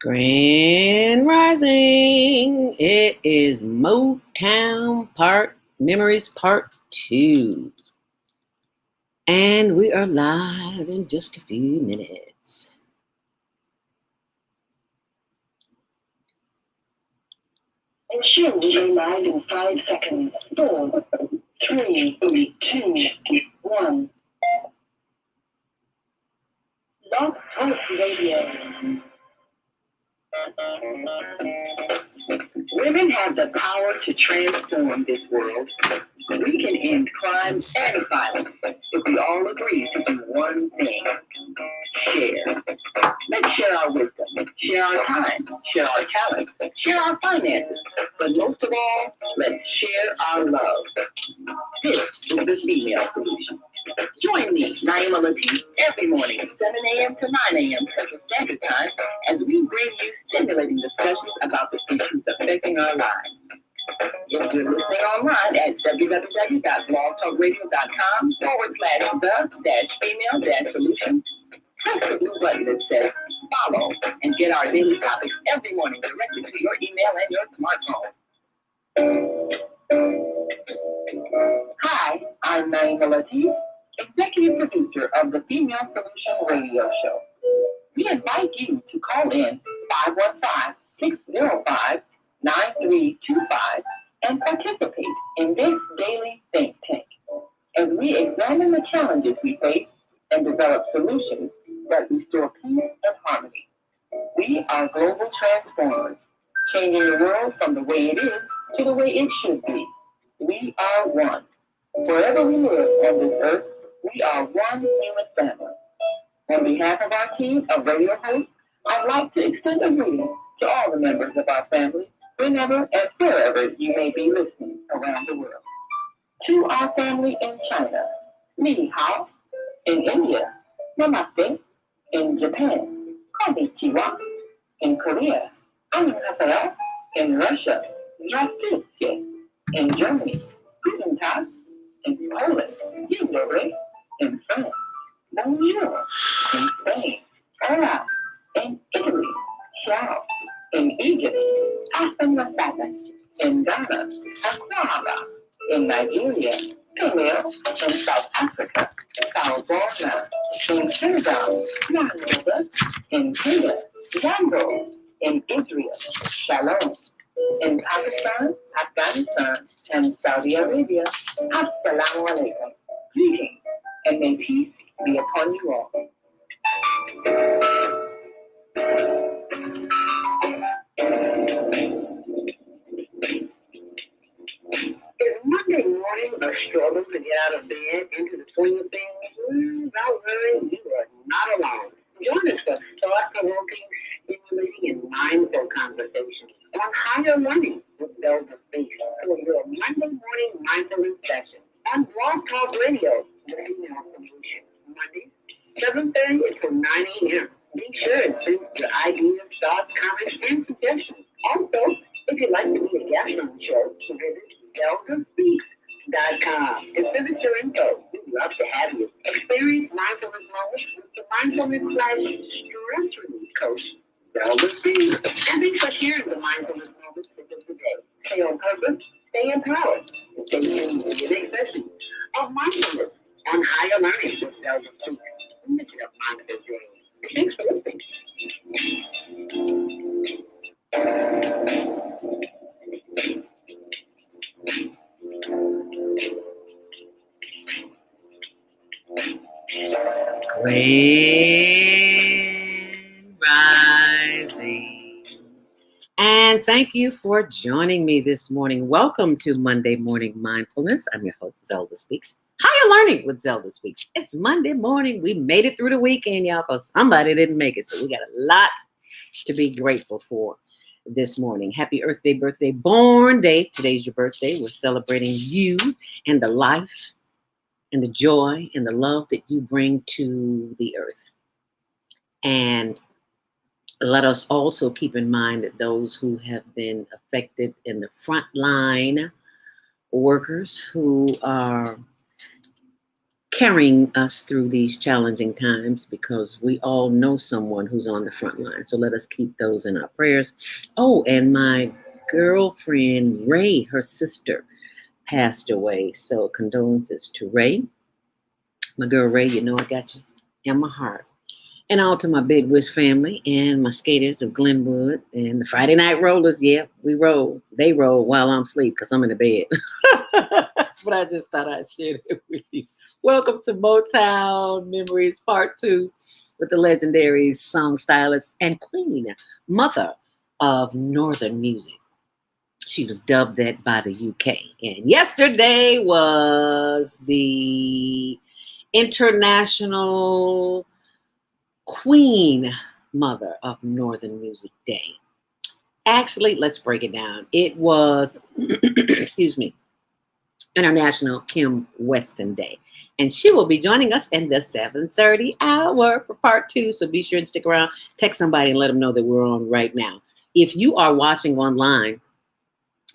Grand Rising. It is Motown Memories Part 2. And we are live in just a few minutes. Ensure you're live in 5 seconds. 4, 3, 2, 1. Log House Radio. Women have the power to transform this world. We can end crime and violence if we all agree to do one thing: share. Let's share our wisdom, share our time, share our talent, share our finances, but most of all, let's share our love. This is the Female Solution. Join me, Naima Latif, every morning at 7 a.m. to 9 a.m. Central Standard Time as we bring you stimulating discussions about the issues affecting our lives. If you're listening online at www.blogtalkradio.com/the-female-solution, press the blue button that says follow and get our daily topics every morning directly to your email and your smartphone. Hi, I'm Naima Latif, executive producer of the Female Solution Radio Show. We invite you to call in 515-605-9325 and participate in this daily think tank as we examine the challenges we face and develop solutions that restore peace and harmony. We are global transformers, changing the world from the way it is to the way it should be. We are one. Wherever we live on this earth, we are one human family. On behalf of our team of radio hosts, I'd like to extend a greeting to all the members of our family, whenever and wherever you may be listening around the world. To our family in China, Ni Hao; in India, Namaste; in Japan, Konnichiwa; in Korea, Annyeonghaseyo; in Russia, Здравствуйте; in Germany, Guten Tag; in Poland, Dzień dobry; in France, Bonjour; in Spain, Hola; in Italy, Ciao; in Egypt, Hasta Masada; in Ghana, Akwaba; in Nigeria, Kenya; in South Africa, Salvona; in Senegal, Nanda; in Kenya, Jambo; in Israel, Shalom; in Pakistan, Afghanistan, and Saudi Arabia, Assalamu alaikum. Greetings, and may peace be upon you all. Is Monday morning a struggle to get out of bed into the swing of things? Don't worry, you are not alone. Join us for thought-provoking, stimulating, and mindful conversations on higher learning with Belva Speaks for your Monday morning mindfulness session on Blog Talk Radio, the Female Solution. Monday, 7:30 until 9 a.m. Be sure to send your ideas, thoughts, comments, and suggestions. Also, if you'd like to be a guest on the show, visit BelvaSpeaks.com and visit your info. We'd love to have you. Experience mindfulness moments with the mindfulness/stress relief coach, Belva Speaks. And thanks for sharing the mindfulness moments with us today. Stay on purpose, stay empowered, and stay tuned to the next session of mindfulness on higher learning with Belva Speaks. Mission of mindfulness dreams. Thanks for listening. Grand Rising. And thank you for joining me this morning. Welcome to Monday Morning Mindfulness. I'm your host, Zelda Speaks. Higher Learning with Zelda this week. It's Monday morning. We made it through the weekend, y'all, because somebody didn't make it. So we got a lot to be grateful for this morning. Happy Earth Day, birthday, born day. Today's your birthday. We're celebrating you and the life and the joy and the love that you bring to the earth. And let us also keep in mind that those who have been affected in the front line workers who are carrying us through these challenging times, because we all know someone who's on the front line. So let us keep those in our prayers. Oh, and my girlfriend Ray, her sister, passed away. So condolences to Ray. My girl Ray, you know I got you in my heart. And all to my Big Wish family and my skaters of Glenwood and the Friday Night Rollers. Yeah, we roll. They roll while I'm asleep because I'm in the bed. But I just thought I'd share it with you. Welcome to Motown Memories Part 2 with the legendary SongStylist and Queen, mother of Northern music. She was dubbed that by the UK. And yesterday was the International Queen Mother of Northern Music Day. Actually, let's break it down. It was, excuse me, International Kim Weston Day. And she will be joining us in the 7:30 hour for part 2. So be sure and stick around. Text somebody and let them know that we're on right now. If you are watching online,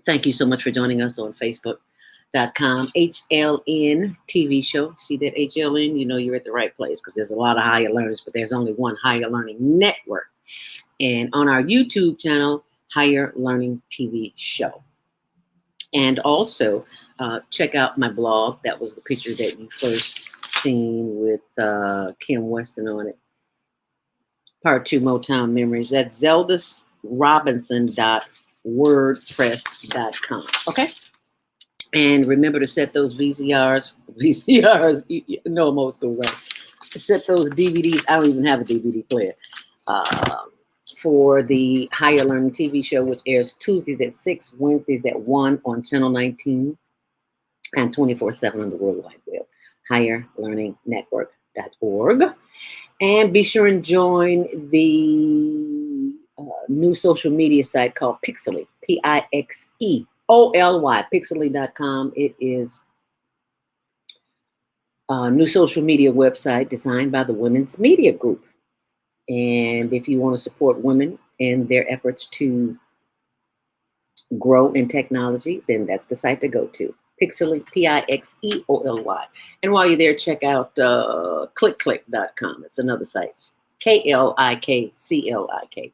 thank you so much for joining us on Facebook.com HLN TV show. See that HLN? You know you're at the right place because there's a lot of higher learners, but there's only one Higher Learning Network. And on our YouTube channel, Higher Learning TV show. And also check out my blog. That was the picture that you first seen with Kim Weston on it. Part 2 Motown Memories. That's zeldasrobinson.wordpress.com. Okay? And remember to set those VCRs, you know I'm old school, right? Set those DVDs. I don't even have a DVD player. For the Higher Learning TV show, which airs Tuesdays at 6, Wednesdays at 1 on Channel 19, and 24/7 on the World Wide Web, higherlearningnetwork.org. And be sure and join the new social media site called Pixely, Pixeoly, Pixely.com. It is a new social media website designed by the Women's Media Group. And if you want to support women in their efforts to grow in technology, then that's the site to go to. Pixely, Pixeoly. And while you're there, check out clickclick.com. It's another site. Klickclick.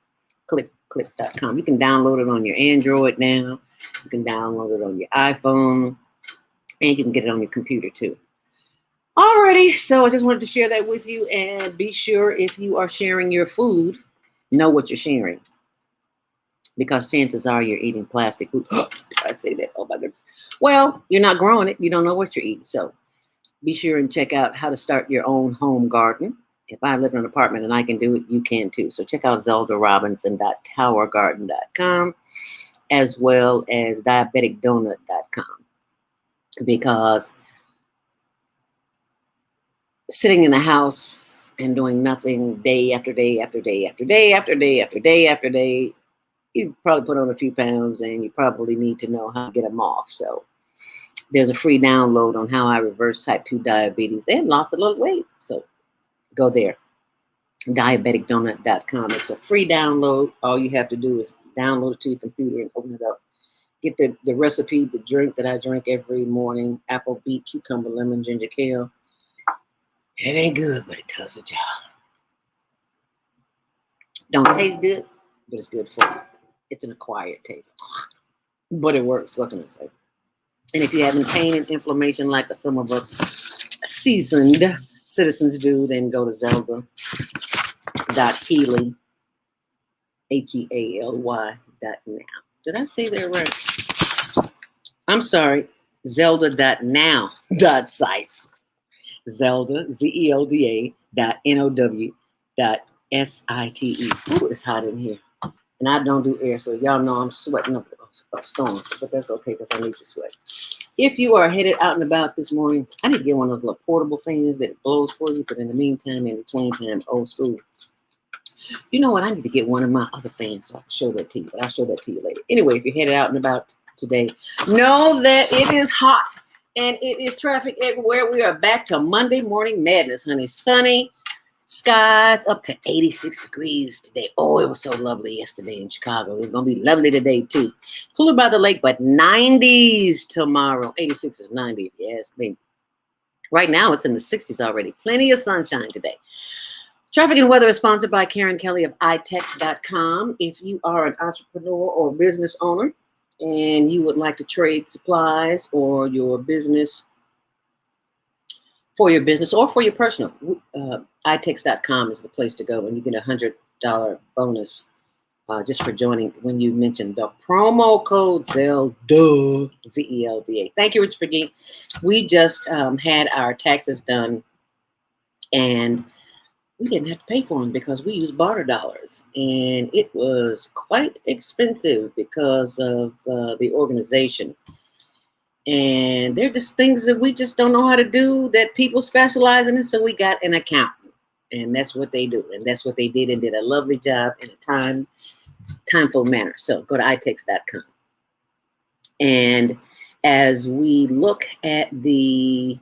Clickclick.com. You can download it on your Android now. You can download it on your iPhone. And you can get it on your computer too. Alrighty, so I just wanted to share that with you, and be sure if you are sharing your food, know what you're sharing, because chances are you're eating plastic food. Did I say that? Oh my goodness. Well, you're not growing it. You don't know what you're eating. So be sure and check out how to start your own home garden. If I live in an apartment and I can do it, you can too. So check out zeldarobinson.towergarden.com as well as diabeticdonut.com, because sitting in the house and doing nothing day after day after day after day after day after day after day, you probably put on a few pounds, and you probably need to know how to get them off. So there's a free download on how I reverse type 2 diabetes and lost a little weight. So go there, diabeticdonut.com. It's a free download. All you have to do is download it to your computer and open it up. Get the recipe, the drink that I drink every morning: apple, beet, cucumber, lemon, ginger, kale. It ain't good, but it does the job. Don't taste good, but it's good for you. It's an acquired taste, but it works. What can I say? And if you have any pain and inflammation like some of us seasoned citizens do, then go to zelda.healy, HEALY.now. Did I say that right? I'm sorry. Zelda.now.site. Zelda, ZELDA.NOW.SITE. Ooh, it's hot in here. And I don't do air, so y'all know I'm sweating up a storm. But that's okay because I need to sweat. If you are headed out and about this morning, I need to get one of those little portable fans that blows for you. But in the meantime, in between time, old school. You know what? I need to get one of my other fans so I can show that to you. But I'll show that to you later. Anyway, if you're headed out and about today, know that it is hot and it is traffic everywhere. We are back to Monday morning madness, honey. Sunny skies up to 86 degrees today. Oh, it was so lovely yesterday in Chicago. It's going to be lovely today, too. Cooler by the lake, but 90s tomorrow. 86 is 90, if you ask me. Right now, it's in the 60s already. Plenty of sunshine today. Traffic and weather is sponsored by Karen Kelly of itex.com. If you are an entrepreneur or business owner and you would like to trade supplies or your business for your business or for your personal, itex.com is the place to go, and you get $100 bonus just for joining when you mention the promo code ZELDA, Z-E-L-D-A. Thank you, Rich McGee. We just had our taxes done, and we didn't have to pay for them because we use barter dollars, and it was quite expensive because of the organization. And they're just things that we just don't know how to do that people specialize in. So we got an accountant, and that's what they do. And that's what they did, and did a lovely job in a timeful manner. So go to itex.com. And as we look at the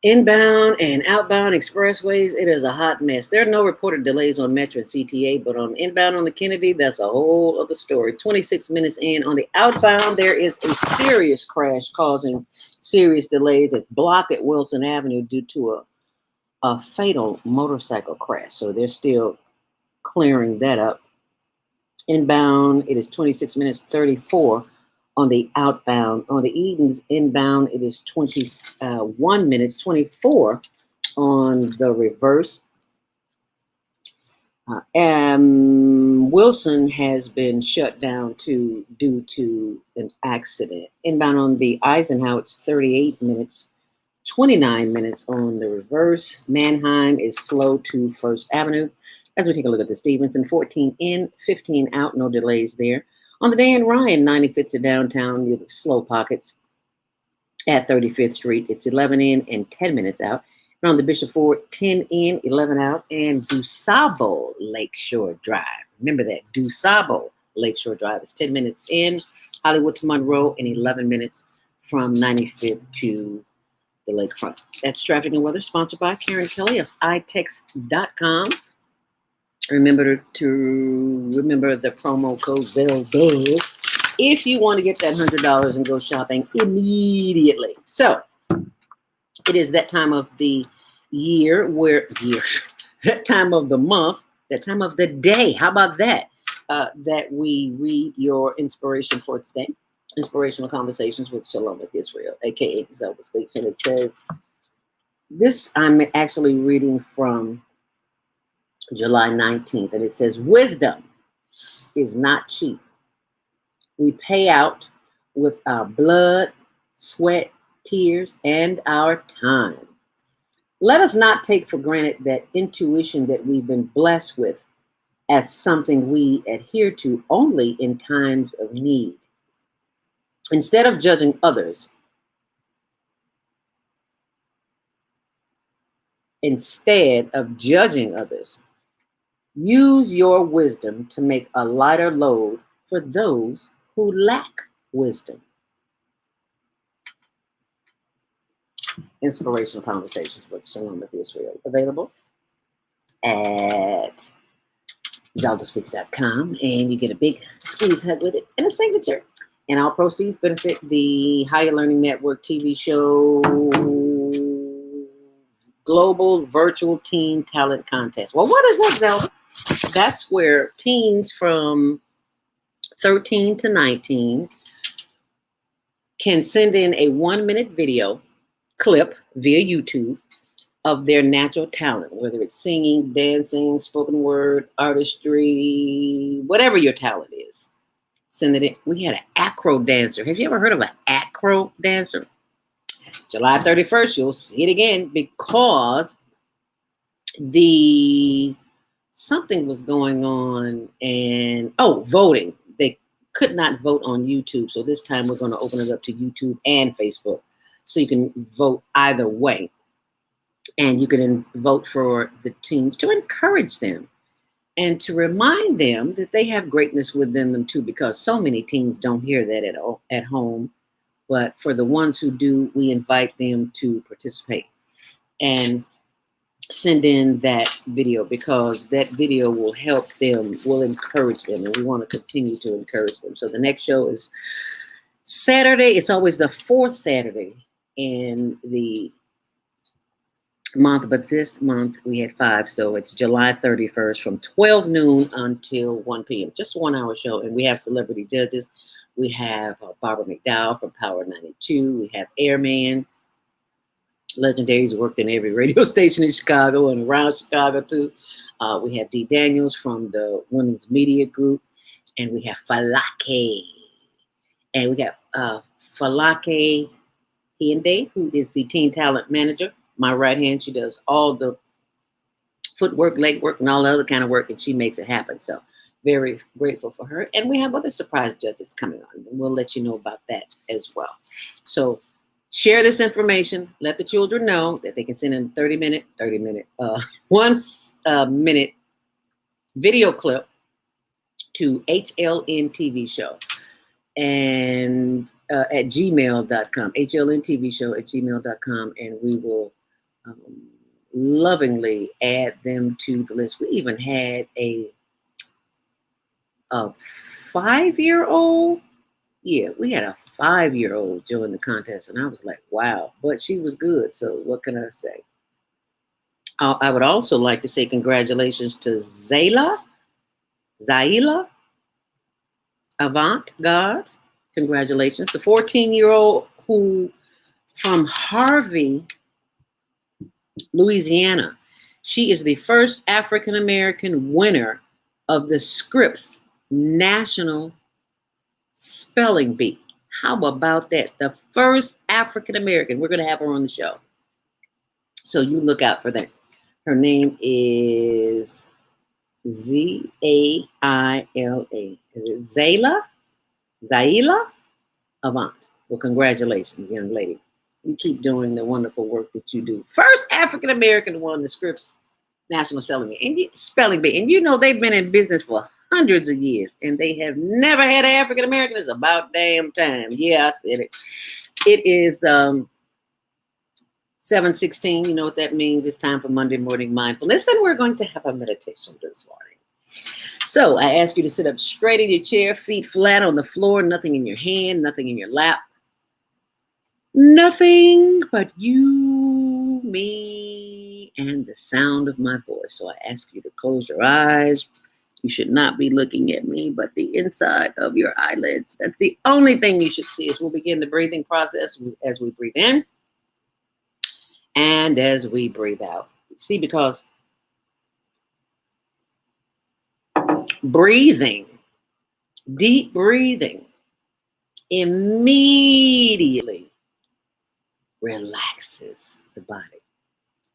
inbound and outbound expressways, it is a hot mess. There are no reported delays on Metro and CTA, but on inbound on the Kennedy, that's a whole other story. 26 minutes in. On the outbound, there is a serious crash causing serious delays. It's blocked at Wilson Avenue due to a fatal motorcycle crash. So they're still clearing that up. Inbound, it is 26 minutes 34. On the outbound, on the Edens inbound, it is 21 minutes 24 on the reverse. Wilson has been shut down due to an accident. Inbound on the Eisenhower, it's 38 minutes, 29 minutes on the reverse. Mannheim is slow to First Avenue. As we take a look at the Stevenson, 14 in, 15 out, no delays there. On the Dan Ryan, 95th to downtown, you have slow pockets at 35th Street. It's 11 in and 10 minutes out. And on the Bishop Ford, 10 in, 11 out. And DuSable Lakeshore Drive. Remember that, DuSable Lakeshore Drive is 10 minutes in, Hollywood to Monroe, and 11 minutes from 95th to the lakefront. That's traffic and weather, sponsored by Karen Kelly of itex.com. Remember the promo code ZELDA if you want to get that $100 and go shopping immediately. So it is that time of the that time of the month, that time of the day. How about that? That we read your inspiration for today. Inspirational Conversations with Shalom with Israel, aka Zelda Speaks. And it says, this I'm actually reading from July 19th, and it says, wisdom is not cheap. We pay out with our blood, sweat, tears, and our time. Let us not take for granted that intuition that we've been blessed with as something we adhere to only in times of need. Instead of judging others, use your wisdom to make a lighter load for those who lack wisdom. Inspirational Conversations with Shalom with Israel. Available at ZeldaSpeaks.com, and you get a big squeeze hug with it and a signature. And all proceeds benefit the Higher Learning Network TV show Global Virtual Teen Talent Contest. Well, what is that, Zelda? That's where teens from 13 to 19 can send in a 1-minute video clip via YouTube of their natural talent, whether it's singing, dancing, spoken word, artistry, whatever your talent is. Send it in. We had an acro dancer. Have you ever heard of an acro dancer? July 31st, you'll see it again because something was going on, and voting. They could not vote on YouTube. So this time we're going to open it up to YouTube and Facebook. So you can vote either way. And you can vote for the teens to encourage them and to remind them that they have greatness within them too, because so many teens don't hear that at home. But for the ones who do, we invite them to participate and send in that video, because that video will help them, will encourage them, and we want to continue to encourage them. So the next show is Saturday. It's always the fourth Saturday in the month, but this month we had 5, so it's July 31st from 12 noon until 1 p.m. Just a 1-hour show, and we have celebrity judges. We have Barbara McDowell from Power 92. We have Airman, legendary. He's worked in every radio station in Chicago and around Chicago too. We have Dee Daniels from the Women's Media Group, and we have Falake. And we got Falake Hiende, who is the Teen Talent Manager. My right hand, she does all the footwork, leg work, and all the other kind of work, and she makes it happen. So very grateful for her. And we have other surprise judges coming on, and we'll let you know about that as well. So share this information. Let the children know that they can send in a 30-minute, 1 minute video clip to HLN TV show and at gmail.com, HLN TV show at gmail.com, and we will lovingly add them to the list. We even had a 5-year-old. Yeah, we had a 5-year-old join the contest, and I was like, wow, but she was good. So what can I say? I would also like to say congratulations to Zaila Avant-Garde. Congratulations. The 14-year-old who from Harvey, Louisiana. She is the first African-American winner of the Scripps National Spelling Bee. How about that? The first African-American. We're going to have her on the show. So you look out for that. Her name is Zaila. Is it Zaila Avant. Well, congratulations, young lady. You keep doing the wonderful work that you do. First African-American to win the Scripps National Spelling Bee. And you know they've been in business for hundreds of years, and they have never had an African-American. It's about damn time. Yeah, I said it. It is 7:16. You know what that means. It's time for Monday Morning Mindfulness, and we're going to have a meditation this morning. So I ask you to sit up straight in your chair, feet flat on the floor, nothing in your hand, nothing in your lap. Nothing but you, me, and the sound of my voice. So I ask you to close your eyes. You should not be looking at me, but the inside of your eyelids. That's the only thing you should see. As we'll begin the breathing process as we breathe in and as we breathe out. See, because breathing, deep breathing, immediately relaxes the body.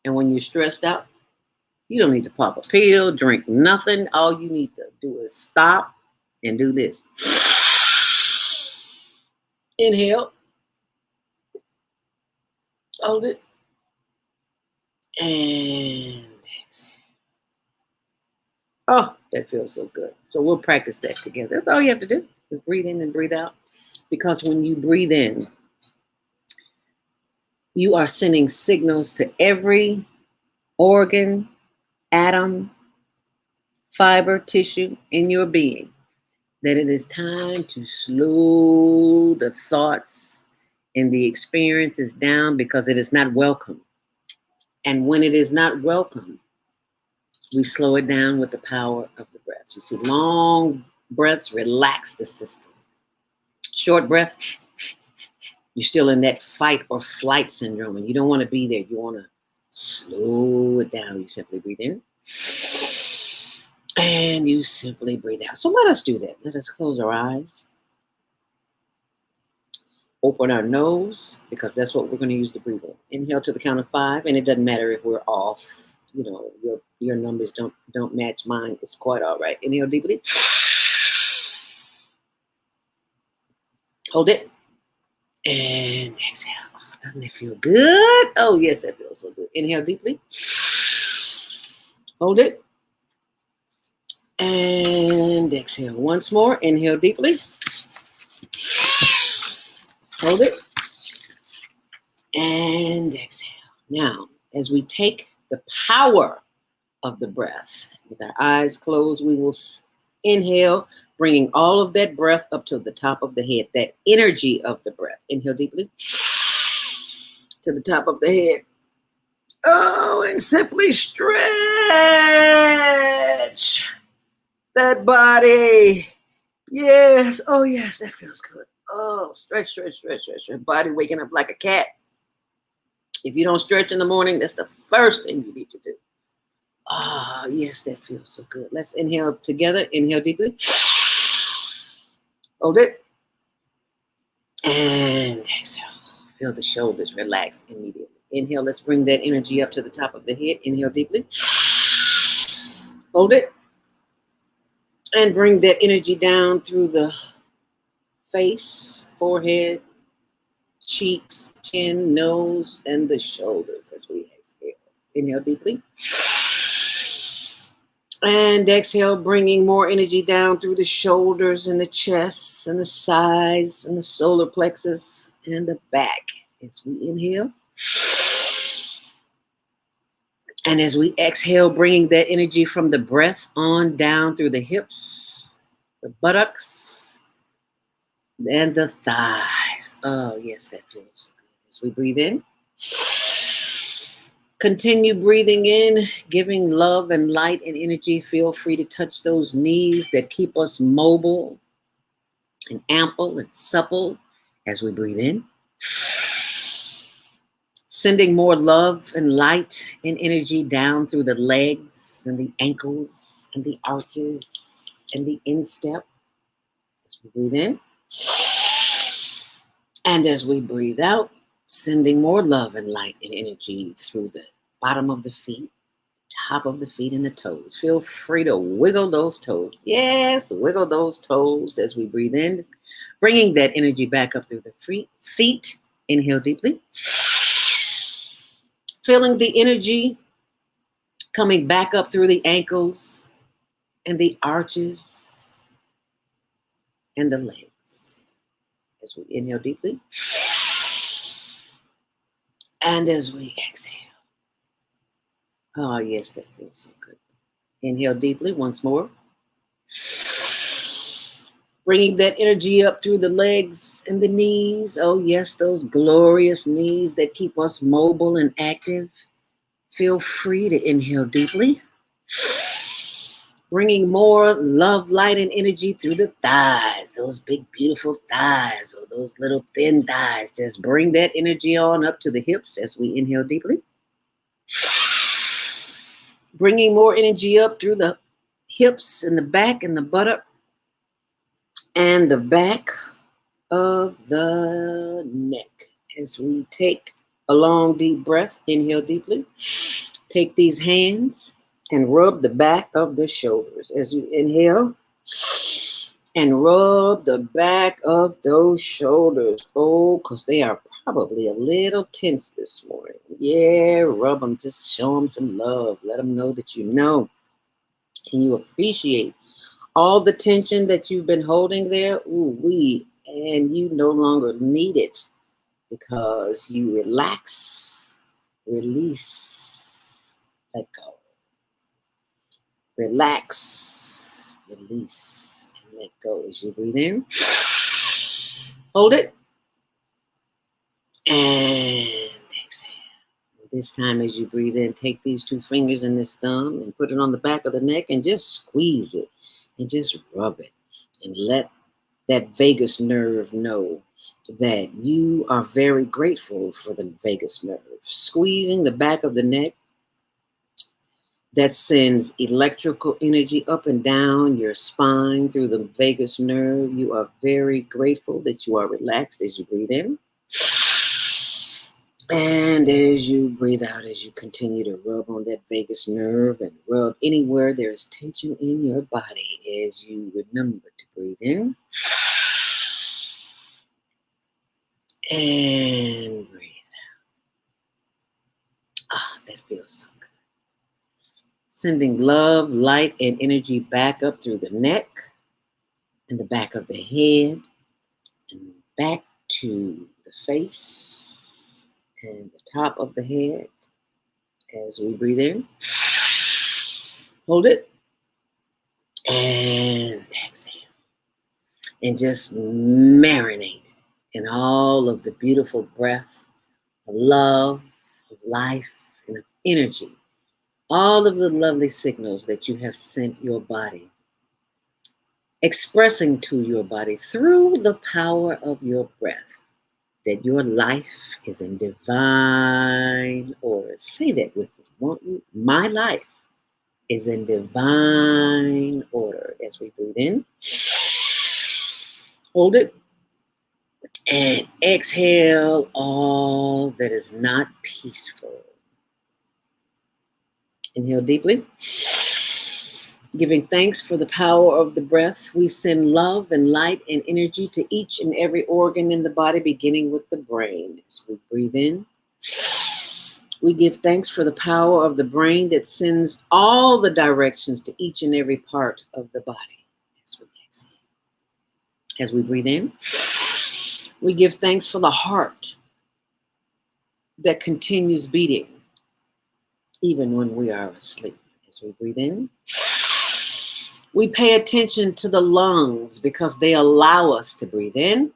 And when you're stressed out, you don't need to pop a pill, drink nothing. All you need to do is stop and do this. Inhale. Hold it. And exhale. Oh, that feels so good. So we'll practice that together. That's all you have to do, is breathe in and breathe out. Because when you breathe in, you are sending signals to every organ, atom, fiber, tissue in your being that it is time to slow the thoughts and the experiences down, because it is not welcome. And when it is not welcome, we slow it down with the power of the breath. You see, long breaths relax the system. Short breath, you're still in that fight or flight syndrome, and you don't want to be there. You want to slow it down. You simply breathe in, and you simply breathe out. So let us do that. Let us close our eyes. Open our nose, because that's what we're going to use to breathe in. Inhale to the count of 5, and it doesn't matter if we're off. You know, your numbers don't match mine. It's quite all right. Inhale deeply. Hold it. And exhale. Oh, doesn't it feel good? Oh, yes, that feels so good. Inhale deeply. Hold it. And exhale once more. Inhale deeply. Hold it. And exhale. Now, as we take the power of the breath, with our eyes closed, we will inhale, bringing all of that breath up to the top of the head, that energy of the breath. Inhale deeply to the top of the head. Oh, and simply stretch that body. Yes. Oh, yes, that feels good. Oh, stretch, stretch, stretch, stretch. Your body waking up like a cat. If you don't stretch in the morning, that's the first thing you need to do. Ah, yes, that feels so good. Let's inhale together. Inhale deeply. Hold it. And exhale. Feel the shoulders relax immediately. Inhale. Let's bring that energy up to the top of the head. Inhale deeply. Hold it. And bring that energy down through the face, forehead, cheeks, chin, nose, and the shoulders as we exhale. Inhale deeply. And exhale, bringing more energy down through the shoulders and the chest and the sides and the solar plexus and the back. As we inhale. And as we exhale, bringing that energy from the breath on down through the hips, the buttocks, and the thighs. Oh, yes, that feels good. As we breathe in. Continue breathing in, giving love and light and energy. Feel free to touch those knees that keep us mobile and ample and supple as we breathe in. Sending more love and light and energy down through the legs and the ankles and the arches and the instep as we breathe in. And as we breathe out, sending more love and light and energy through the bottom of the feet, top of the feet, and the toes. Feel free to wiggle those toes. Yes, wiggle those toes as we breathe in, bringing that energy back up through the feet. Inhale deeply. Feeling the energy coming back up through the ankles and the arches and the legs. As we inhale deeply. And as we exhale. Oh, yes, that feels so good. Inhale deeply once more. Bringing that energy up through the legs and the knees. Oh, yes, those glorious knees that keep us mobile and active. Feel free to inhale deeply. Bringing more love, light, and energy through the thighs. Those big, beautiful thighs, or those little thin thighs. Just bring that energy on up to the hips as we inhale deeply. Bringing more energy up through the hips and the back and the buttock and the back of the neck. As we take a long, deep breath, inhale deeply. Take these hands and rub the back of the shoulders as you inhale. And rub the back of those shoulders. Oh, because they are probably a little tense this morning. Yeah, rub them. Just show them some love. Let them know that you know and you appreciate all the tension that you've been holding there. And you no longer need it because you relax, release, let go. Relax, release, and let go as you breathe in. Hold it. And exhale. This time as you breathe in, take these two fingers and this thumb and put it on the back of the neck and just squeeze it and just rub it and let that vagus nerve know that you are very grateful for the vagus nerve. Squeezing the back of the neck that sends electrical energy up and down your spine through the vagus nerve. You are very grateful that you are relaxed as you breathe in. And as you breathe out, as you continue to rub on that vagus nerve and rub anywhere there is tension in your body as you remember to breathe in. And breathe out. Ah, that feels so good. Sending love, light, and energy back up through the neck and the back of the head and back to the face and the top of the head as we breathe in. Hold it and exhale. And just marinate in all of the beautiful breath of love, of life, and of energy. All of the lovely signals that you have sent your body, expressing to your body through the power of your breath that your life is in divine order. Say that with me, won't you? My life is in divine order. As we breathe in, hold it, and exhale all that is not peaceful. Inhale deeply. Giving thanks for the power of the breath, we send love and light and energy to each and every organ in the body, beginning with the brain. As we breathe in, we give thanks for the power of the brain that sends all the directions to each and every part of the body. As we exhale. As we breathe in, we give thanks for the heart that continues beating even when we are asleep. As we breathe in, we pay attention to the lungs because they allow us to breathe in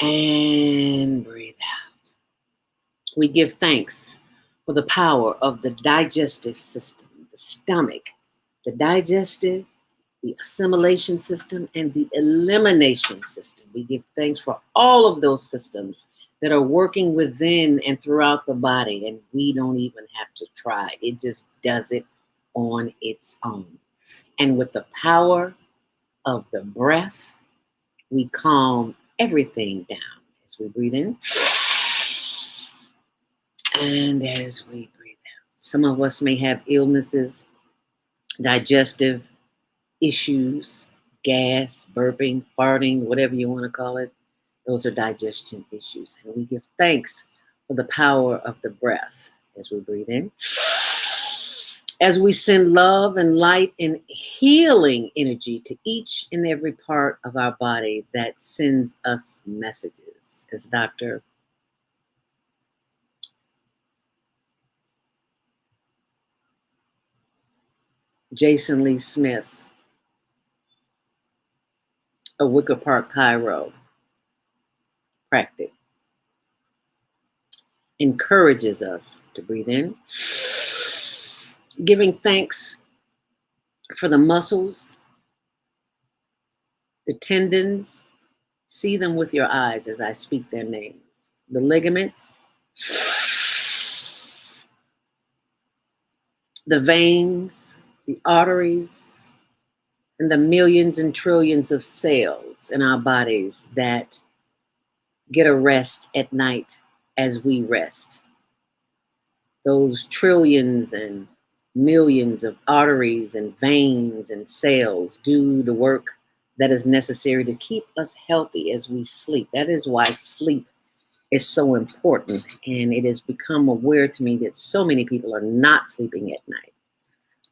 and breathe out. We give thanks for the power of the digestive system, the stomach, the digestive, the assimilation system, and the elimination system. We give thanks for all of those systems that are working within and throughout the body, and we don't even have to try. It just does it on its own. And with the power of the breath, we calm everything down as we breathe in and as we breathe out. Some of us may have illnesses, digestive issues, gas, burping, farting, whatever you want to call it. Those are digestion issues. And we give thanks for the power of the breath as we breathe in. As we send love and light and healing energy to each and every part of our body that sends us messages. As Dr. Jason Lee Smith of Wicker Park Chiropractic encourages us to breathe in, giving thanks for the muscles, the tendons, see them with your eyes as I speak their names, the ligaments, the veins, the arteries, and the millions and trillions of cells in our bodies that get a rest at night as we rest. Those trillions and millions of arteries and veins and cells do the work that is necessary to keep us healthy as we sleep. That is why sleep is so important. And it has become aware to me that so many people are not sleeping at night.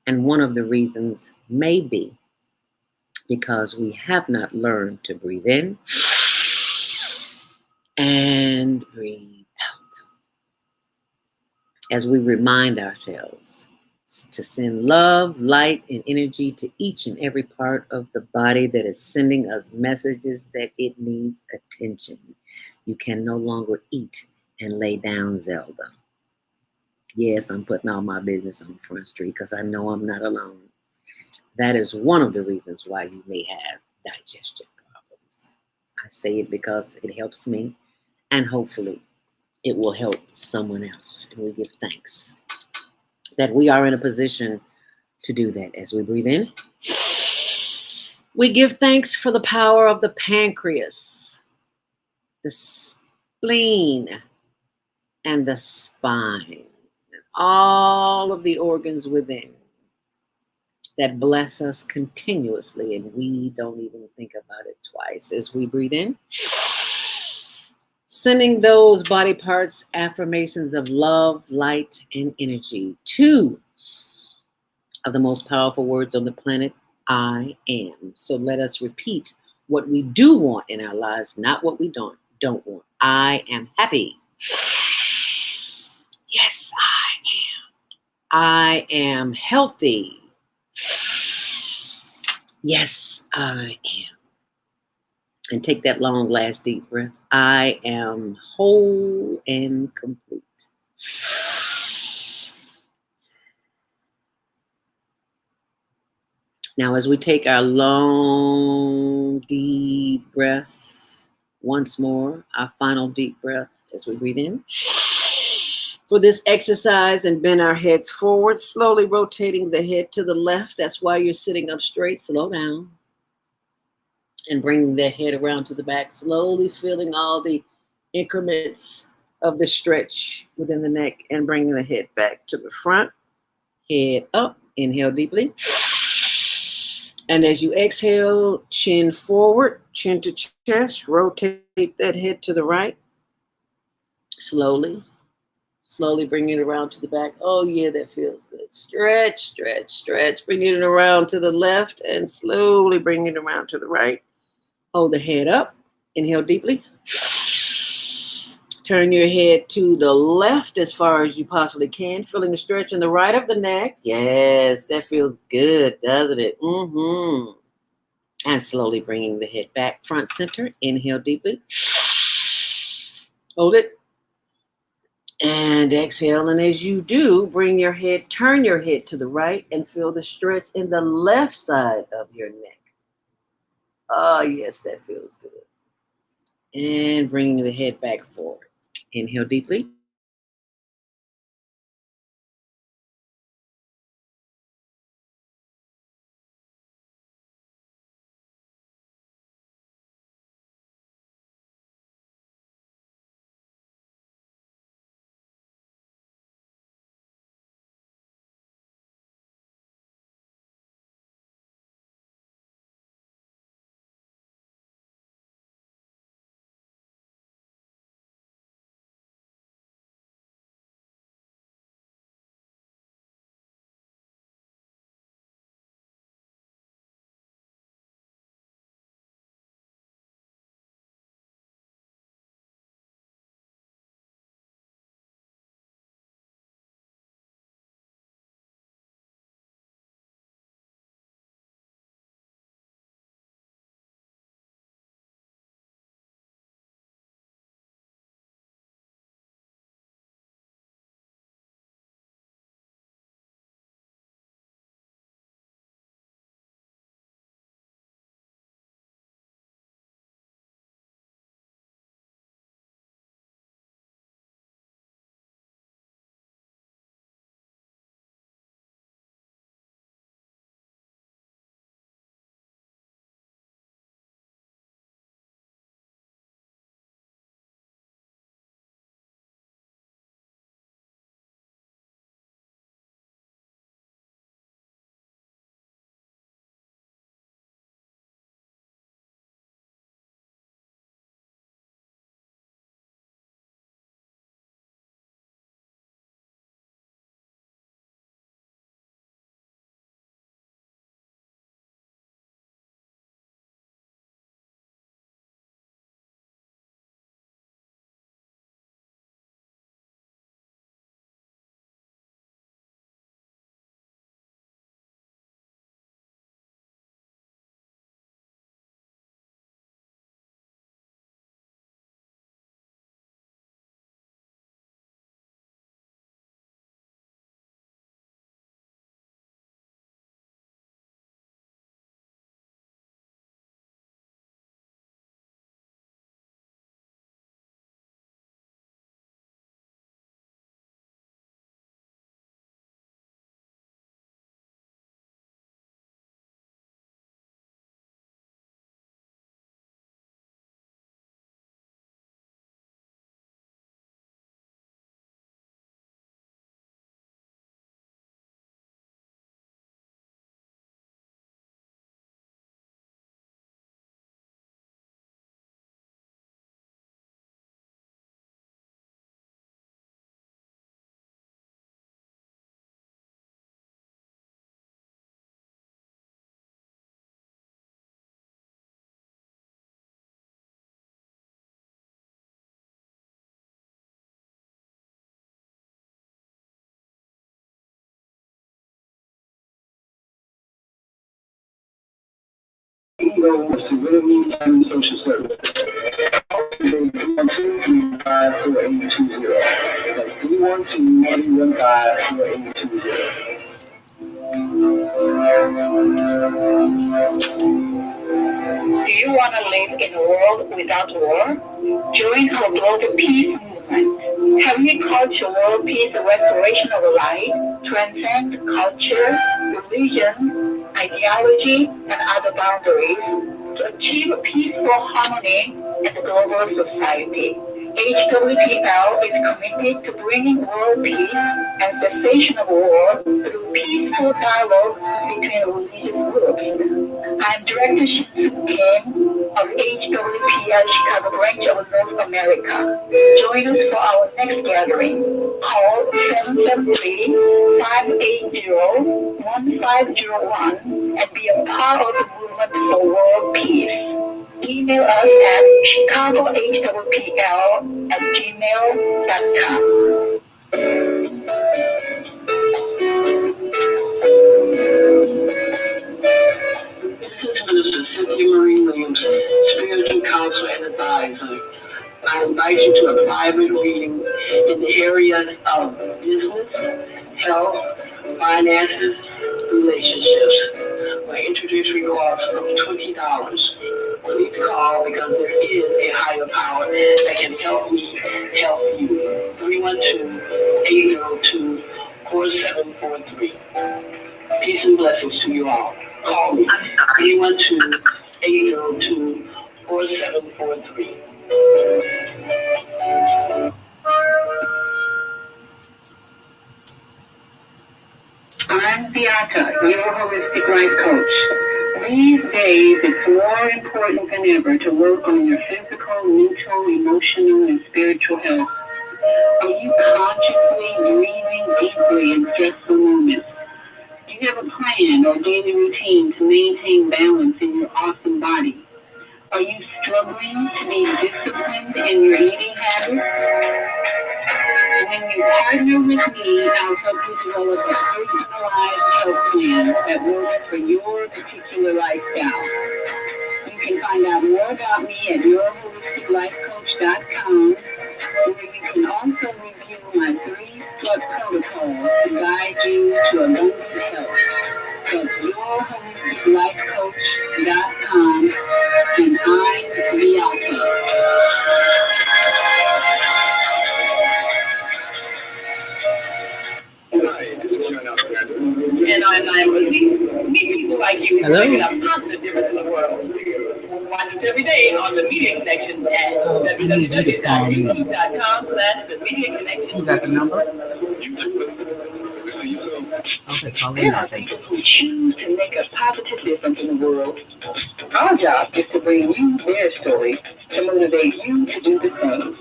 And one of the reasons may be because we have not learned to breathe in and breathe out. As we remind ourselves to send love, light, and energy to each and every part of the body that is sending us messages that it needs attention. You can no longer eat and lay down, Zelda. Yes, I'm putting all my business on Front Street because I know I'm not alone. That is one of the reasons why you may have digestion problems. I say it because it helps me, and hopefully it will help someone else. And we give thanks that we are in a position to do that. As we breathe in, we give thanks for the power of the pancreas, the spleen, and the spine, and all of the organs within that bless us continuously, and we don't even think about it twice. As we breathe in, Sending those body parts affirmations of love, light, and energy. Two of the most powerful words on the planet, I am. So let us repeat what we do want in our lives, not what we don't want. I am happy. Yes, I am healthy. Yes, I am. And take that long, last deep breath. I am whole and complete. Now, as we take our long, deep breath once more, our final deep breath as we breathe in. For this exercise and bend our heads forward, slowly rotating the head to the left. That's why you're sitting up straight. Slow down. And bringing the head around to the back, slowly feeling all the increments of the stretch within the neck and bringing the head back to the front. Head up. Inhale deeply. And as you exhale, chin forward, chin to chest, rotate that head to the right. Slowly, slowly bring it around to the back. Oh yeah, that feels good. Stretch, stretch, stretch. Bring it around to the left and slowly bring it around to the right. Hold the head up. Inhale deeply. Turn your head to the left as far as you possibly can, feeling a stretch in the right of the neck. Yes, that feels good, doesn't it? And slowly bringing the head back, front center. Inhale deeply. Hold it. And exhale. And as you do, turn your head to the right and feel the stretch in the left side of your neck. Oh, yes, that feels good. And bringing the head back forward. Inhale deeply. go to Willoughby County Social Services. 312-315-4820. That's 312-315-4820. Do you want to live in a world without war? Join our global peace movement. Having culture, world peace, and restoration of life transcend culture, religion, ideology, and other boundaries to achieve peaceful harmony in the global society. HWPL is committed to bringing world peace and cessation of war through peaceful dialogue between religious groups. I'm Director Kim of HWPL Chicago branch of North America. Join us for our next gathering. Call 773-580-1501 and be a part of the movement for world peace. Email us at chicagohwpl@gmail.com. This is Minister Cynthia Marie Williams, Spiritual Counselor and Advisor. I invite you to a private reading in the areas of business, health, finances, relationships. My introductory cost of $20. Please call because there is a higher power that can help me help you. 312-802-4743. Peace and blessings to you all. Call me. 312-802-4743. I'm Beata, your holistic life coach. These days, it's more important than ever to work on your physical, mental, emotional, and spiritual health. Are you consciously breathing deeply in stressful moments? Do you have a plan or daily routine to maintain balance in your awesome body? Are you struggling to be disciplined in your eating habits? When you partner with me, I'll help you develop a personalized health plan that works for your particular lifestyle. You can find out more about me at yourholisticlifecoach.com, where you can also review my 3-step protocol to guide you to abundant health. That's yourholisticlifecoach.com, and I'm Beata. And I'm Lizzie. Meet people like you who make a positive difference in the world. Watch us every day on the Media Connection at www.youtube.com/themediaconnection. You got the number? Okay, call in now, thank you. Who choose to make a positive difference in the world. Our job is to bring you their story to motivate you to do the same.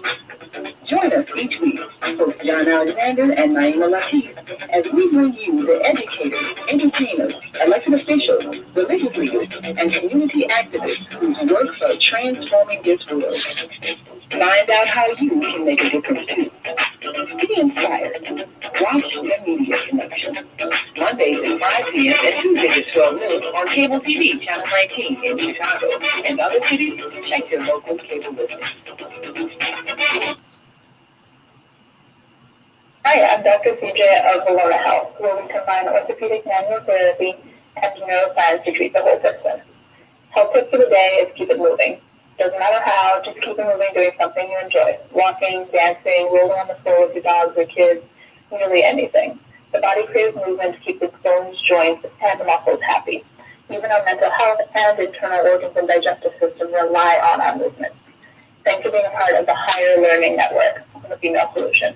Join us each week, host John Alexander and Naima Latif, as we bring you the educators, entertainers, elected officials, religious leaders, and community activists whose works are transforming this world. Find out how you can make a difference too. Be inspired. Watch the Media Connection. Mondays at 5 p.m. and Tuesdays at 12 noon on cable TV, Channel 19 in Chicago. And other cities, check your local cable listings. Hi, I'm Dr. CJ of Valona Health, where we combine orthopedic manual therapy and neuroscience to treat the whole person. Health tip for the day is keep it moving. Doesn't matter how, just keep it moving doing something you enjoy. Walking, dancing, rolling on the floor with your dogs or kids, nearly anything. The body craves movement to keep its bones, joints, and muscles happy. Even our mental health and internal organs and digestive system rely on our movement. Thanks for being a part of the Higher Learning Network, the Female Solution.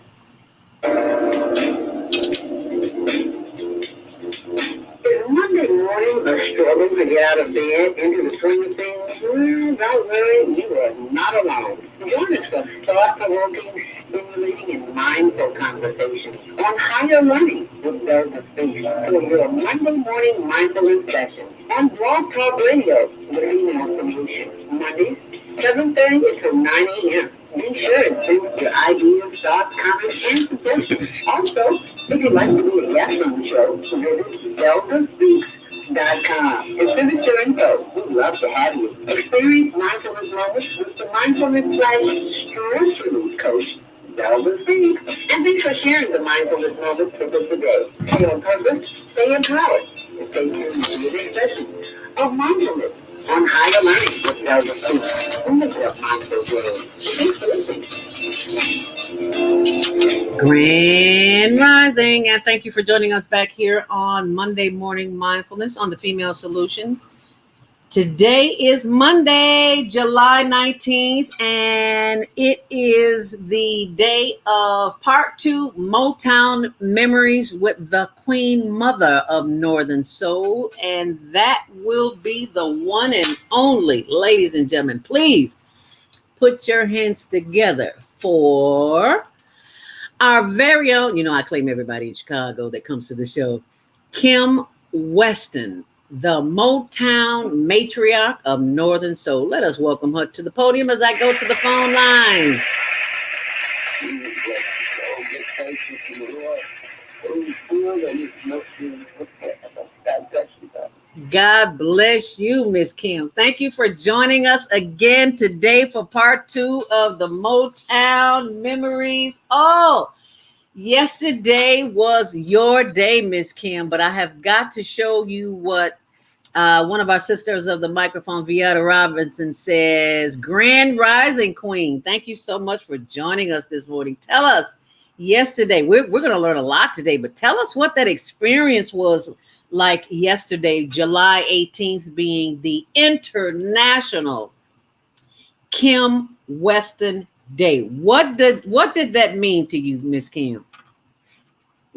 Is Monday morning a struggle to get out of bed into the swing of things? Well, don't worry, you are not alone. Join us for thought-provoking, stimulating, and mindful conversations on higher learning with Delta Space for your Monday morning mindfulness session on Blog Talk Radio, the Female Solution. Mondays, 7:30 to 9 a.m. Be sure to send your ideas, thoughts, comments, and suggestions. Also, if you'd like to be a guest on the show, visit DeltaSpeaks.com and visit your info. We would love to have you experience mindfulness moments with the Mindfulness Stress Relief Coach, Delva Steve. And thanks for sharing the mindfulness moments with us today. Stay on purpose, stay empowered, and stay tuned to the session of mindfulness on higher learning with Delva Steve in the Self Mindful World. Thanks for listening. Grand Rising, and thank you for joining us back here on Monday Morning Mindfulness on the Female Solution. Today is Monday, July 19th, and it is the day of part 2 Motown Memories with the Queen Mother of Northern Soul, and that will be the one and only. Ladies and gentlemen, please put your hands together for our very own, I claim everybody in Chicago that comes to the show, Kim Weston, the Motown matriarch of Northern Soul. Let us welcome her to the podium as I go to the phone lines. God bless you, Miss Kim. Thank you for joining us again today for part 2 of the Motown Memories. Oh, yesterday was your day, Miss Kim, but I have got to show you what one of our sisters of the microphone, Vieta Robinson, says. Grand Rising Queen. Thank you so much for joining us this morning. Tell us yesterday, we're going to learn a lot today, but tell us what that experience was like yesterday, July 18th, being the International Kim Weston Day. What did that mean to you, Miss Kim?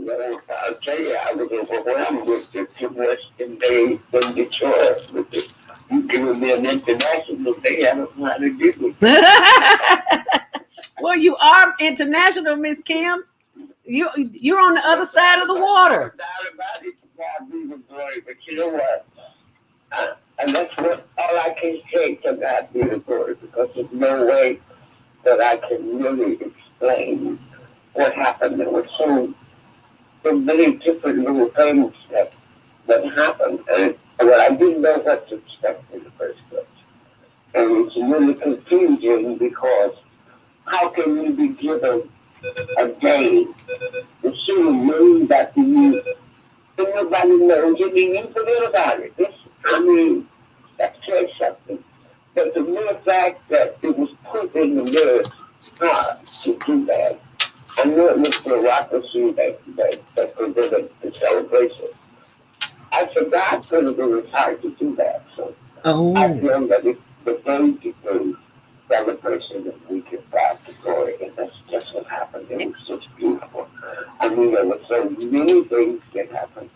Well, I'll tell you, I was overwhelmed with the Kim Weston Day in Detroit. You giving me an international day, I don't know how to do it. Well, you are international, Miss Kim. You're on the other side of the water. God be the glory, but you know what? And that's what all I can say to God be the glory, because there's no way that I can really explain what happened. There were so many different little things that happened, and what I didn't know what to expect in the first place. And it's really confusing, because how can you be given a day that should have named after you, and nobody knows you, and you forget about it? That says something. But the mere fact that it was put in the lyrics to do that, I knew it was bureaucracy that prevented the celebration. I forgot that it was hard to do that. So I feel that it's the day to do celebration that we give back to glory, and that's just what happened. It was just beautiful. There were so many things that happened.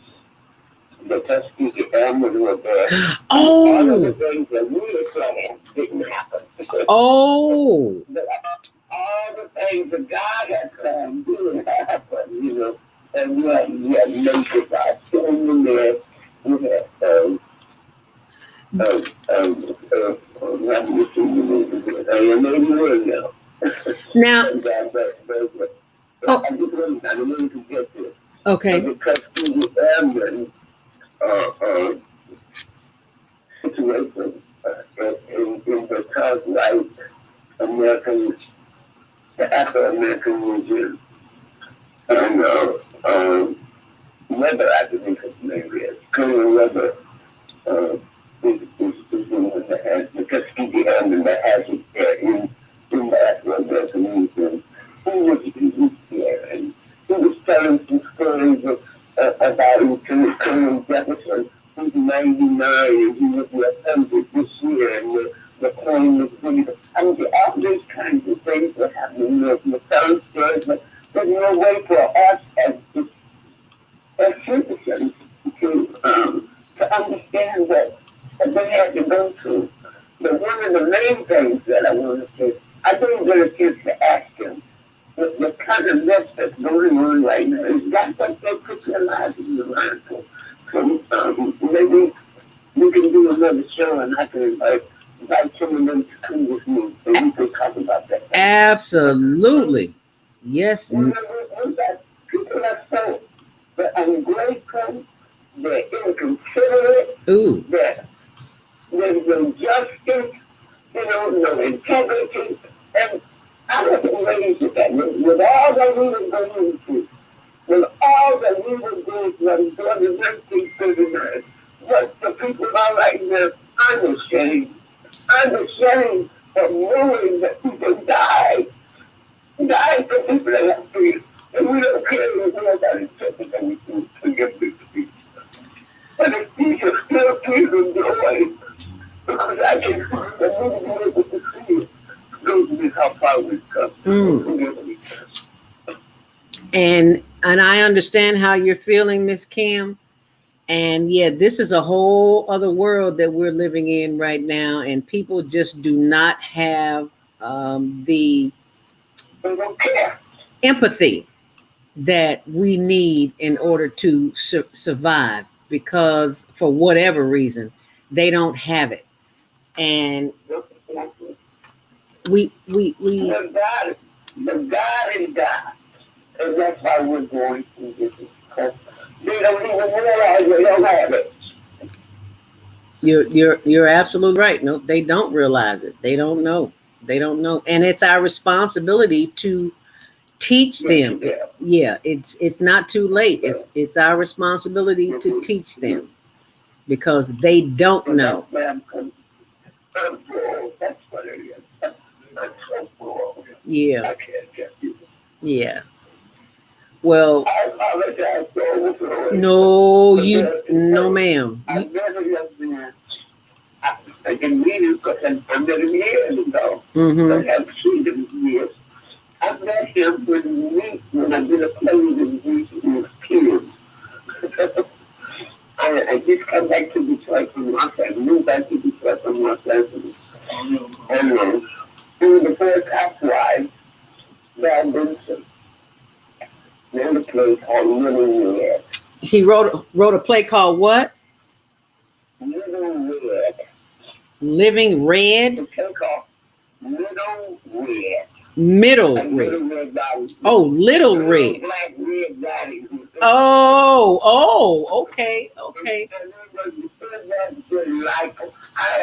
The Tuskegee Airmen were there. All of the things that we were planning didn't happen. Oh. All the things that God had planned didn't happen, And we had nature God sitting there. We had Now, okay. Because the Airmen situation in the South, right? The Afro-American Museum. And Weber, I believe his name is. Colonel Weber is the one that has the Tuskegee Airmen that has it there in the Afro-American Museum. He was there, and he was telling some stories about Colonel Jefferson, who's 99, and he was 100 this year, and the plane was really, all these kinds of things were happening. The telling stories, but there's no way for us as citizens to understand what they had to go through. But one of the main things that I want to say, I didn't get a chance to ask him, the kind of mess that's going on right now, is that what they put their lives in the line for? So maybe we can do another show, and I can invite some of them to come with me, and we can talk about that. Absolutely. Yes. People are so ungrateful, they're inconsiderate, Ooh. they're all that we were going into, with all that we were doing from 1939, just the people are right now, I'm ashamed. I'm ashamed of knowing that people died. Died for people that have freedom. And we don't care what nobody says that we do to get this speech. But if people still feel joy, because I can see that we will be able to see it. Those is how far we've come. And I understand how you're feeling, Miss Kim. And yeah, this is a whole other world that we're living in right now, and people just do not have the They don't care. empathy that we need in order to survive, because for whatever reason they don't have it. And we The God is God. And that's why we're going through this. Because they don't even realize they don't have it. you're absolutely right. No, they don't realize it. They don't know. And it's our responsibility to teach them. Yeah, it's not too late. It's our responsibility to teach them, because they don't know. That's what it is. I'm so full. Yeah, I can't get you. yeah. Well, I apologize for overflowing. no, ma'am. I've never just been. I can meet you because I'm going to be years ago. Mm-hmm. I have seen him years. I met him when I did a play in Greece with kids. I just come back to Detroit from Los Angeles. Moved back to Detroit from Los Angeles. And he was the first housewife that I've been to. Wrote a play called Little Red. He wrote a play called what? Little Red. Living Red. The play called Little Red. Middle Red. Little Red Daddy. Oh, Little Red. Black Red Daddy. Oh, okay. I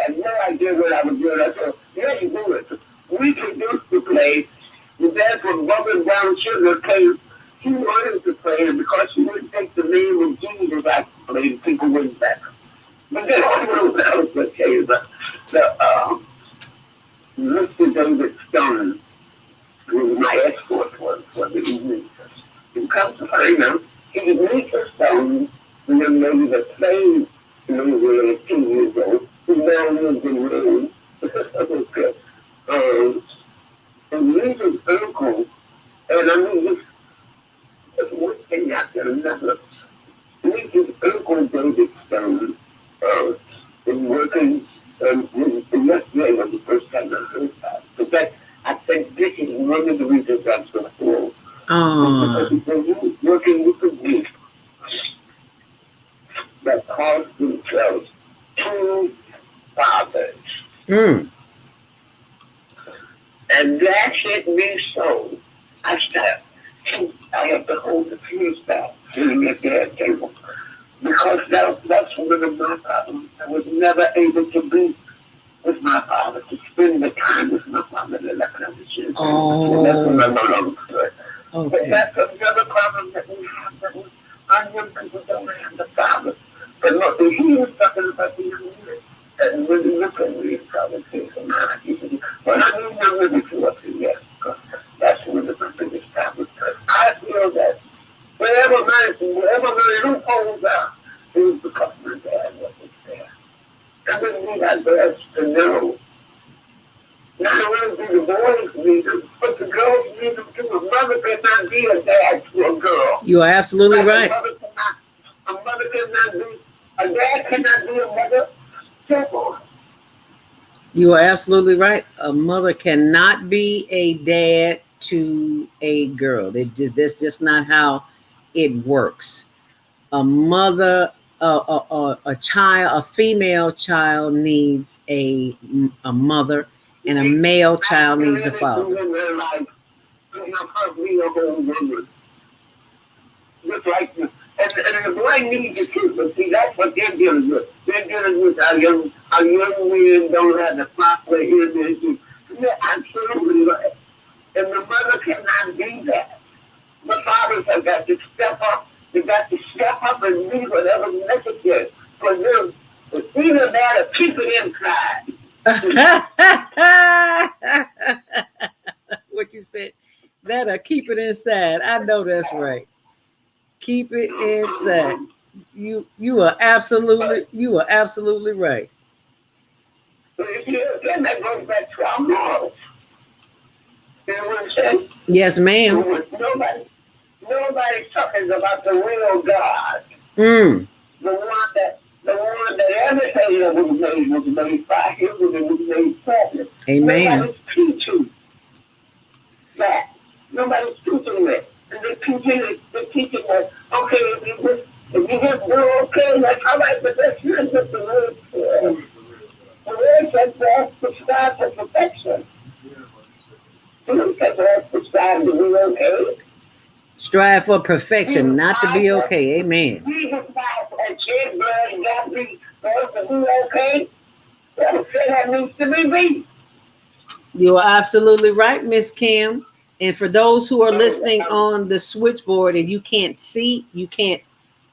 had no idea what I was doing. I said, yeah, you do it. We produced the play. The dad from Bubba Brown Sugar came. He wanted to play it because she wouldn't take the name of Jesus out to play. People wouldn't back her. But then I don't know what else to tell you. The Mr. David Stone, who was my escort for the evening, he comes to find out he meets a Stone, and then maybe the play, maybe 2 years old, who now lives in Rome. And he's his uncle, and I mean, just one thing after another. He's his uncle David Stone, is working, and yesterday was the first time I heard that. But that, I think this is one of the reasons I'm so full. Because he's working with the youth that calls themselves two fathers. And that hit me so. I have to hold the fuse back sitting at the table. Because that's one of my problems. I was never able to be with my father, to spend the time with my father that I was in. Oh. That's what I'm no longer doing. Okay. But that's another problem that we have, that our young people don't have the father. But look, he was talking about the young men. And when you look at me, it's probably things from my identity. But I mean, I'm really too up to yes, because that's one of the biggest problems. I feel that wherever my loopholes are, it was because my dad wasn't there. I didn't need our dads to know. Not only do the boys need them, but the girls need them too. A mother cannot be a dad to a girl. You are absolutely right. A mother cannot be, a dad cannot be a mother. You are absolutely right. A mother cannot be a dad to a girl. That's just not how it works. A mother, a child, a female child needs a mother, and a male child needs a father. Just like this. And the boy needs the truth, but see, that's what they're dealing with. They're dealing with our young men don't have the proper ear. They're absolutely right. And the mother cannot be that. the fathers have got to step up. They got to step up and do whatever's necessary for them. It's either that or keep it inside. What you said? That keep it inside. I know that's right. Keep it inside. You are absolutely right. Again, that goes back to our morals. You know what I'm saying? Yes, ma'am. Nobody's talking about the real God. Mm. The one that everything that was made by him and it was made for him. Amen. Nobody's teaching that. Nobody's teaching that. And they're teaching that, okay, if you just do okay, that's all right, but that's not what the word says. The word says that's prescribed for perfection. The word says that's prescribed to be okay. Strive for perfection, not to be okay. Amen. Jesus Christ and shed blood and got me for us to be okay. That needs to be me. You are absolutely right, Miss Kim. And for those who are listening on the switchboard and you can't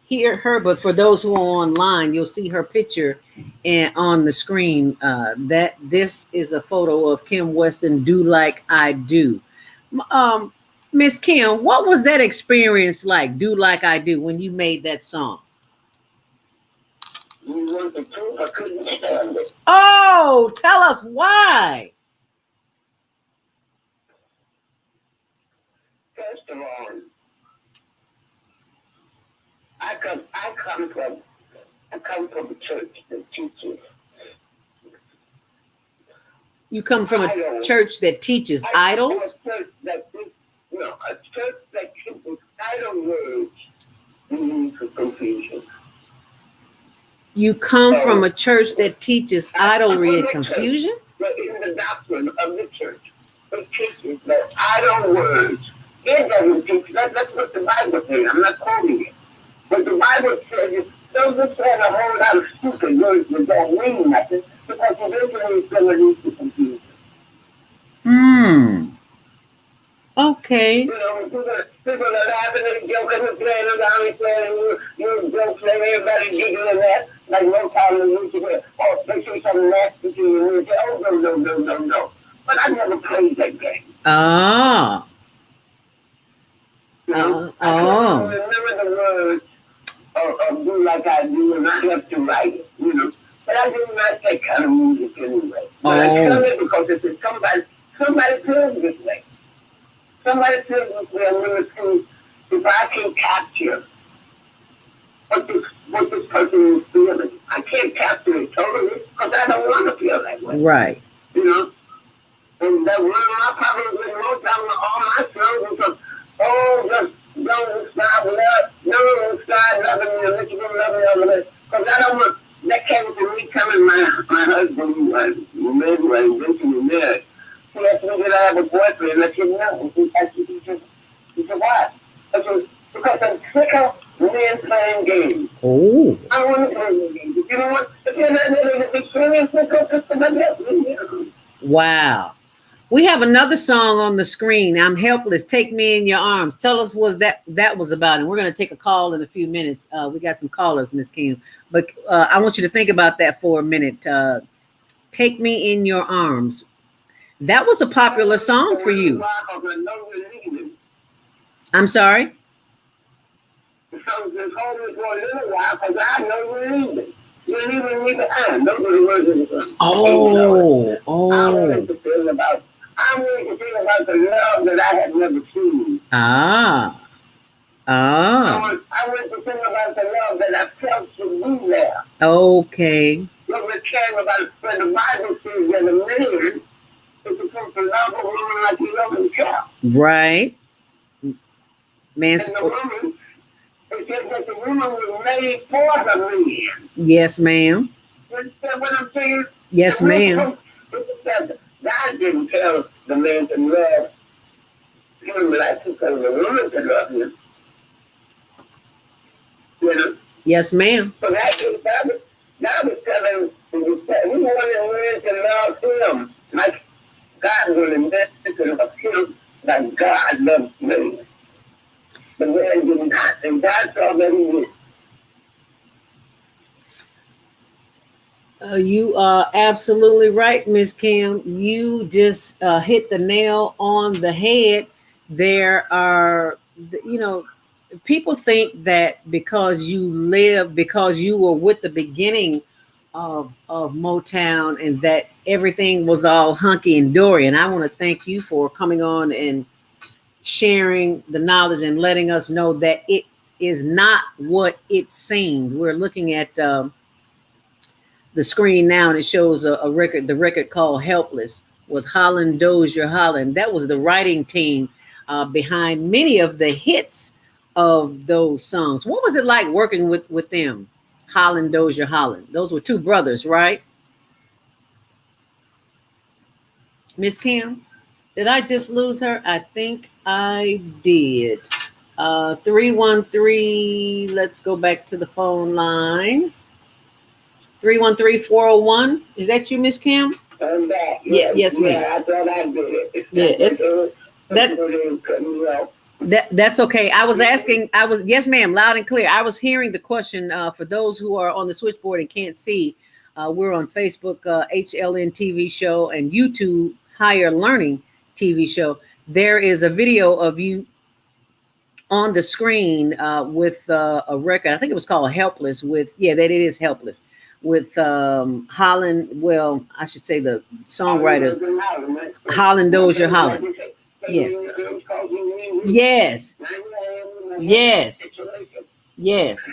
hear her, but for those who are online, you'll see her picture and on the screen. That this is a photo of Kim Weston, Do Like I Do. Miss Kim, what was that experience like? Do Like I Do when you made that song? You want the truth? I couldn't stand it. Oh, tell us why. First of all, I come from a church that teaches. You come from a church that teaches idols? A church that teaches idol words means for confusion. You come from a church that teaches idolatry and confusion? But in the doctrine of the church, it teaches that idol words. It doesn't teach that. That's what the Bible says. I'm not quoting it. But the Bible says don't just say a whole lot of stupid words that don't mean nothing, because eventually it's going to lead to confusion. Okay. You know, people are laughing and joking and playing around and playing you jokes and everybody giggling and that, like Motown used to say, oh, they say something nasty to you and you say, oh, no. But I never played that game. Ah. You know, I can't remember the words of Do Like I Do, and I have to write it, you know. But I do not that kind of music anyway. But I tell it because if it's somebody feels this way. Somebody feels this way, I'm going to see if I can capture what this person is feeling. I can't capture it totally because I don't want to feel that way. Right. You know? And that one of my problems with Motown with all my songs was, just don't stop love. No, stop loving me. Let you go loving me. Because I don't want, that came from me telling my husband, who was eventually married. He asked me, did I have a boyfriend? I said, no. He said, why? I said, because I'm sick of men playing games. Oh. I don't want to play games. You know what? If you're not ready to be serious, go to somebody else. Wow. We have another song on the screen. I'm Helpless. Take Me in Your Arms. Tell us what that was about. And we're going to take a call in a few minutes. We got some callers, Miss Kim. But I want you to think about that for a minute. Take Me in Your Arms. That was a popular song for you. I'm sorry? So just hold it for a little while because I know you're leaving. You're leaving me behind. Those are the words of the song. Oh. I wanted to feel about the love that I had never seen. I wanted to think about the love that I felt to be there. Okay. What we care about when the Bible says that a man is supposed to love a woman like he loves himself. Right. And the woman, it says that the woman was made for the man. Yes, ma'am. You understand what I'm saying? Yes, ma'am. God didn't tell the man to love him like he told the woman to love him. You know? Yes, ma'am. So God was telling he wanted men to love him like God will invest to love him like God loves men. And that's all that he is. You are absolutely right, Miss Kim. You just hit the nail on the head. There are, you know, people think that because you were with the beginning of Motown and that everything was all hunky and dory. And I want to thank you for coming on and sharing the knowledge and letting us know that it is not what it seemed. We're looking at the screen now, and it shows a record, the record called Helpless with Holland Dozier Holland. That was the writing team behind many of the hits of those songs. What was it like working with them, Holland Dozier Holland? Those were two brothers, right? Miss Kim, did I just lose her? I think I did. 313, let's go back to the phone line. 313-401. Is that you, Miss Kim? I'm back. Yeah, yes, ma'am. Yeah, I thought I did it. Yeah, that's okay. Yes, ma'am, loud and clear. I was hearing the question for those who are on the switchboard and can't see. We're on Facebook, HLN TV show, and YouTube Higher Learning TV show. There is a video of you on the screen with a record. I think it was called Helpless that it is Helpless with Holland. Well, I should say the songwriters, Holland Dozier Holland. Yes. Yes.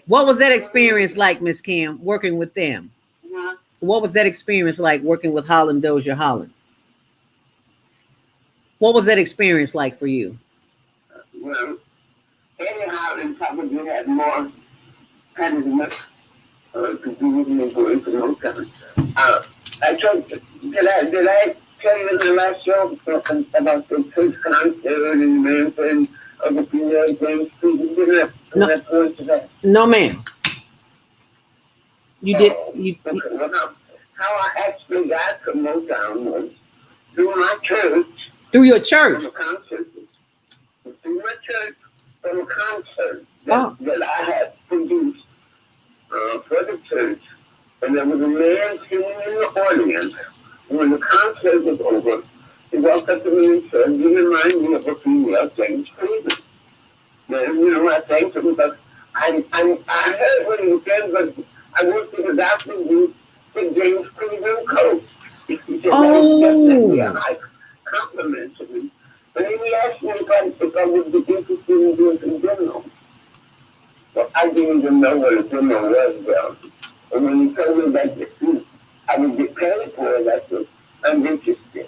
What was that experience like, Miss Kim, working with them? What was that experience like working with Holland Dozier Holland? What was that experience like for you? Well, Eddie Holland probably had more management to do with me going to Motown. I told, did I tell you in the last show about the first concert and the of the female games? No, ma'am. You did. How I actually got to Motown was through my church. Through your church? Through my church, from a concert that I had produced for the church. And there was a man sitting in the audience. When the concert was over, he walked up to me and said, "You remind me of a female James Cleveland." And, I thanked him because I heard what he said, but I worked with a doctor who did James Cleveland coach. He said, I complimented him. But then he asked me if I would be interested in doing some demos. Well, I didn't even know what a demo was, though. And when he told me that I would get paid for it, I said, I'm interested.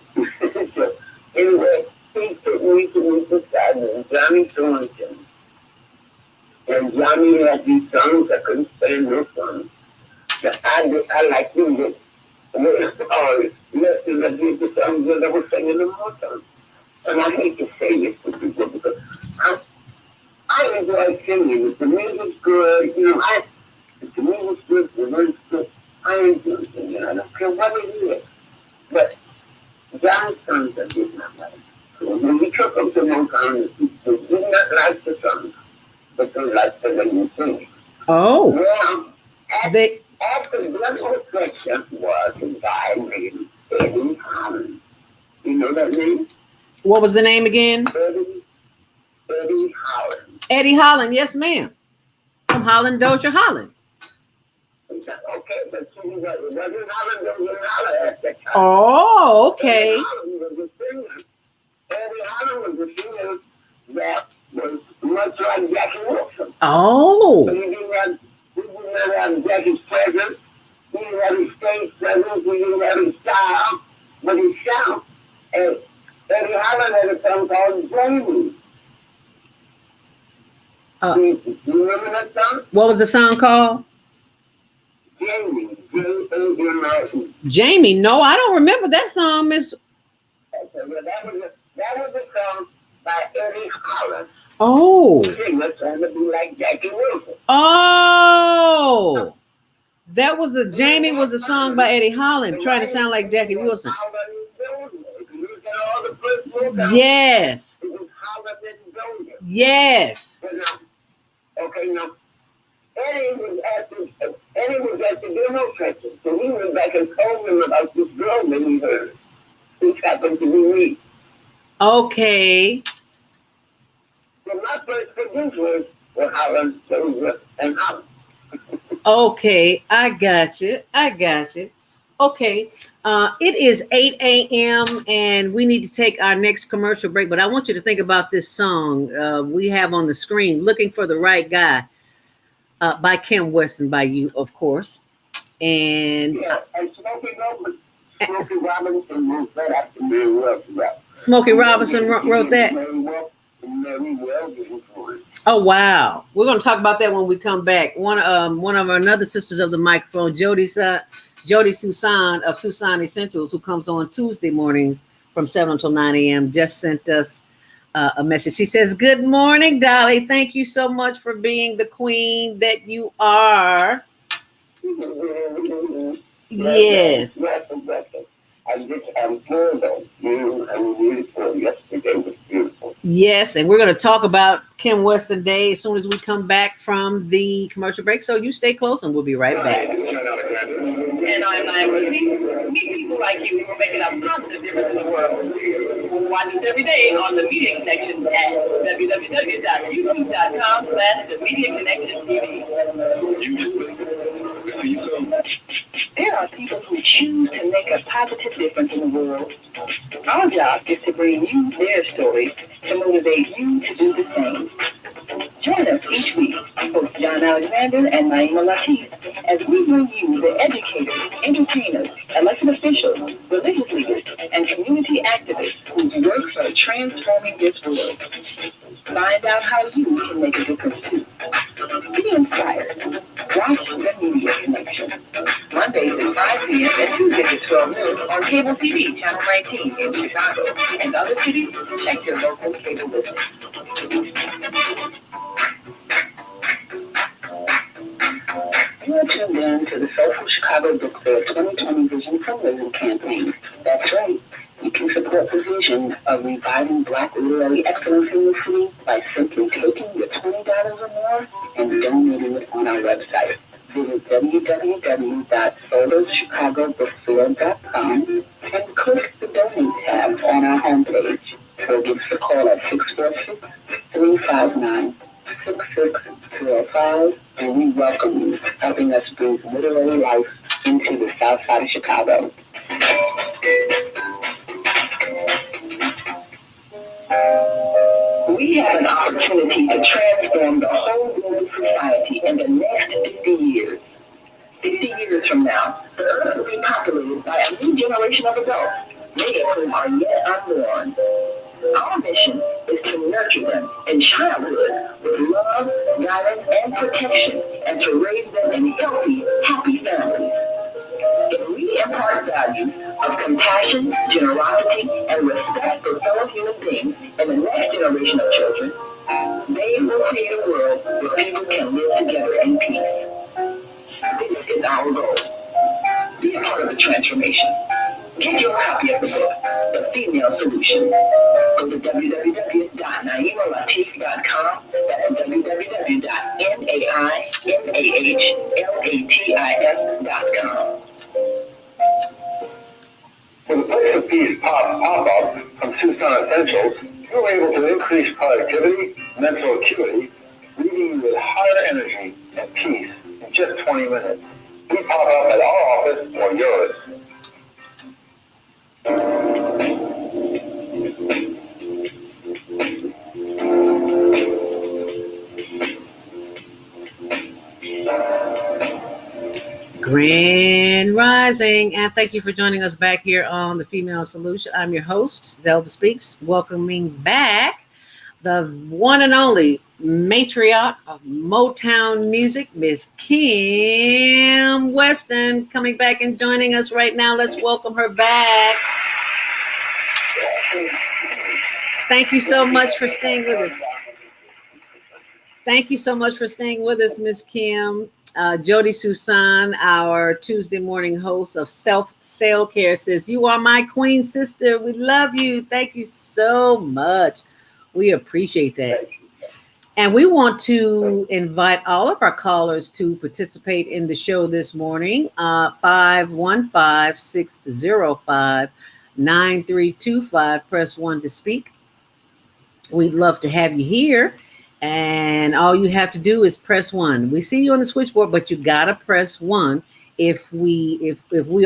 So, anyway, he took me to meet the guy named Johnny Thornton. And Johnny had these songs I couldn't stand no songs. But I liked him less than I did the songs that I was singing in Motown. And I hate to say this to people because I enjoy singing. If the music's good, if the music's good, the words good, I enjoy singing. I don't care what it is. But John's songs I did not like. So when we took them to Motown, they did not like the songs, but they liked the way you sing. Oh. Well, after Blood Section was a guy named Eddie Holland. You know that name? What was the name again? Eddie Holland. Eddie Holland, yes, ma'am. From Holland Dozier Holland. Okay, but she wasn't Holland Dozier Holland at that time. Oh, okay. Eddie Holland was a singer. Eddie Holland was a singer that was much like Jackie Wilson. Oh. But he didn't have Jackie's presence. He didn't have his stage presence. He didn't have his style, but his sound. And Eddie Holland had a song called Jamie. Do you remember that song? What was the song called? Jamie. J-A-M-I-E. Jamie. No, I don't remember that song, Miss. Okay, well, that was a song by Eddie Holland. Oh. Trying to be like Jackie Wilson. Oh. That was Jamie was a song by Eddie Holland, trying to sound like Jackie Wilson. Yes. Yes. Okay, now Eddie was at the demo session, so he went back and told him about this girl that he heard, which happened to be me. Okay. So my first producers were Howard, Silver, and Howard. Okay, I got you. Okay, it is 8 a.m. and we need to take our next commercial break. But I want you to think about this song we have on the screen, "Looking for the Right Guy," by Kim Weston, by you, of course. And and Smokey Robinson wrote that after Mary Wells. Smokey Robinson wrote that. Mary Wells for it. Oh wow, we're going to talk about that when we come back. One of our another sisters of the microphone, Jody Susan of Susan Essentials, who comes on Tuesday mornings from 7 until 9 a.m., just sent us a message. She says, "Good morning, Dolly. Thank you so much for being the queen that you are." Yes. I'm thrilled on you. I'm beautiful. Yesterday was beautiful. Yes, and we're going to talk about Kim Weston Day as soon as we come back from the commercial break. So you stay close and we'll be right back. And I'm Rosie. Meet people like you who are making a positive difference in the world. Watch us every day on The Media Connection at www.youtube.com/The Media Connection TV. There are people who choose to make a positive difference in the world. Our job is to bring you their stories to motivate you to do the same. Join us each week, host John Alexander and Naima Latif, as we bring you the educators, entertainers, elected officials, religious leaders, and community activists whose works are transforming this world. Find out how you can make a difference too. Be inspired. Watch The Media Connection. Mondays at 5 p.m. and Tuesdays at 12 noon on cable TV, Channel 19 in Chicago and other cities. Check your local cable list. You are tuned in to the Soulful Chicago Book Fair 2020 Vision Fundraising Campaign. That's right. You can support the vision of reviving Black literary excellence in the city by simply taking your $20 or more and donating it on our website. Visit www.soulfulchicagobookfair.com and click the Donate tab on our homepage. Or give us a call at 646-359-6605, and we welcome you, helping us breathe literary life into the South Side of Chicago. We have an opportunity to transform the whole global society in the next 50 years. 50 years from now, the earth will be populated by a new generation of adults, many of whom are yet unborn. Our mission is to nurture them in childhood with love, guidance, and protection, and to raise them in healthy, happy families. If we impart values of compassion, generosity, and respect for fellow human beings in the next generation of children, they will create a world where people can live together in peace. This is our goal. Be a part of the transformation. Get your copy of the book, The Female Solution. Go to www.naimalatif.com. That's www.naimalatif.com. With the Place of Peace pop-up from Tucson Essentials, you're able to increase productivity, mental acuity, leaving you with higher energy and peace in just 20 minutes. We pop up at our office or yours. Grand Rising, and thank you for joining us back here on The Female Solution. I'm your host, Zelda Speaks, welcoming back the one and only matriarch of Motown music, Miss Kim Weston, coming back and joining us right now. Let's welcome her back. Thank you so much for staying with us. Thank you so much for staying with us, Miss Kim. Jody Susan, our Tuesday morning host of Self Care, says, "You are my queen sister. We love you. Thank you so much. We appreciate that." And we want to invite all of our callers to participate in the show this morning. 515-605-9325. Press 1 to speak. We'd love to have you here. And all you have to do is press 1. We see you on the switchboard, but you gotta press 1 if we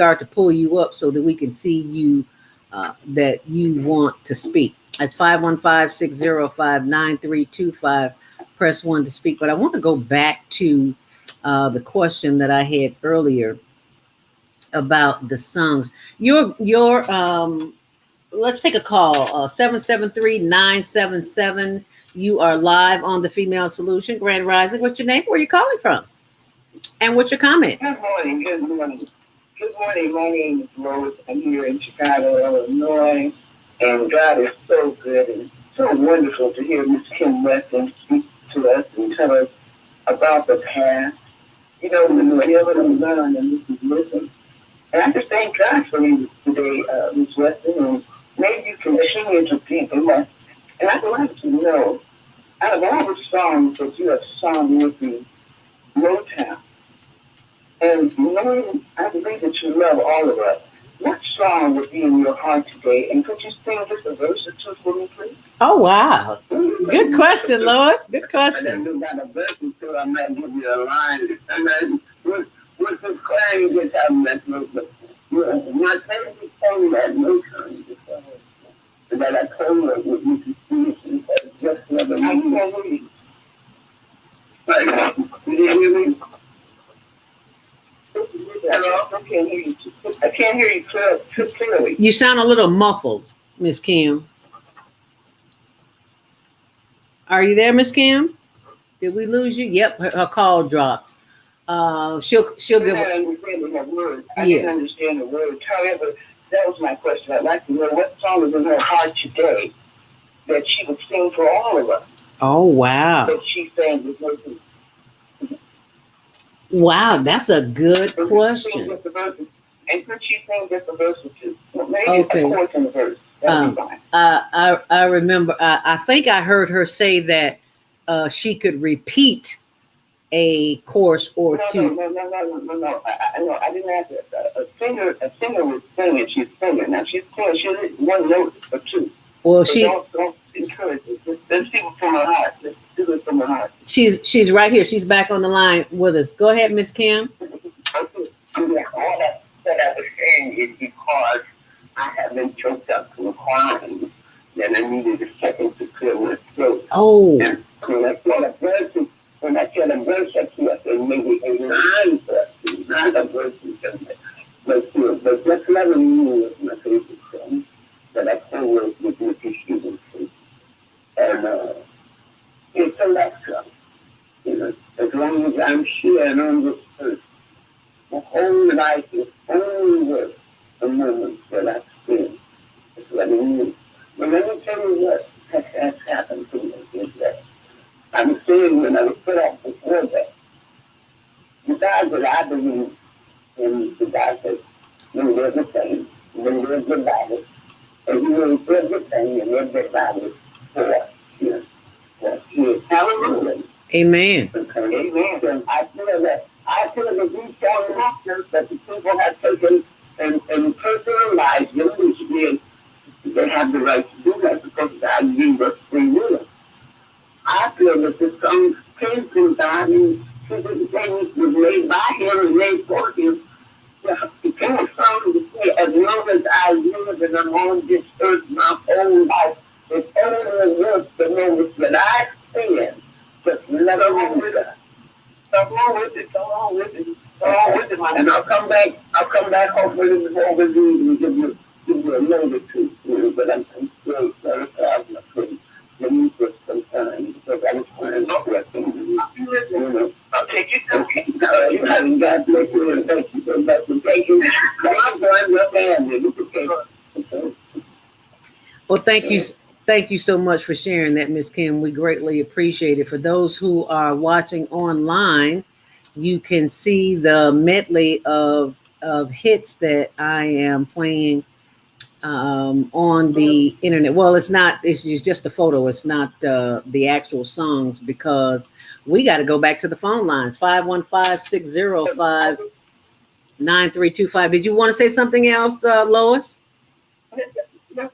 are to pull you up so that we can see you that you want to speak. That's 515-605-9325. Press 1 to speak. But I want to go back to the question that I had earlier about the songs. Your let's take a call. 773-977. You are live on the Female Solution. Grand Rising. What's your name? Where are you calling from? And what's your comment? Good morning. Good morning. Good morning. My name is Rose. I'm here in Chicago, Illinois. And God is so good and so wonderful to hear Miss Kim Weston speak to us and tell us about the past. You know, whenever I'm learn and this is listen. And I just thank God for you today, Miss Weston. And maybe you can share it to people. And I'd like to know, out of all the songs that you have sung with the Motown, and knowing, I believe that you love all of us, what song would be in your heart today? And could you sing just a verse or two for me, please? Oh, wow. Good question, Lois. Good I question. never got a verse or two. I might give you a line. And then, what's the crying get out of that note? My favorite song that no time that I told her was you to see it. Just never I can't hear you. Like, you didn't hear me? Hello? I can't hear you. I can't hear you clearly. You sound a little muffled, Miss Kim. Are you there, Miss Kim? Did we lose you? Yep, her call dropped. She'll give. I didn't understand the words. I Yeah. didn't understand the words. However, that was my question. I'd like to know what song is in her heart today that she would sing for all of us. Oh, wow. That she sang with her. Wow, that's a good And question. could she sing just a verse or two? Well, maybe Okay. a chorus in the verse. That'd be fine. I remember, I think I heard her say that she could repeat a course or two. No. I didn't ask that. A singer was singing. She's singing. Now she's singing. She did one note or two. Well, So don't encourage it. Let's see it from her heart. Let's do it from her heart. she's right here. She's back on the line with us. Go ahead, Miss Kim. All that I was saying is because I have been choked up from crying, and I needed a second to clear my throat. Oh, And when I said a verse, I can't say maybe a line verse, not a verse, but just loving you was my favorite song that I co-wrote with Mr. Stevenson. And it's a lecture, as long as I'm here and on this earth, my whole life is only worth the moments that I spend. It's letting you. But let me tell you what has happened to me is that I'm saying when I was put off before that, the God that I believe in, the God that when there's a thing, when there's a battle, and he knows everything and everybody for us here. Hallelujah. amen. Amen. And I feel that these fallen actors that the people have taken and personalized them, which means they have the right to do that because God gave us free will. I feel that the song came from God and things was made by him and made for him. It came a song to say, as long as I live and I'm on this earth my whole life, it's only worth the moments that I spend just let alone with us. So along with it, and I'll come back hopefully before we leave and give you a note or two, but I'm still very proud of my let me put some time because I was trying to rest in Okay, you haven't got to make you and thank you so much for taking I'm going your family. Well, thank you so much for sharing that, Miss Kim. We greatly appreciate it. For those who are watching online, you can see the medley of hits that I am playing on the internet. Well, it's not. It's just a photo. It's not the actual songs because we got to go back to the phone lines. 515-605-9325. Did you want to say something else, Lois? You know,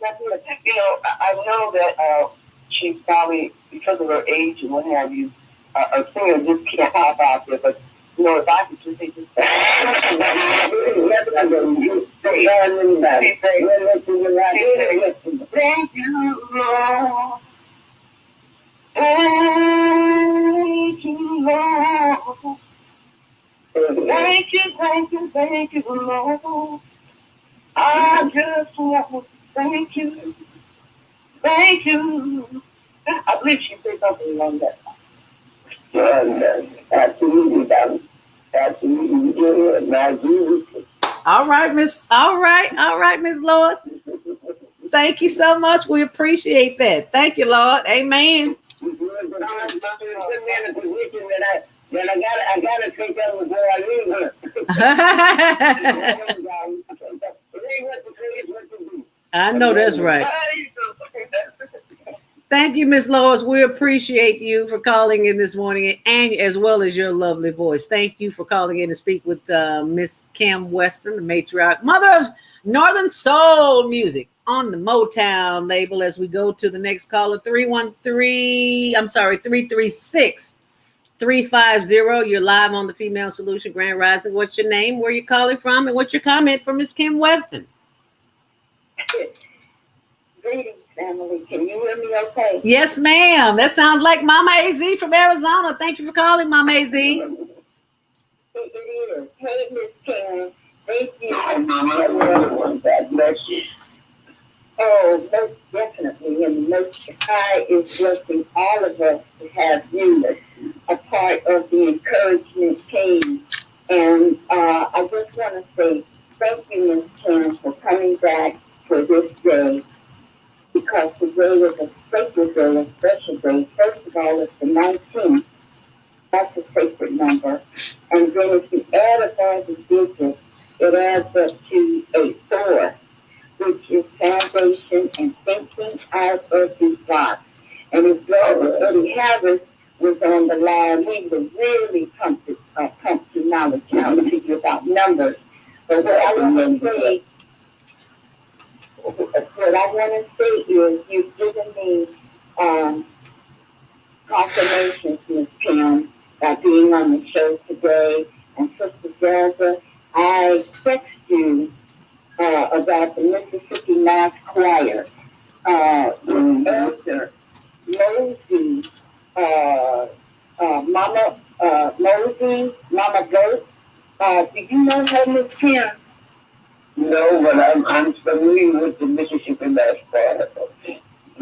I know that she's probably, because of her age and what have you, a singer just can't hop out there. But, you know, if I could just say this, thank you, Lord. Thank you, Lord. Thank you, Lord. I just want to thank you. Thank you. I believe she said something along that. Absolutely, darling. Absolutely. All right, Miss Lois. Thank you so much. We appreciate that. Thank you, Lord. Amen. I gotta take that before I leave her. I know that's right. Thank you, Miss Lois. We appreciate you for calling in this morning, and as well as your lovely voice. Thank you for calling in to speak with Miss Kim Weston, the matriarch, mother of Northern Soul music on the Motown label. As we go to the next caller, 336-350. You're live on the Female Solution Grand Rising. What's your name? Where you calling from? And what's your comment for Miss Kim Weston? Greetings, family. Can you hear me okay? Yes, ma'am. That sounds like Mama AZ from Arizona. Thank you for calling, Mama AZ. It is. Hey, Miss Karen. Thank you. God bless you. Oh, most definitely. And most high is blessing all of us to have you a part of the encouragement team. And I just want to say thank you, Miss Karen, for coming back for this day. Because today is a sacred day, a special day. First of all, it's the 19th. That's a sacred number. And then if you add up all the digits, it adds up to a 4, which is foundation and thinking out of the box. And if Eddie Harris was on the line, he would really pump the knowledge out to you about numbers. But what I want to say is you've given me confirmations, Ms. Kim, by being on the show today. And Sister Zelda, I text you about the Mississippi Mass Choir. Elder Mosey, Mama Goat. Do you know her, Ms. Kim? No, but I'm familiar with the Mississippi Mass Choir.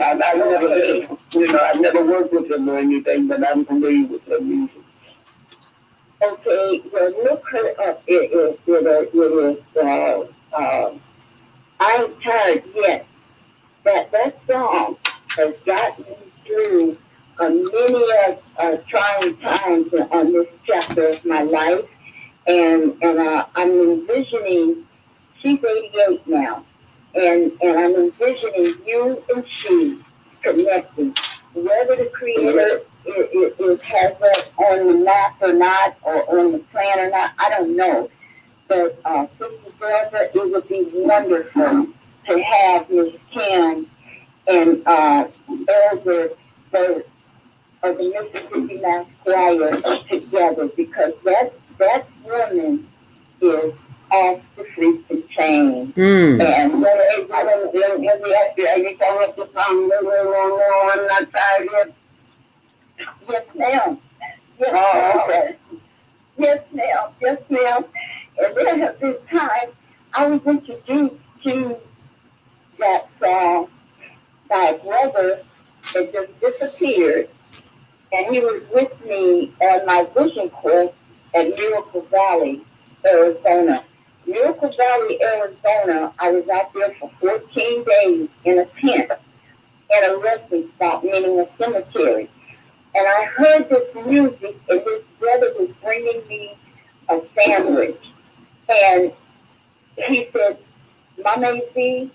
I've never worked with them or anything, but I'm familiar with their music. Okay, well, look her up. It is I Ain't Tired Yet. That song has gotten me through many trying times on this chapter of my life. And I'm envisioning, she's 88 now, and I'm envisioning you and she connecting. Whether the Creator has that on the map or not, or on the plan or not, I don't know. But Sister Barbara, it would be wonderful to have Miss Kim and Elder of the Mississippi Mass Choir together, because that woman is off the freaking chain. And let me ask you, are you talking about the song, I'm not tired yet? Yes, ma'am. Yes, okay. Yes, ma'am. Yes, ma'am. And there have been times I was introduced to that song by a brother that just disappeared. And he was with me on my vision quest at Miracle Valley, Arizona. Miracle Valley, Arizona, I was out there for 14 days in a tent at a resting spot, meaning a cemetery. And I heard this music, and this brother was bringing me a sandwich. And he said, Mama Z,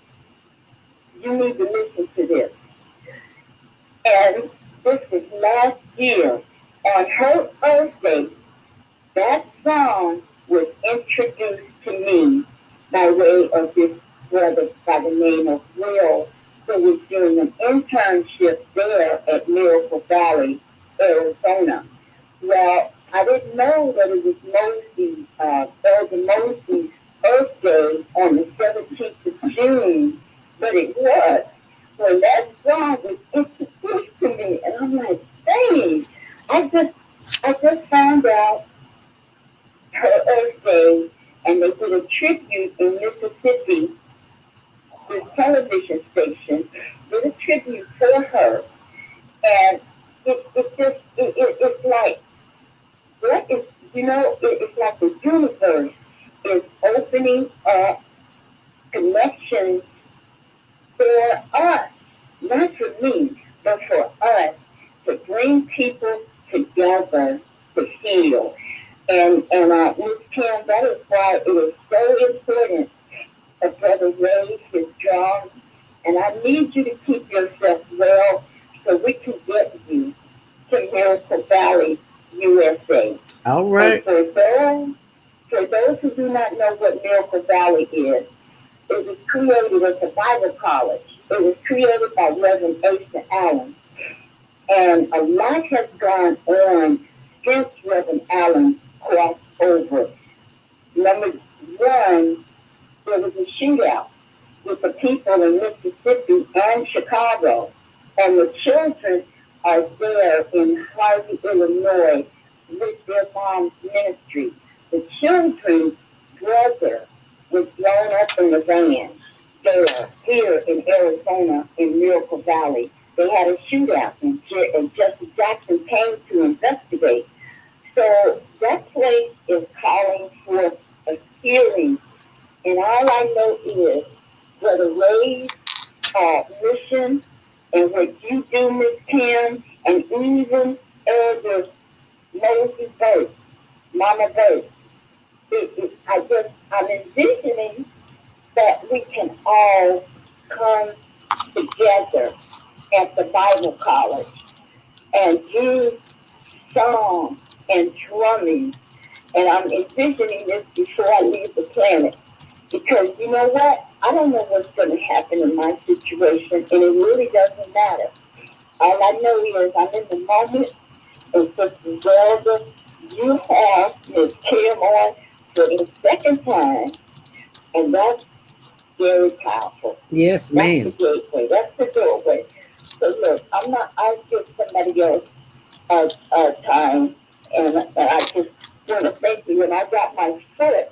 You need to listen to this. And this was last year. On her birthday, that song was introduced to me by way of this brother by the name of Will, who was doing an internship there at Miracle Valley, Arizona. Well, I didn't know that it was Elder Mosey's birthday on the 17th of June, but it was. When that song was introduced to me, and I'm like, dang, I just found out her birthday, and they did a tribute in Mississippi. This television station did a tribute for her, and it's like, what is, it's like the universe is opening up connections for us, not for me, but for us, to bring people together to heal. And Ms. Kim, that is why it is so important that Brother raise his drums. And I need you to keep yourself well so we can get you to Miracle Valley, USA. All right. And for those who do not know what Miracle Valley is, it was created as a Bible college. It was created by Reverend Weston Allen. And a lot has gone on since Reverend Allen crossed over. Number one, there was a shootout with the people in Mississippi and Chicago. And the children are there in Harvey, Illinois, with their mom's ministry. The children's brother was blown up in the van there, here in Arizona, in Miracle Valley. They had a shootout, and Justice Jackson came to investigate. So that place is calling for a healing. And all I know is Brother Ray's mission and what you do, Miss Kim, and even Elder Moses Burke, Mama Burke. I'm envisioning that we can all come together at the Bible college and do song and drumming. And I'm envisioning this before I leave the planet. Because you know what? I don't know what's going to happen in my situation, and it really doesn't matter. All I know is I'm in the moment, and Sister Zelda, you have Miss Kim on for the second time, and that's very powerful. Yes, ma'am. That's the gateway. That's the doorway. So look, I'll give somebody else time, and I just want to thank you. And I got my foot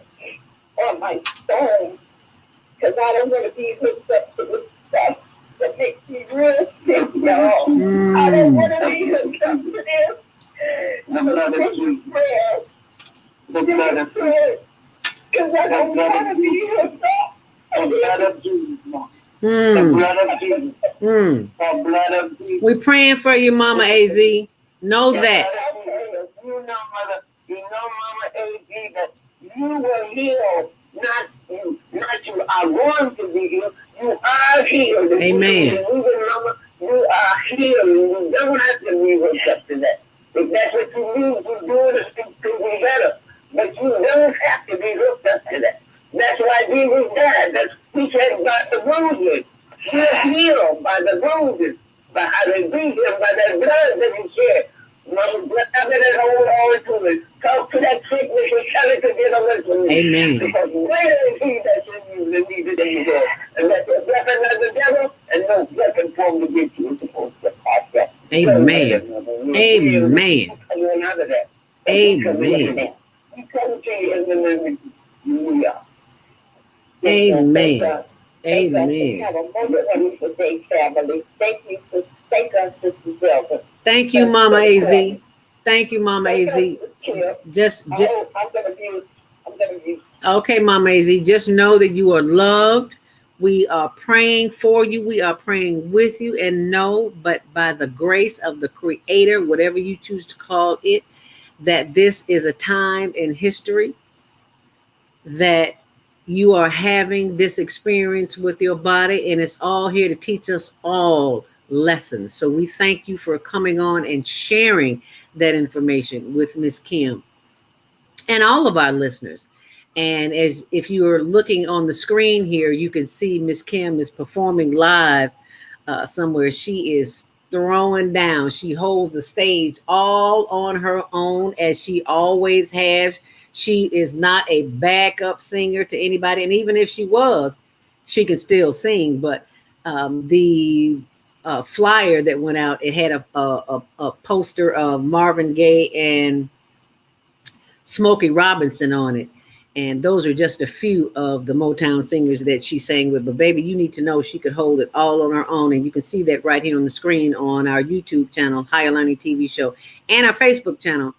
on my stone, because I don't want to be hooked up to this stuff that makes me real sick, y'all. I don't want to be hooked up to this. The blood of Jesus. The blood of Jesus. Because I don't want to be hooked up. The blood of Jesus. The blood of Jesus. The blood of Jesus. We're praying for you, Mama AZ. Know that. You know, Mama AZ, that you were healed. Not you are going to be healed. You are healed. Amen. You are healed. You don't have to be hooked to that. If that's what you need to do to be better. But you don't have to be hooked up to that. That's why Jesus died. He said by the bruises. You're healed by the bruises. By how they beat him, by that blood that he shed. Grab it and hold on to it. Talk to that sickness and tell it to get away from you. Amen. Because greater is he that's in you than he that is in you. And that's the weapon of the devil, and no weapon formed against you is supposed to prosper. Amen. Amen. Coming out of that. Amen. We come to you in the name of Jesus. Amen. Amen. Have a wonderful day, family. Thank you, Sister Zelda. Thank you, Mama AZ. Thank you, Mama AZ. Just I'm gonna mute. okay, Mama AZ. Just know that you are loved. We are praying for you. We are praying with you, and know, but by the grace of the Creator, whatever you choose to call it, that this is a time in history that You are having this experience with your body, and it's all here to teach us all lessons. So we thank you for coming on and sharing that information with Miss Kim and all of our listeners. And as if you are looking on the screen here, you can see Miss Kim is performing live somewhere. She is throwing down. She holds the stage all on her own, as she always has. She is not a backup singer to anybody, and even if she was, she could still sing. But the flyer that went out, it had a poster of Marvin Gaye and Smokey Robinson on it. And those are just a few of the Motown singers that she sang with. But baby, you need to know she could hold it all on her own. And you can see that right here on the screen on our YouTube channel, Higher Learning TV Show, and our Facebook channel,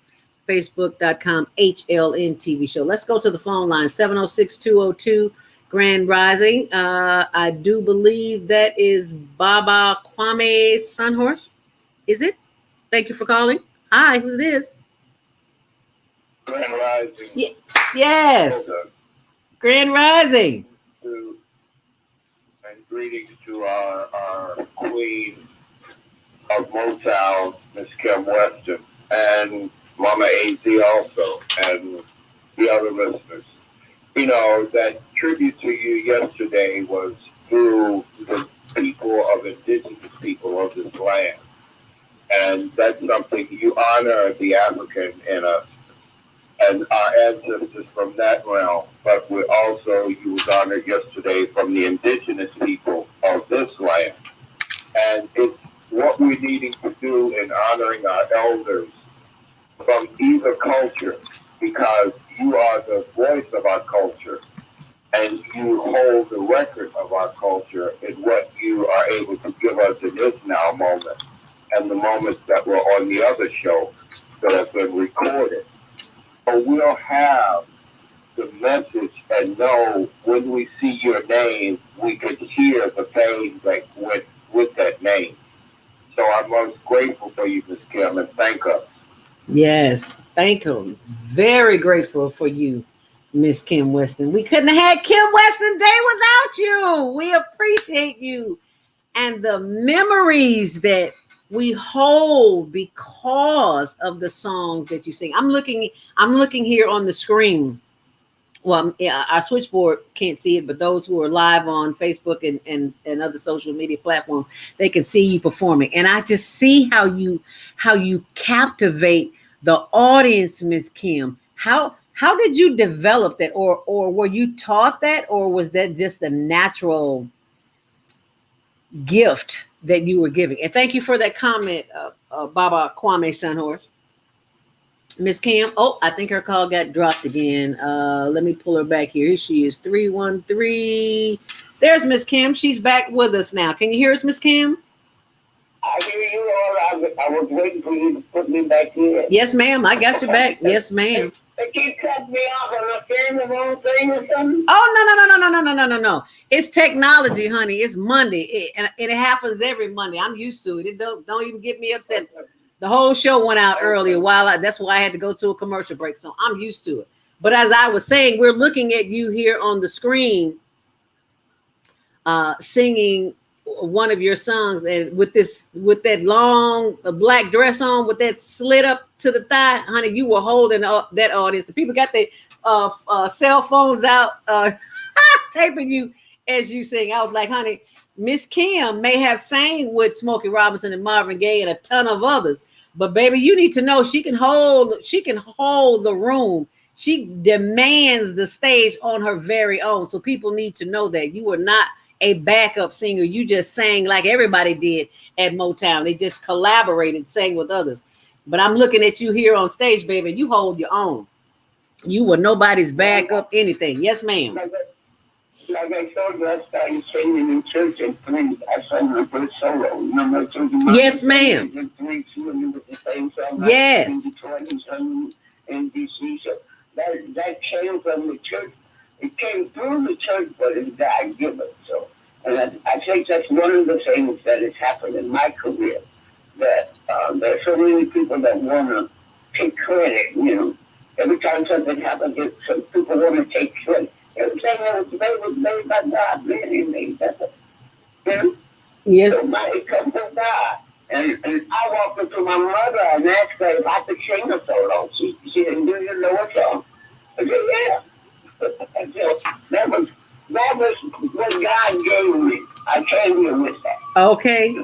facebook.com HLN TV Show. Let's go to the phone line, 706-202 Grand Rising. I do believe that is Baba Kwame Sunhorse. Is it? Thank you for calling. Hi, who's this? Grand Rising. Yeah. Yes. Grand Rising. And greetings to our queen of Motown, Miss Kim Weston, and Mama AZ also, and the other listeners. You know, that tribute to you yesterday was through the people of indigenous people of this land. And that's something you honor the African in us and our ancestors from that realm, but we also, you was honored yesterday from the indigenous people of this land. And it's what we're needing to do in honoring our elders from either culture, because you are the voice of our culture and you hold the record of our culture in what you are able to give us in this now moment and the moments that were on the other show that have been recorded. So we'll have the message and know when we see your name, we could hear the pain that went with that name. So I'm most grateful for you, Ms. Kim, and thank us. Yes, thank you. Very grateful for you, Miss Kim Weston. We couldn't have had Kim Weston Day without you. We appreciate you and the memories that we hold because of the songs that you sing. I'm looking here on the screen. Well, our switchboard can't see it, but those who are live on Facebook and other social media platforms, they can see you performing. And I just see how you captivate the audience, Miss Kim. How did you develop that, or were you taught that, or was that just a natural gift that you were giving? And thank you for that comment, Baba Kwame Sunhorse. Miss Kim, oh, I think her call got dropped again. Let me pull her back here. Here she is, 313. There's Miss Kim. She's back with us now. Can you hear us, Miss Kim? I hear you all. I was waiting for you to put me back in. Yes, ma'am. I got you back. Yes, ma'am. They keep cutting me off. Am I saying the wrong thing or something? Oh, no. It's technology, honey. It's Monday. And it happens every Monday. I'm used to it. It don't even get me upset. The whole show went out earlier that's why I had to go to a commercial break. So I'm used to it. But as I was saying, we're looking at you here on the screen singing one of your songs, and with that long black dress on with that slit up to the thigh, honey, you were holding that audience. The people got their cell phones out taping you as you sing. I was like, honey, Miss Kim may have sang with Smokey Robinson and Marvin Gaye and a ton of others, but baby, you need to know she can hold the room. She demands the stage on her very own. So people need to know that you were not a backup singer. You just sang like everybody did at Motown. They just collaborated, sang with others. But I'm looking at you here on stage, baby, and you hold your own. You were nobody's backup anything. Yes, ma'am. Like I told you, I started singing in church at 3. I sang my first solo. Remember I told you? Yes, ma'am. At 3, singing with the same song. Yes. In Detroit and singing in D.C. So that came from the church. It came through the church, but it's God-given. So, and I think that's one of the things that has happened in my career. That there are so many people that want to take credit. You know, every time something happens, some people want to take credit. Everything that was made by God, man, he made that. Yes. So it comes from God. And I walked up to my mother and asked her if I could sing a solo. She didn't, do you know a song? I said, yeah. that was what God gave me. I came here with that. Okay.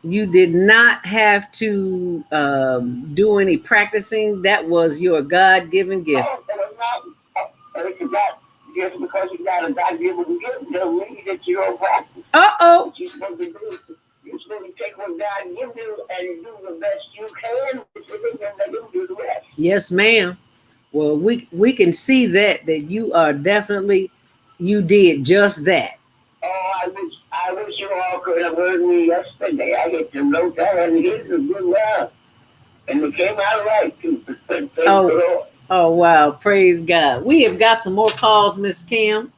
You did not have to do any practicing. That was your God-given gift. Oh, that was not. It's God. Just because you got a God-given gift doesn't mean that you don't practice. Uh-oh. What you're supposed to do, you're supposed to take what God gives you and do the best you can with it, and let him do the rest. Yes, ma'am. Well, we can see that you are definitely, you did just that. Oh, I wish you all could have heard me yesterday. I get to know that, and here's a good laugh. And it came out right, too. Oh, wow. Praise God. We have got some more calls, Miss Kim.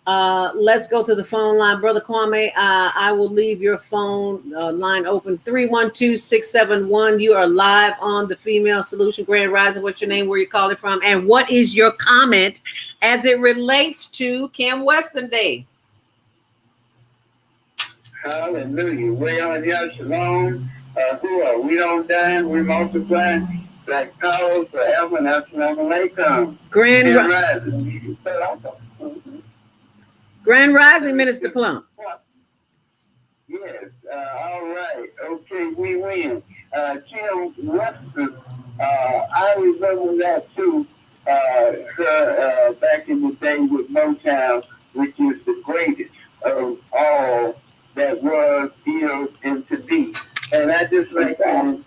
Let's go to the phone line. Brother Kwame, I will leave your phone line open. 312-671. You are live on the Female Solution. Grand Rising. What's your name? Where you calling from? And what is your comment as it relates to Kim Weston Day? Hallelujah. We are here, shalom. Who are we? Don't die, we multiply. Like cows forever, and that's never may come. Grand Rising. Grand Rising, Minister Plum. Yes, all right. Okay, we win. Kim Weston, I remember that too. Her back in the day with Motown, which is the greatest of all that was, is, and to be. And I just like to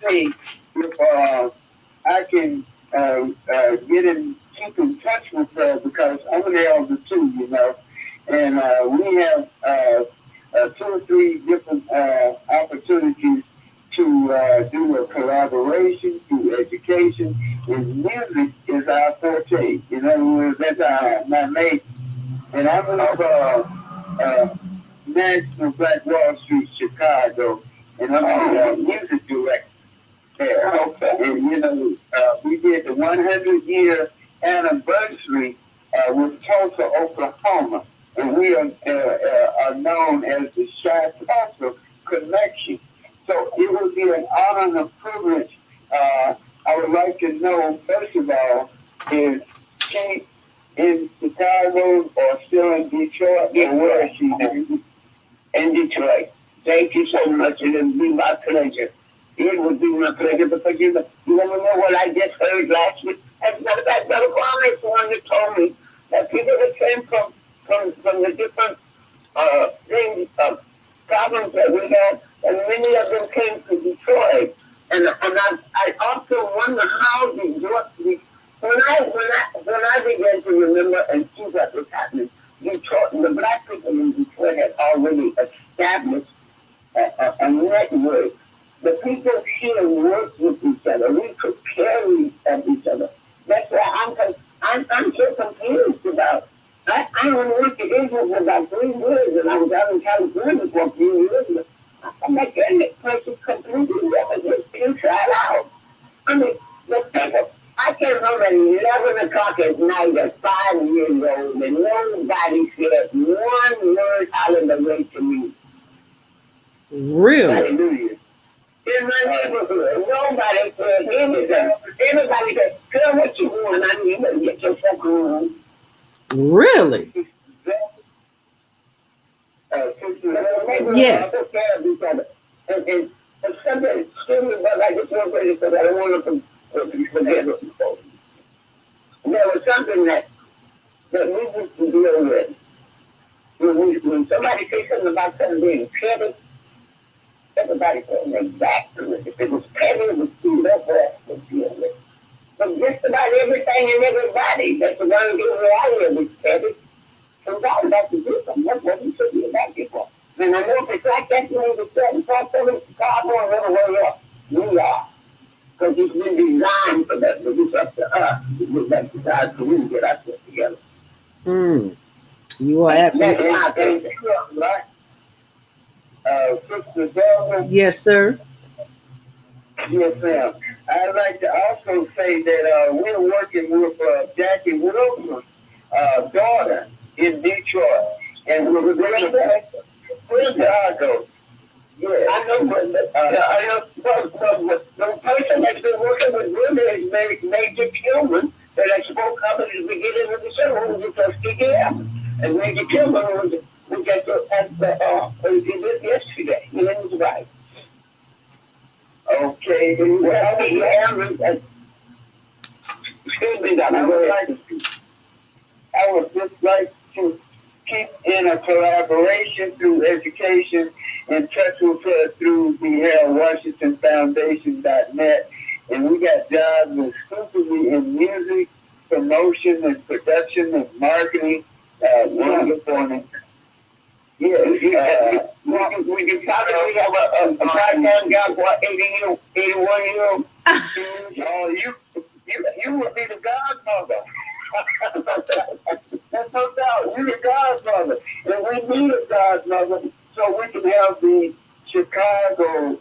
say, if I can keep in touch with her, because I'm an elder too, you know, and we have 2 or 3 different opportunities to do a collaboration through education, and music is our forte. In other words, that's my mate. And I'm of National Black Wall Street, Chicago, and I'm a music director there. Okay. And, you know, we did the 100-year anniversary with Tulsa, Oklahoma, and we are known as the Chi-Tulsa Connection. So it would be an honor and a privilege. I would like to know, first of all, is Kate in Chicago or still in Detroit? Yeah, where is she now? In Detroit. Thank you so much. It would be my pleasure. It would be my pleasure, because you never know what I just heard last week. As a matter of fact, Brother Kwame is the one that told me that people that came from the different things, problems that we had, and many of them came to Detroit. And I also wonder how Detroit, when I began to remember and see what was happening, Detroit, the black people in Detroit had already established a network. The people here worked with each other. We took care of each other. That's why I'm so confused about. I only went to Israel for about 3 years, and I was out in California for a few years. I'm like, that place is completely different. Inside out. I mean, the people. I came home at 11 o'clock at night at 5 years old, and nobody said one word out of the way to me. Really? Hallelujah. In my neighborhood, nobody said anything. Everybody said, girl, what you doing? I mean, you better get your fucking room. Really? Yes. Took care of each other. And something stupid, but I just want to say, because I don't want to forget it. There was something that we used to deal with. When somebody says something about something being petty, everybody put their back to it. If it was petty, it was too low for us to deal with. But just about everything and everybody that's the one doing reality was petty. So God has to do something. That's what we should be about people. And I know if it's like that, you need to set and talk to them, Chicago and everywhere else. We are. Because it's been designed for that. But it's up to us to get that designed so we can get ourselves together. You are absolutely right. Sister Delvin? Yes, sir. Yes, ma'am. I'd like to also say that we're working with Jackie Wilson daughter in Detroit, and we were going to Chicago. Yeah, I know, but I know. The person that's been working with women is Major Tillman, that I spoke up at the beginning of the show, who was just speaking out. And Major Tillman was just at the yesterday. He was right. Okay, well, excuse me, I would just like to keep in a collaboration through education and touch with her through the Harold Washington Foundation.net. And we got jobs exclusively in music, promotion, and production, and marketing. Wonderful. Yeah, we can probably have a part-time job for 81-year-old. Oh, you would be the godmother. That's no doubt. You're the godmother. And we need a godmother so we can have the Chicago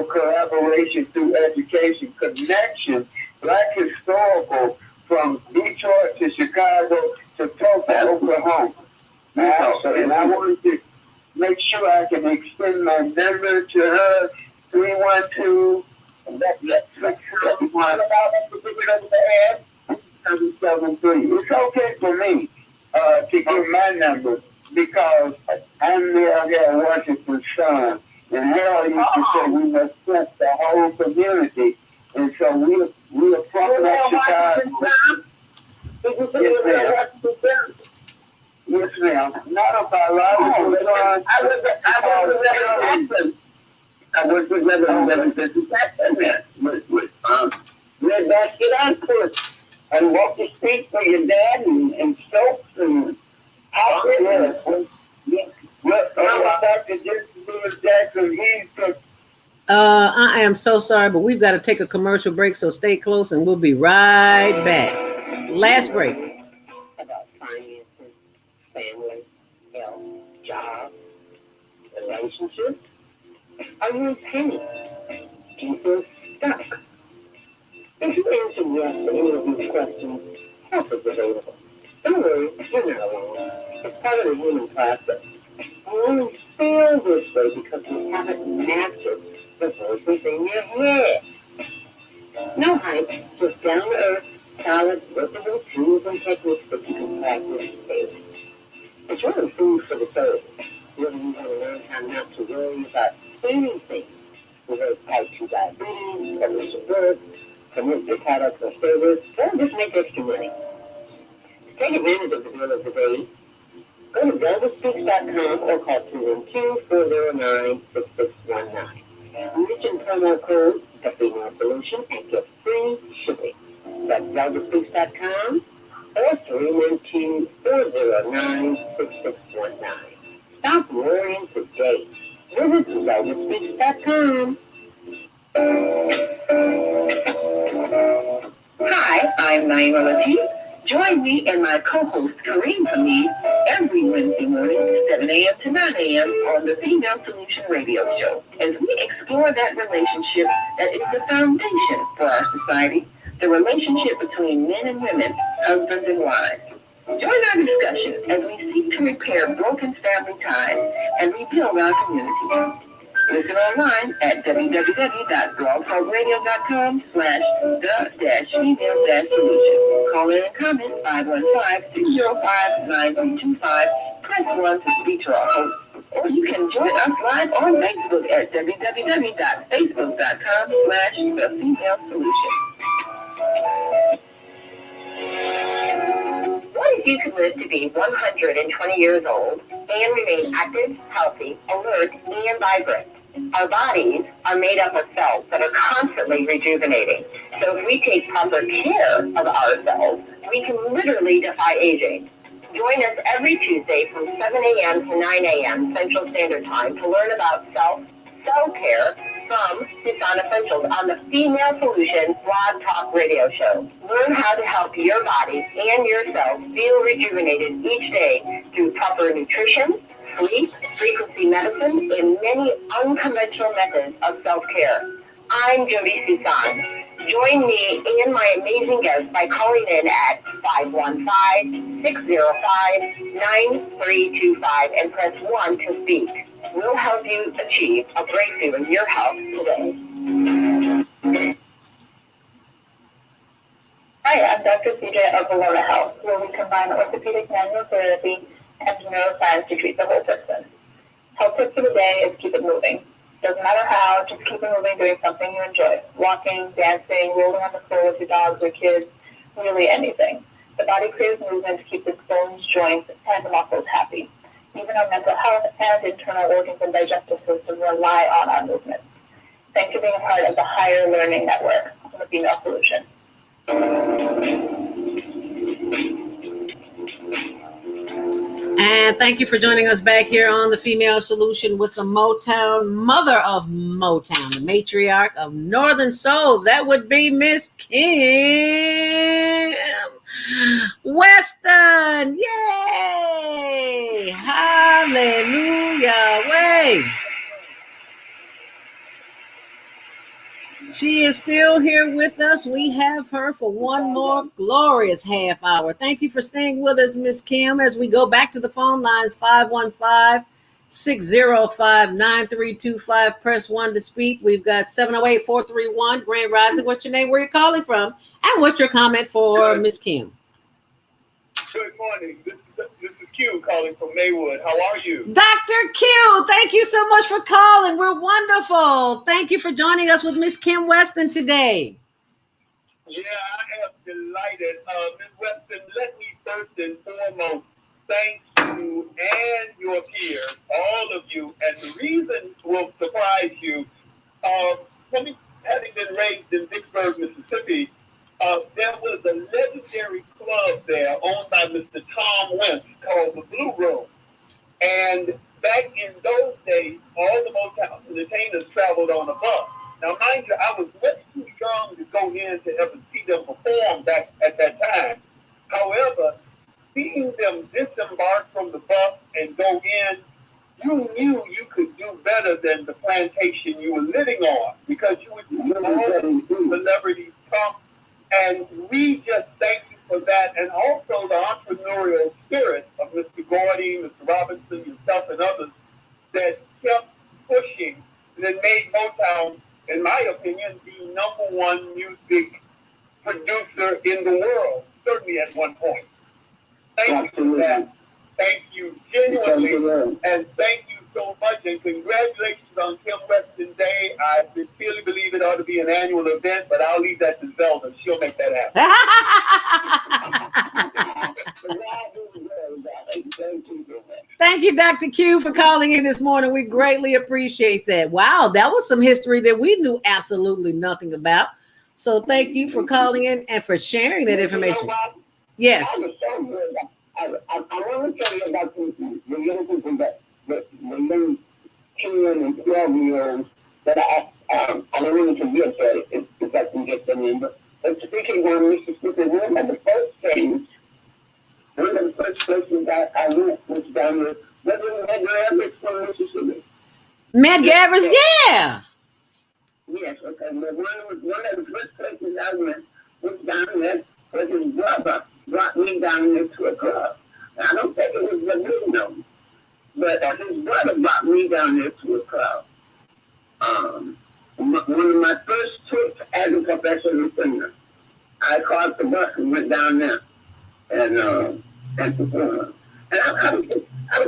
collaboration through education connection, Black historical from Detroit to Chicago to Tulsa, Oklahoma. Now, and I wanted to make sure I can extend my number to her, 312. It's okay for me to give my number because I'm Harold Washington's son, and Harold used to say we must bless the whole community, and so we are from Chicago. Yes, ma'am. Not a biological son. I was with Reverend Jackson with Red Basket Outfit and walked the street for your dad and Stokes and Hopkins. I am so sorry, but we've got to take a commercial break, so stay close and we'll be right back. Last break. About finances, family, health, jobs, relationships. Are you in pain? Do you feel stuck? If you answer yes to any of these questions, help is available. Don't worry, you're not alone. It's part of the human process. We only feel this way because we haven't mastered the voices in your head. No hype, just down-to-earth, solid, workable tools and techniques that you can practice daily. It's really food for the soul. Whether you want to learn how not to worry about anything, whether it's type 2 diabetes, publish a book, promote your products or service, or just make extra money. To take advantage of the deal of the day, go to velvetspeaks.com or call 212-409-6619. Mention promo code The Female Solution and get free shipping. That's velvetspeaks.com or 312-409-6619. Stop worrying today. Visit velvetspeaks.com. Hi, I'm Naima Latif. Join me and my co-host Kareem Hamid every Wednesday morning, 7 a.m. to 9 a.m. on the Female Solution Radio Show as we explore that relationship that is the foundation for our society, the relationship between men and women, husbands and wives. Join our discussion as we seek to repair broken family ties and rebuild our community. Listen online at www.blogtalkradio.com/the-female-solution. Call in and comment 515-205-9225. Press 1 to speak to our host. Or you can join us live on Facebook at www.facebook.com/the-female-solution. What if you could live to be 120 years old and remain active, healthy, alert, and vibrant? Our bodies are made up of cells that are constantly rejuvenating. So if we take proper care of ourselves, we can literally defy aging. Join us every Tuesday from 7 a.m. to 9 a.m. Central Standard Time to learn about self-care from Susan Essentials on the Female Solution Blog Talk Radio Show. Learn how to help your body and yourself feel rejuvenated each day through proper nutrition, sleep, frequency medicine, and many unconventional methods of self-care. I'm Jody Susan. Join me and my amazing guests by calling in at 515-605-9325 and press 1 to speak. We'll help you achieve a breakthrough in your health today. Hi, I'm Dr. CJ of Valona Health, where we combine orthopedic manual therapy and neuroscience to treat the whole person. Health tip for the day is keep it moving. Doesn't matter how, just keep it moving doing something you enjoy. Walking, dancing, rolling on the floor with your dogs or kids, really anything. The body craves movement to keep its bones, joints, and muscles happy. Even our mental health and internal organs and digestive system rely on our movement. Thanks for being a part of the Higher Learning Network on the Female Solution. And thank you for joining us back here on the Female Solution with the Motown, mother of Motown, the matriarch of Northern Soul. That would be Miss Kim Weston. Yay! Hallelujah! Way! She is still here with us. We have her for one more glorious half hour. Thank you for staying with us, Miss Kim, as we go back to the phone lines, 515-605-9325. Press 1 to speak. We've got 708-431. Grand Rising. What's your name? Where are you calling from? And what's your comment for Miss Kim? Good morning. This is Q calling from Maywood. How are you? Dr. Q, thank you so much for calling. We're wonderful. Thank you for joining us with Miss Kim Weston today. Yeah, I am delighted. Ms. Weston, let me first and foremost thank you and your peers, all of you. And the reason will surprise you. Having been raised in Vicksburg, Mississippi, there was a legendary club there owned by Mr. Tom Wentz called the Blue Room. And back in those days, all the Motown entertainers traveled on a bus. Now, mind you, I was much too young to go in to ever see them perform back at that time. However, seeing them disembark from the bus and go in, you knew you could do better than the plantation you were living on, because you would see all these celebrities come. And we just thank you for that, and also the entrepreneurial spirit of Mr. Gordy, Mr. Robinson, yourself, and others that kept pushing and then made Motown, in my opinion, the #1 music producer in the world, certainly at one point. Thank you for that. Thank you genuinely, and thank you so much, and congratulations on Kim Weston Day. I sincerely believe it ought to be an annual event, but I'll leave that to Zelda. She'll make that happen. Thank you, Dr. Q, for calling in this morning. We greatly appreciate that. Wow, that was some history that we knew absolutely nothing about. So thank you for calling in and for sharing that information. Yes. I want to tell you about the young people that the young 10 and 12-year-olds that I don't want to forget that if I can get them in. But speaking on Mississippi, one of the first places that I went was down there. That was Medgar from Mississippi. Medgar, yeah. Yes, okay. But one of the first places I went was down there because his brother brought me down there to a club. I don't think it was the big known, but his brother brought me down there to a club. One of my first trips as a professional singer, I caught the bus and went down there and performed. And I was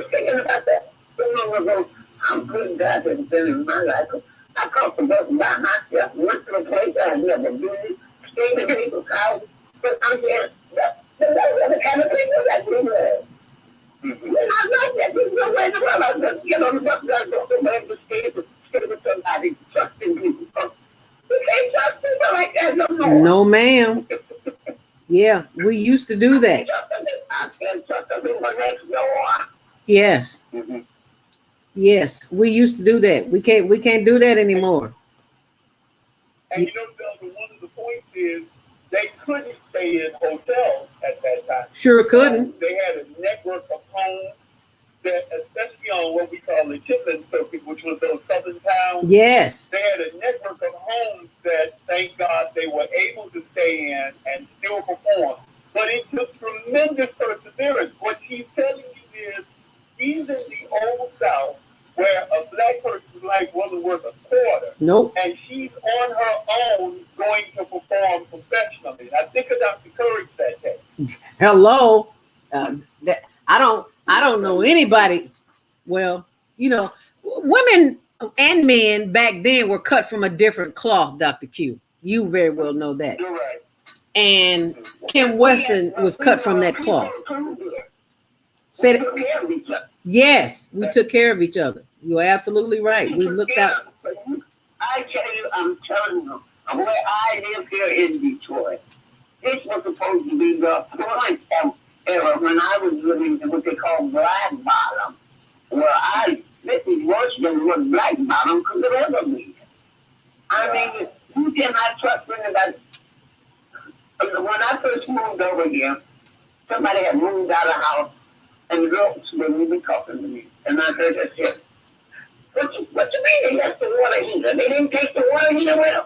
thinking about that so long ago, how good God has been in my life. I caught the bus by myself, went to a place I had never been, stayed in people's house, but I'm here. That's the kind of thing that we love. And I like that. There's no way in the world I just get on the bus and I go somewhere to stay with somebody, trusting people. We can't trust people like that no more. No, ma'am. Yeah, we used to do that. I can't trust the people next door. Yes. Mm-hmm. Yes, we used to do that. We can't do that anymore. And you know, one of the points is they couldn't stay in hotels at that time. Sure couldn't. They had a network of homes, that, especially on what we call the Chitlin Circuit, which was those southern towns, Yes. they had a network of homes that, thank God, they were able to stay in and still perform. But it took tremendous perseverance. What she's telling you is, she's in the old South, where a black person's life wasn't worth a quarter. Nope. And she's on her own going to perform professionally. And I think of Dr. Courage that day. Hello. I don't know anybody. Well, you know, women and men back then were cut from a different cloth, Dr. Q. You very well know that. You're right. And Kim Weston was cut from that cloth. Said yes, we took care of each other. You're absolutely right. We looked out. I tell you, I'm telling you, where I live here in Detroit, this was supposed to be the point era when I was living in what they call Black Bottom, where this is worse than what Black Bottom could have ever been. I mean, you cannot trust anybody. When I first moved over here, somebody had moved out of the house, and the girls wouldn't even talking to me. And I heard her say, what you mean they left the water heater? They didn't take the water heater with them?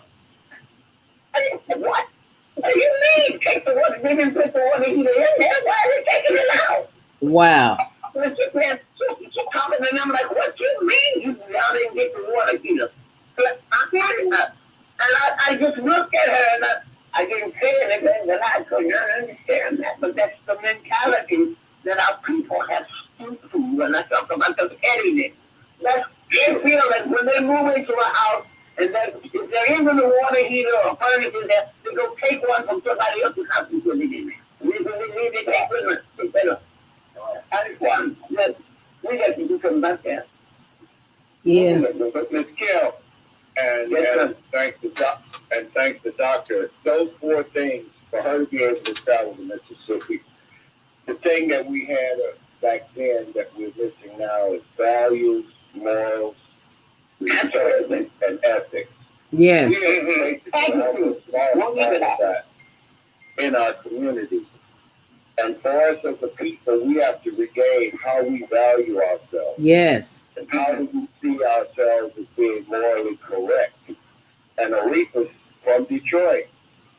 I said, what? What do you mean? Take the water, they didn't put the water heater in there. Why are they taking it out? Wow. She talking to them like, what you mean y'all didn't get the water heater? But I just looked at her and I didn't say anything that I couldn't understand that. But that's the mentality that our people have stooped to when I talk about the pettiness. They feel that when they move into a house and that if there isn't a water heater or furniture there, they go take one from somebody else's house and put it in there. We got to do something about that. Yeah. Ms. Kill, and thanks to Doctor, those four things for her to be able to travel to Mississippi. The thing that we had back then that we're missing now is values, morals, respect, and ethics. Yes. We have a small part of that in our community. And for us as a people, we have to regain how we value ourselves. Yes. And how do we see ourselves as being morally correct? And Aretha from Detroit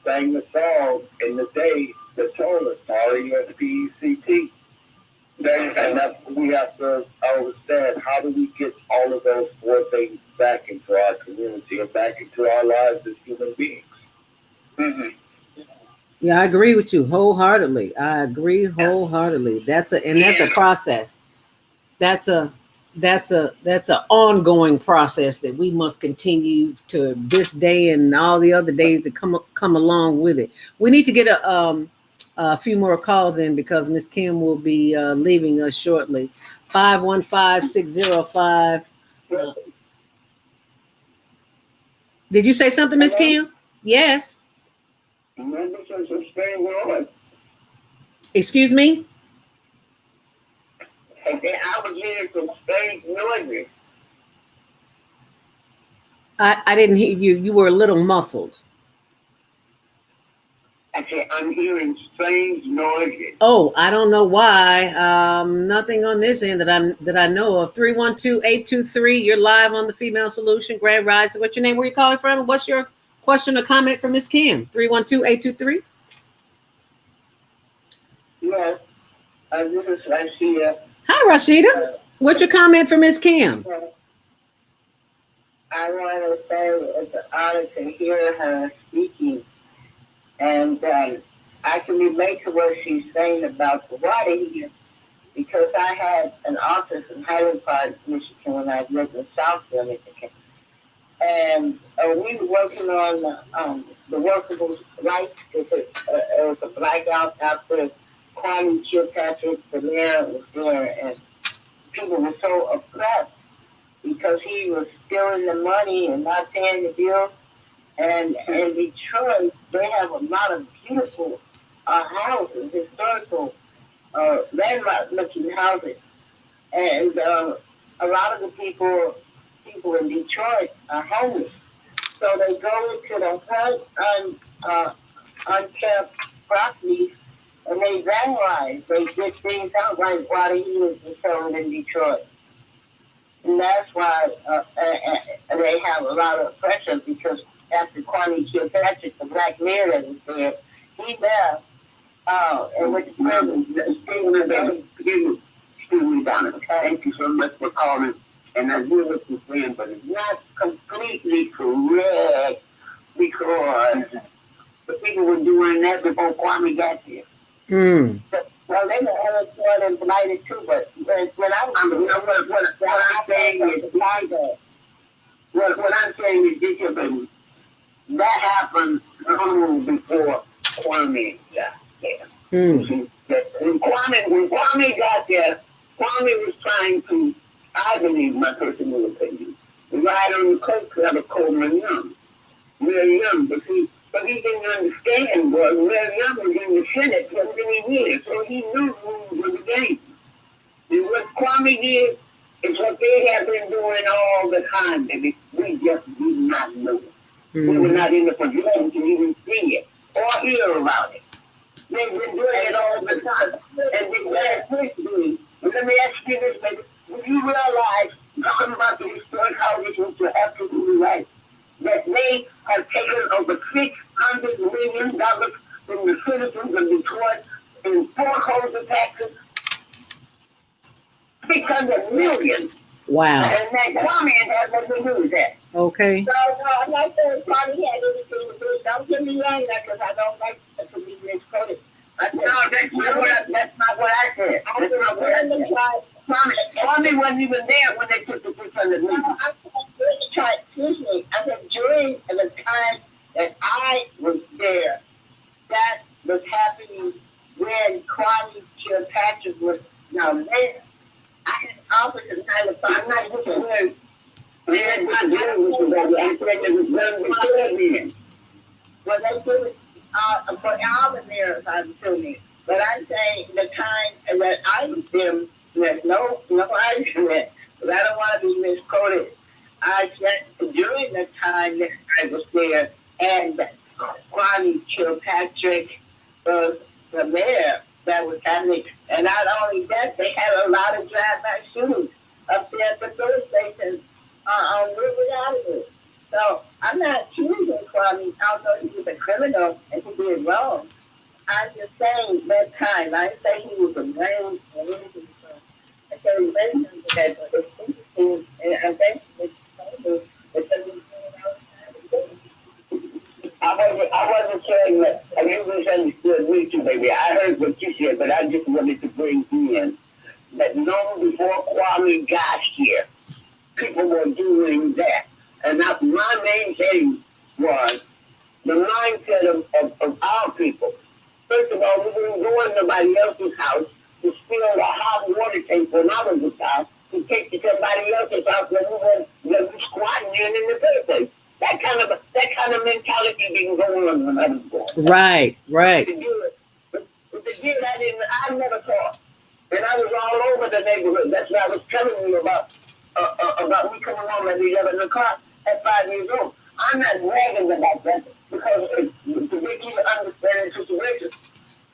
sang the song in the day that told us, R-E-S-P-E-C-T. And that's what we have to understand. How do we get all of those four things back into our community and back into our lives as human beings? Mm-hmm. Yeah, I agree with you wholeheartedly. I agree wholeheartedly. That's a process. That's an ongoing process that we must continue to this day and all the other days that come along with it. We need to get a few more calls in because Miss Kim will be leaving us shortly. 515-605. Did you say something, Miss Kim? Yes. Excuse me? I was hearing some strange noises. I didn't hear you. You were a little muffled. I said, I'm hearing strange noises. Oh, I don't know why. Nothing on this end that I know of. 312-823. You're live on the Female Solution. Grand Rising. What's your name? Where you calling from? What's your question or comment from Miss Kim? 312-823. Yes. This is Rashida. Hi, Rashida. What's your comment for Miss Kim? I want to say it's an honor to hear her speaking. And I can relate to what she's saying about the water heater because I had an office in Highland Park, Michigan when I lived in Southfield, Michigan. And we were working on the workable lights because it was a blackout after Kwame Kilpatrick, the mayor, was there, and people were so upset because he was stealing the money and not paying the bills. And in Detroit, they have a lot of beautiful houses, historical, landmark-looking houses. And a lot of the people in Detroit are homeless. So they go into the unkept properties And they vandalize. They did things out like water heaters were sold in Detroit. And that's why they have a lot of pressure because after Kwame Kilpatrick, the black mayor that was there, he left and went to prison. Excuse me, Donna. Thank you so much for calling. And I hear what you're saying, but it's not completely correct because the people were doing that before Kwame got there. Mm. Well, they were unemployed and blighted too, but when what I'm saying is, what I'm saying is this, baby, that happened long before Kwame got there. Mm. When Kwame got there, Kwame was trying to, I believe, my personal opinion, ride on the coattail of Coleman Young, Mary Young, but he didn't understand was Mary Young was in the Senate for many years, so he knew the rules of the game. And what Kwame did is what they have been doing all the time, and we just did not know it. We were not in the position to even see it or hear about it. They've been doing it all the time. And they last week, let me ask you this, baby. Do you realize, talking about the historic houses, which are absolutely right, that they have taken over $600 million from the citizens of Detroit in foreclosure taxes? $600 million. Wow. And that Kwame has nothing to do with that. Okay. So, no, I'm not saying Kwame had anything to do with it. Don't get me wrong because I don't like to be misquoted. No, that's not what I said. That's not what I said. Kwame wasn't even there when they took the $600 million. No, excuse me. I said during the time that I was there, that was happening when Kwame Kilpatrick was now there. I had offered to kind of, I'm not looking where they're not doing with you, I'm saying it was done before then. Well, they did it for all the mayors, I'm assuming. But I'm saying the time that I was there, there's no argument, but I don't want to be misquoted. I said during the time that I was there, and Kwame Kilpatrick was the mayor that was happening. And not only that, they had a lot of drive-by shootings up there at the police station on River Avenue. So I'm not accusing Kwame, although he was a criminal and he did wrong. I'm just saying that time. I didn't say he was a man or anything. I said he mentioned that, but it's interesting, and I think it's funny because he's I wasn't saying that you misunderstood me too, baby. I heard what you said, but I just wanted to bring in that long before Kwame got here, people were doing that. And that's my main thing was the mindset of our people. First of all, we didn't go in nobody else's house to steal a hot water tank when I was a child, to take to somebody else's house when we were squatting in the first place. That kind of mentality didn't go on when I was born. Right. But the deal I never taught. And I was all over the neighborhood. That's what I was telling you about me coming home at 11 o'clock at 5 years old. I'm not bragging about that because to make you understand the situation.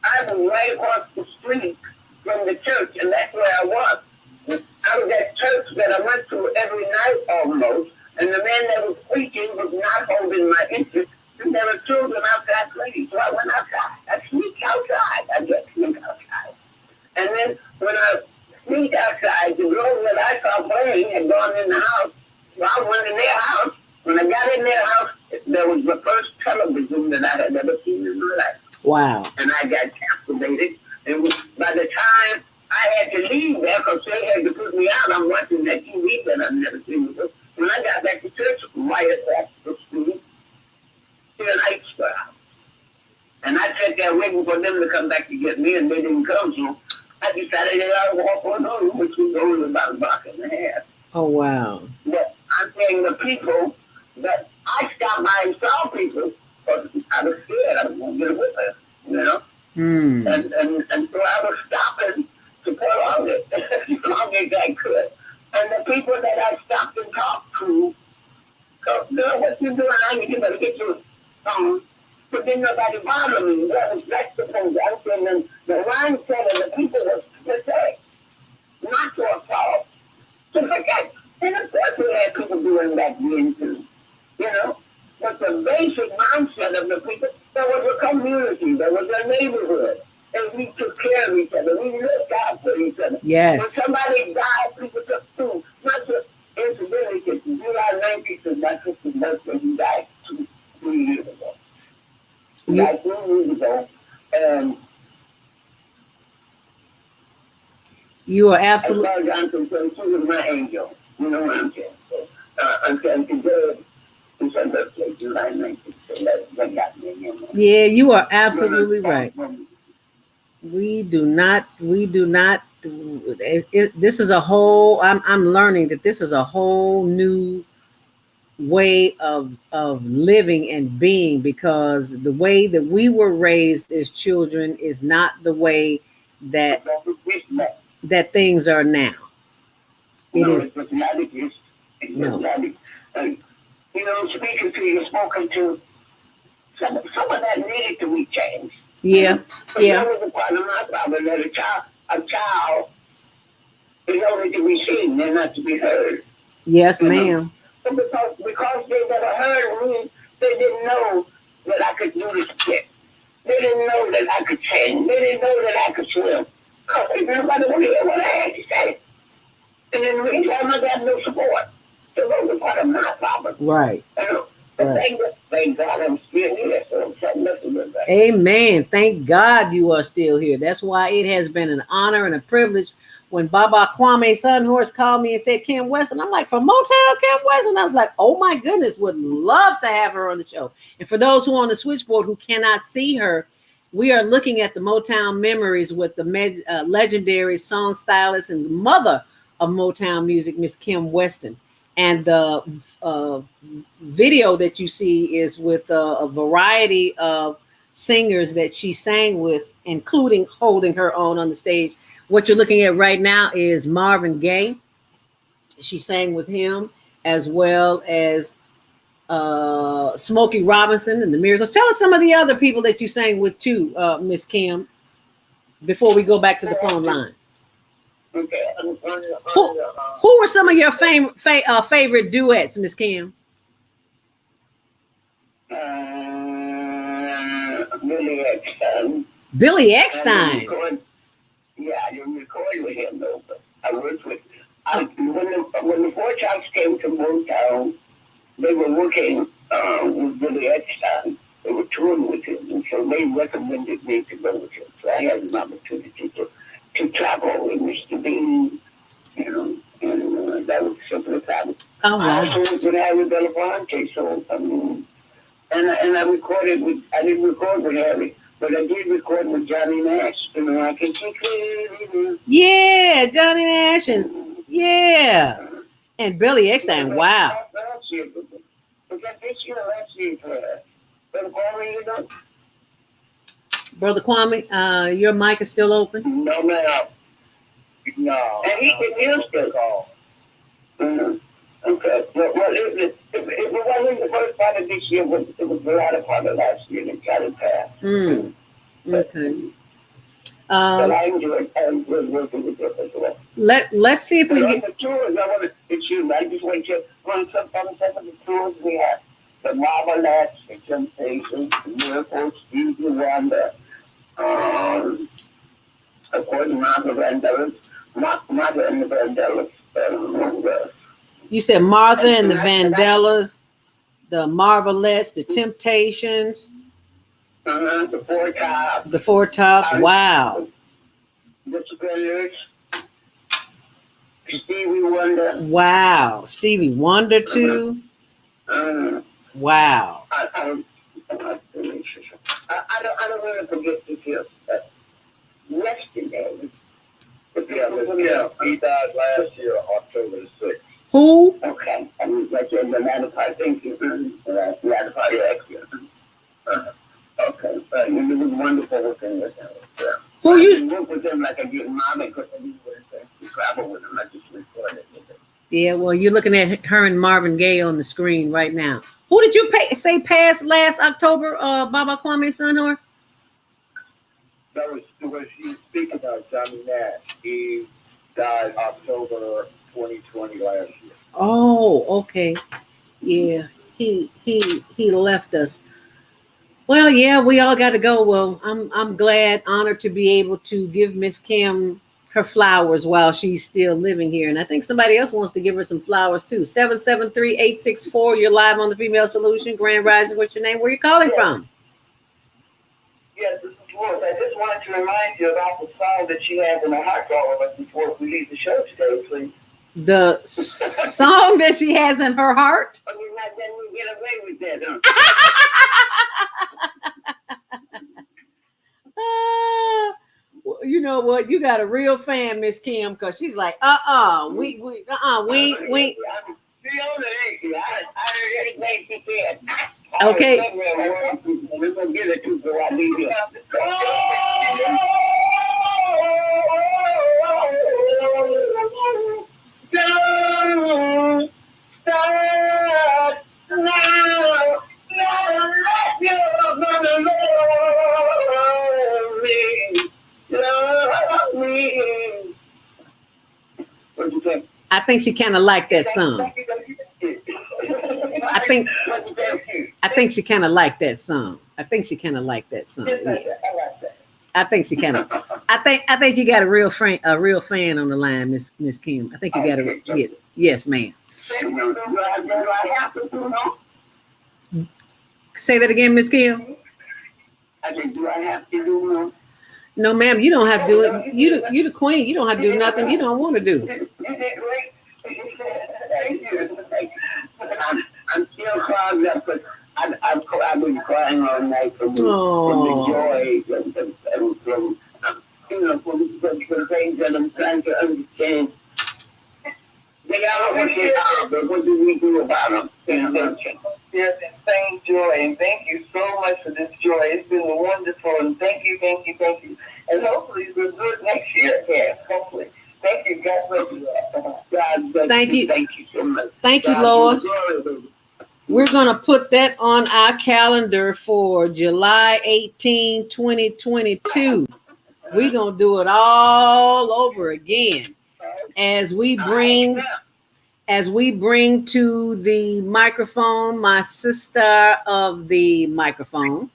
I was right across the street from the church, and that's where I was. I was at church that I went to every night almost. And the man that was preaching was not holding my interest. And there were children outside playing. So I went outside. I sneaked outside. I just sneaked outside. And then when I sneaked outside, the girls that I saw playing had gone in the house. So I went in their house. When I got in their house, there was the first television that I had ever seen in my life. Wow. And I got captivated. And by the time I had to leave there, because they had to put me out, I'm watching that TV that I've never seen before. When I got back to church, right across the street, to the night store. And I sat there waiting for them to come back to get me, and they didn't come, so I decided that I would walk on home, which was only about a block and a half. Oh, wow. But I'm saying the people that I stopped by and saw people, because I was scared, I was going to get away with it, you know? And so I was stopping to put on it as long as I could. And the people that I stopped and talked to, girl, what you doing? I need you to get your phone. But then nobody bothered me. That's the thing. I'm saying doing back then too. You know? But the basic mindset of the people, there was a community, there was a neighborhood. And we took care of each other. We looked out for each other. When Yes. somebody died, people took food. Not just incidentally, it's July 19th is my sister's birthday. He died 3 years ago. He You, died 3 years ago. And you are as absolutely. far as I'm concerned, she was my angel. You know what I'm saying? So, I'm saying today is her birthday, July 19th. So that got me in here. Yeah, you are absolutely right. We do not. This is a whole. I'm learning that this is a whole new way of living and being, because the way that we were raised as children is not the way that that things are now. It No, is it's just not exist. It's just no. not exist. You know, speaking to you, spoken to, some of that needed to be changed. Yeah, But yeah. that was a part of my problem, that a child is only to be seen and not to be heard. Yes, You know? ma'am. So because they never heard me, they didn't know that I could do this skit. They didn't know that I could sing. They didn't know that I could swim. Because nobody would hear what I had to say. And in the meantime, I got no support. So that was part of my problem. Right. You know? But Right. thank God I'm still here. So something else is good. Amen. Thank God you are still here. That's why it has been an honor and a privilege. When Baba Kwame Sunhorse called me and said Kim Weston, I'm like, from Motown, Kim Weston. I was like, oh my goodness, would love to have her on the show. And for those who are on the switchboard who cannot see her, we are looking at the Motown memories with the legendary song stylist and mother of Motown music, Miss Kim Weston. And the video that you see is with a variety of singers that she sang with, including holding her own on the stage. What you're looking at right now is Marvin Gaye. She sang with him, as well as Smokey Robinson and the Miracles. Tell us some of the other people that you sang with too, Miss Kim, before we go back to the phone line. Okay. Who were some of your favorite duets, Miss Kim? Billy Eckstein. Billy Eckstein. Yeah, I didn't record with him though, but I worked with. When the Four Tops came to Motown, they were working with Billy Eckstein. They were touring with him, and so they recommended me to go with him. So I had an opportunity to travel with Mr. Bean, you know, and that was simply travel. Oh, wow. I also worked with Harry Belafonte, so I mean, and I recorded with. I didn't record with Harry. But I did record with Johnny Nash. You know, I can see clearly. Yeah, Johnny Nash and yeah, and Billy Eckstein. Wow. Last year, was that this year or last year? Brother Kwame, you know? Brother Kwame, your mic is still open. No, ma'am. No. And he can use it. Okay. Well, it wasn't the first part of this year, but it was the latter part of last year that got it passed. Okay. But I enjoyed working with them as well. Let's see if we But get on the tours, I want to, excuse me, I just want to run some of the tours we have. The Marvelettes, the Temptations, the Miracles, Stevie Wonder, of course, Martha and the Vandellas, you said Martha and the Vandellas, the Marvelettes, the Temptations, the Four Tops. the Four Tops. Wow. The Spinners, Stevie Wonder. Wow. Stevie Wonder too. Wow. I don't want to forget this here. Yesterday, he died last year, October the 6th. Who? okay, I mean, like the latter part, thank you. The latter part, okay, it was wonderful working with him. Who you? I work with them like I did Mama because I didn't travel with them. I just recorded with them. Yeah, well, you're looking at her and Marvin Gaye on the screen right now. Who did you say passed last October, Baba Kwame Sunhorse? That was when she speak about Johnny Nash. He died October 2020 last year. Oh, okay. Yeah. He left us. Well, yeah, we all got to go. Well, I'm glad, honored to be able to give Miss Kim her flowers while she's still living here. And I think somebody else wants to give her some flowers too. 773-864. You're live on the Female Solution. Grand Rising, what's your name? Where you calling from? Yes, this is Wolf. I just wanted to remind you about the song that she has in her heart for all of us before we leave the show today, please. The song that she has in her heart? Oh, you're not letting me get away with that, huh? You know what? You got a real fan, Miss Kim, because she's like, we Fiona, ain't she? I heard everything she said. Okay. We're going to get it to before I leave here. Don't stop now. You're gonna love me. What'd you say? I think she kind of liked that song. I think she kind of liked that song. I think she kind of liked that song. Yeah. I think she kind of. I think you got a real fan on the line, Miss Kim. I think you got a yes, ma'am. Say that again, Miss Kim. I said, do I have to do more? No, ma'am, you don't have to do it. You the queen. You don't have to do nothing you don't want to do. You did great. Thank you. I'm still clogged up, but I've been crying all night from the joy and from from things that I'm trying to understand. They are what they are, but what do we do about them? Yes, and same joy, and thank you so much for this joy. It's been wonderful, and thank you. And hopefully we'll do it next year again, hopefully. Thank you, God bless you. God bless Thank you. Thank you so much. Thank you, Lois. We're going to put that on our calendar for July 18, 2022. We're going to do it all over again as we bring to the microphone my sister of the microphone,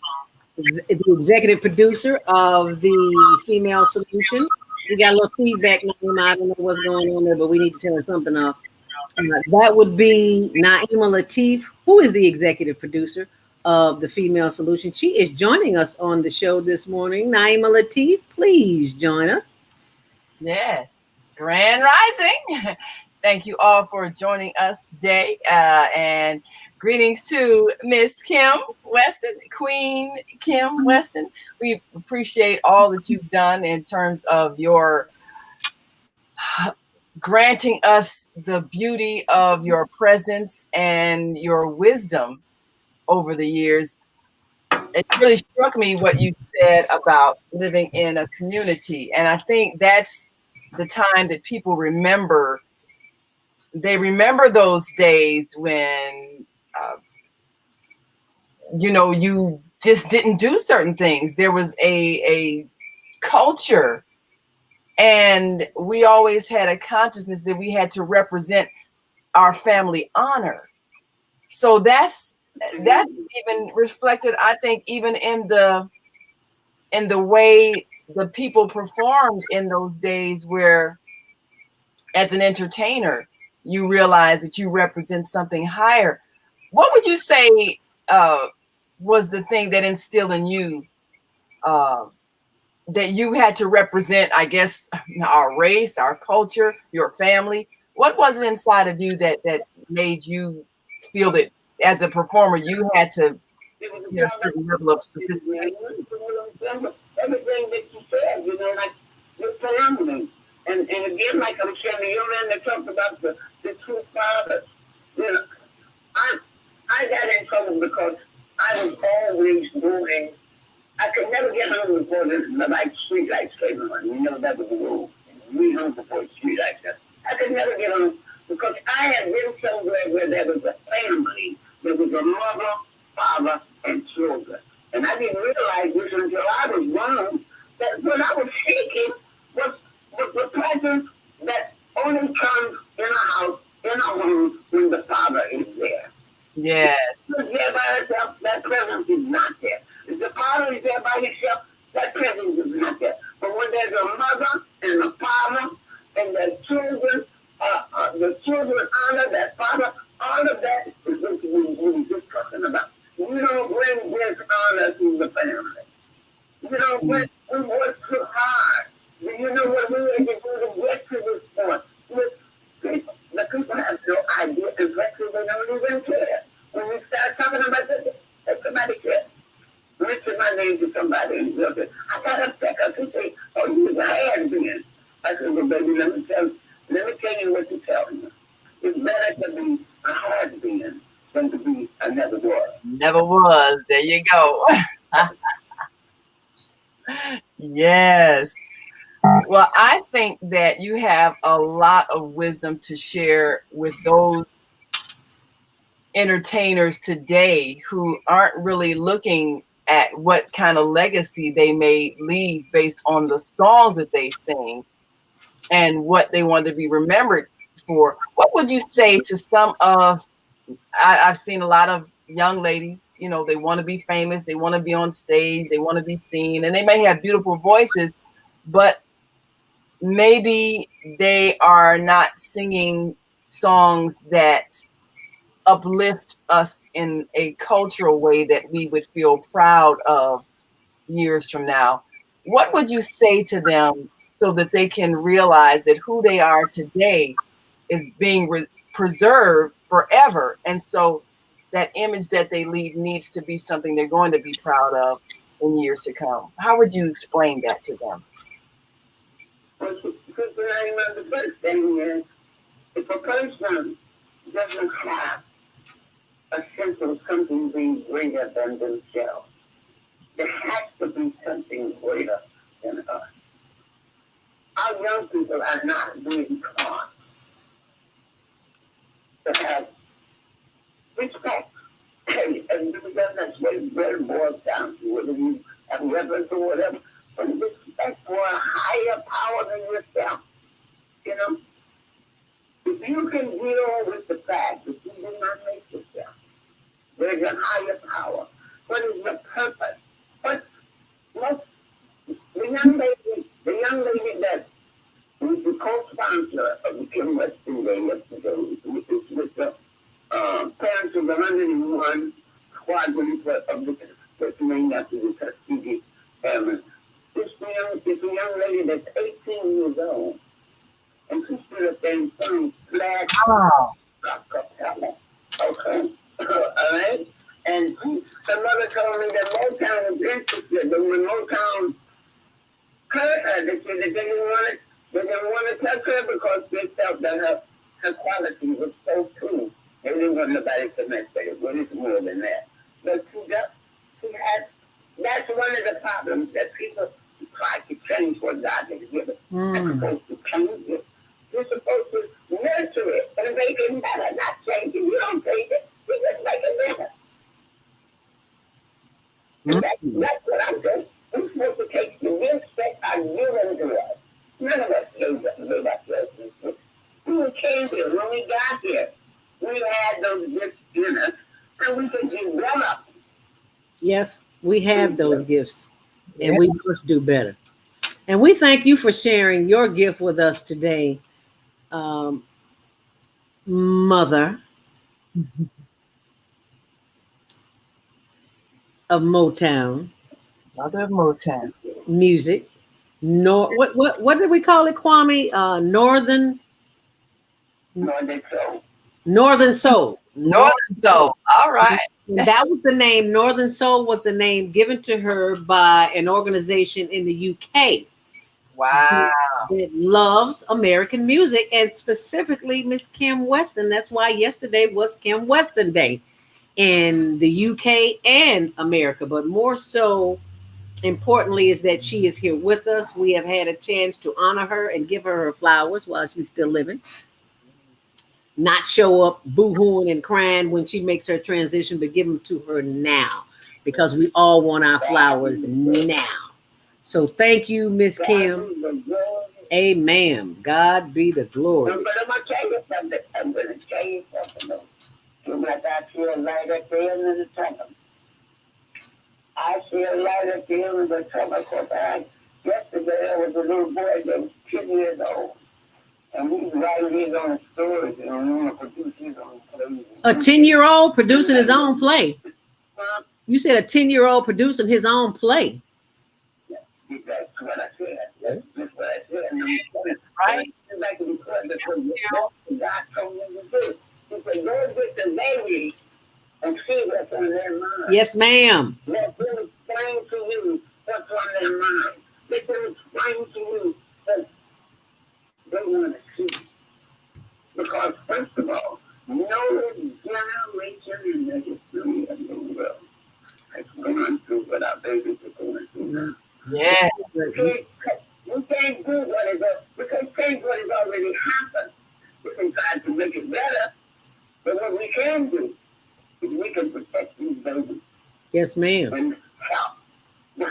the executive producer of the Female Solution. We got a little feedback. I don't know what's going on there, but we need to turn something off. That would be Naima Latif, who is the executive producer of the Female Solution. She is joining us on the show this morning. Naima Latif, please join us. Yes, Grand Rising. Thank you all for joining us today. And greetings to Miss Kim Weston, Queen Kim Weston. We appreciate all that you've done in terms of your granting us the beauty of your presence and your wisdom over the years. It really struck me what you said about living in a community. And I think that's the time that people remember. They remember those days when, you just didn't do certain things. There was a culture, and we always had a consciousness that we had to represent our family honor. So that's even reflected, I think, even in the way the people performed in those days, where as an entertainer, you realize that you represent something higher. What would you say was the thing that instilled in you that you had to represent, I guess, our race, our culture, your family? What was it inside of you that made you feel that as a performer you had to get a certain level of sophistication? Everything that you said, like your family. And again, like I'm saying, the young man that talked about the two fathers. I got in trouble because I was always doing. I could never get home before the street lights came on. That was the rule. We home before the street lights. I could never get home because I had been somewhere where there was a family. There was a mother, father, and children. And I didn't realize this until I was grown, that what I was seeking was the presence that only comes in a house, in a home, by herself, that presence is not there. If the father is there by himself, that presence is not there. But when there's a mother and a father and the children honor that father, all of that is what we were just talking about. You don't bring this honor to the family. You know, when we work too hard, do you know what we had to do to get to this point? The people have no idea, and frankly, they don't even care. When you start talking about this, somebody cares. Mention my name to somebody and they'll say, I got upset because he said, oh, you was a has-been. I said, well, baby, let me tell you what to tell you. It's better to be a has-been than to be a never was. Never was. There you go. Yes. Well, I think that you have a lot of wisdom to share with those entertainers today who aren't really looking at what kind of legacy they may leave based on the songs that they sing and what they want to be remembered for. What would you say to some of, I've seen a lot of young ladies, you know, they want to be famous, they want to be on stage, they want to be seen, and they may have beautiful voices, but maybe they are not singing songs that uplift us in a cultural way that we would feel proud of years from now. What would you say to them so that they can realize that who they are today is being preserved forever? And so that image that they leave needs to be something they're going to be proud of in years to come. How would you explain that to them? Well, the first thing is, if a person doesn't have a sense of something being greater than themselves, there has to be something greater than us. Our young people are not being taught to have respect. And because that's what it boils down to, whether you have reverence or whatever, but respect for a higher power than yourself. You know, if you can deal with the fact that you did not make yourself, there's a higher power. What is the purpose? The young lady that was the co-sponsor of the Kim Weston Day yesterday, which is with the parents of the 101 squadron of the that's named after the Tuskegee Airmen. It's a young lady that's 18 years old, and she stood up there and sung Flag Rock Capella. Okay, all right. And the mother told me that Motown was interested, but when Motown heard her, they said that they didn't want to touch her because they felt that her quality was so true. They didn't want nobody to mess with it. But it's more than that. But that's one of the problems that people try to change what God has given. They're supposed to change it. You're supposed to nurture it and make it better, not change it. You don't change it. You just make it better. That's what I'm saying. We're supposed to take the gifts that are given to us. None of us gave that to us. We came here. When we got here, we had those gifts in us, and we could develop. Yes, we have those gifts, and we must do better. And we thank you for sharing your gift with us today, Mother of Motown. Mother of Motown Music. What did we call it, Kwame? Northern Soul. Northern Soul. Northern Soul. All right. That was the name. Northern Soul was the name given to her by an organization in the UK. Wow. That loves American music, and specifically Miss Kim Weston. That's why yesterday was Kim Weston Day in the UK and America. But more so importantly is that she is here with us. We have had a chance to honor her and give her flowers while she's still living. Not show up boo-hooing and crying when she makes her transition, but give them to her now, because we all want our flowers now. So thank you, Miss Kim. Amen. God be the glory. But I'm going to tell you something. feel like I see a light at the end of the tunnel. I see a light at the end of the tunnel. Because yesterday there was a little boy that was 10 years old. And he's writing his own stories and want to produce his own plays. A 10-year-old producing his own play. You said a 10-year-old producing his own play. Yeah, that's what I said. That's what I said. That's right. Like because God told me to do. He said, go with the baby and see what's on their mind. Yes, ma'am. Let them explain to you what's on their mind. Let them explain to you what they want to see. Because, first of all, no generation in the history of the world has gone through what our babies are going through. Yeah. We can't do what is up. We can't change what has already happened. We can try to make it better. But what we can do is we can protect these babies. Yes, ma'am. And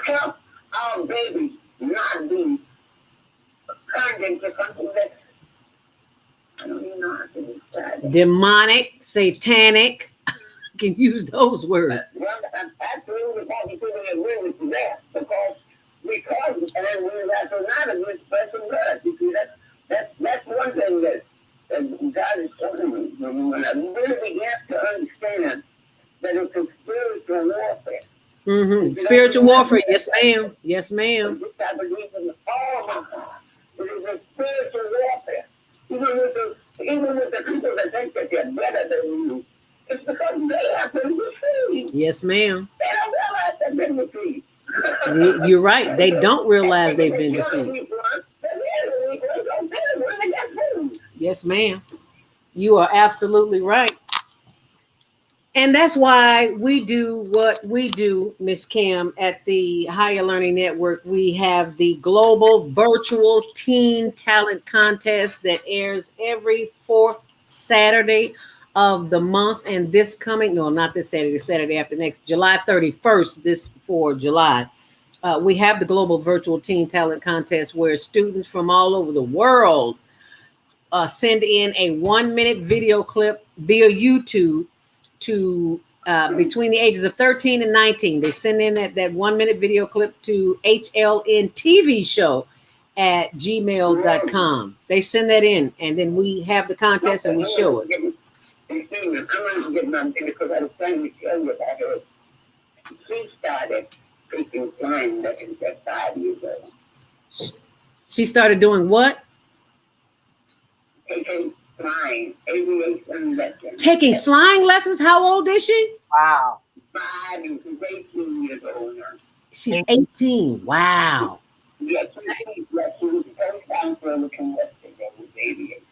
help our babies not be turned into something that I don't even know how to describe it. Demonic, satanic. Can use those words. Well, I'm absolutely positively agree with you there because and we have to not a good person blood. You see, that's one thing that God is showing me. When I really began to understand that it's a spiritual warfare. Mm-hmm. Spiritual warfare. Yes, ma'am. Yes, ma'am. I believe in all my heart. It is a spiritual warfare. Even with the people that think that they're better than you, it's because they have been deceived. Yes, ma'am. They don't realize they've been deceived. You're right. They don't realize they've been deceived. Yes, ma'am. You are absolutely right. And that's why we do what we do, Miss Kim, at the Higher Learning Network. We have the Global Virtual Teen Talent Contest that airs every fourth Saturday of the month. And this coming, no, not this Saturday, Saturday after next, July 31st, this for July. We have the Global Virtual Teen Talent Contest where students from all over the world send in a 1-minute video clip via YouTube to between the ages of 13 and 19. They send in that 1-minute video clip to HLNTV at gmail.com. They send that in, and then we have the contest and we show it. I'm going to get my thing because I was trying to tell you about her. She started taking flying lessons at 5 years old. She started doing what? Taking flying, aviation lessons. Taking flying lessons? How old is she? Wow. 5 and she's 18 years old now. She's 18. Wow. Yes, she was the first time for a looking Weston that was aviation.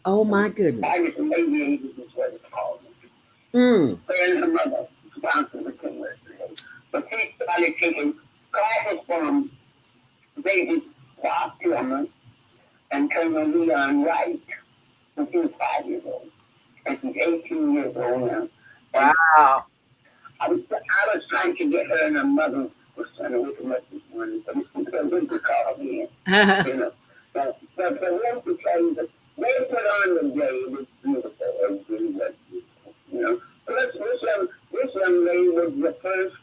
Oh my goodness. Pilot and aviation is what it's called. Mm. Her and her mother sponsored the King Weston. But she started taking classes from David Weston and Colonel Leon Wright when she was 5 years old. And she's 18 years old now. Wow. I was trying to get her and her mother was trying to wake them up this morning, but we could call me in. You know. But let me tell you that they put on the day, it was beautiful. It was really was beautiful. You know. But this young lady was the first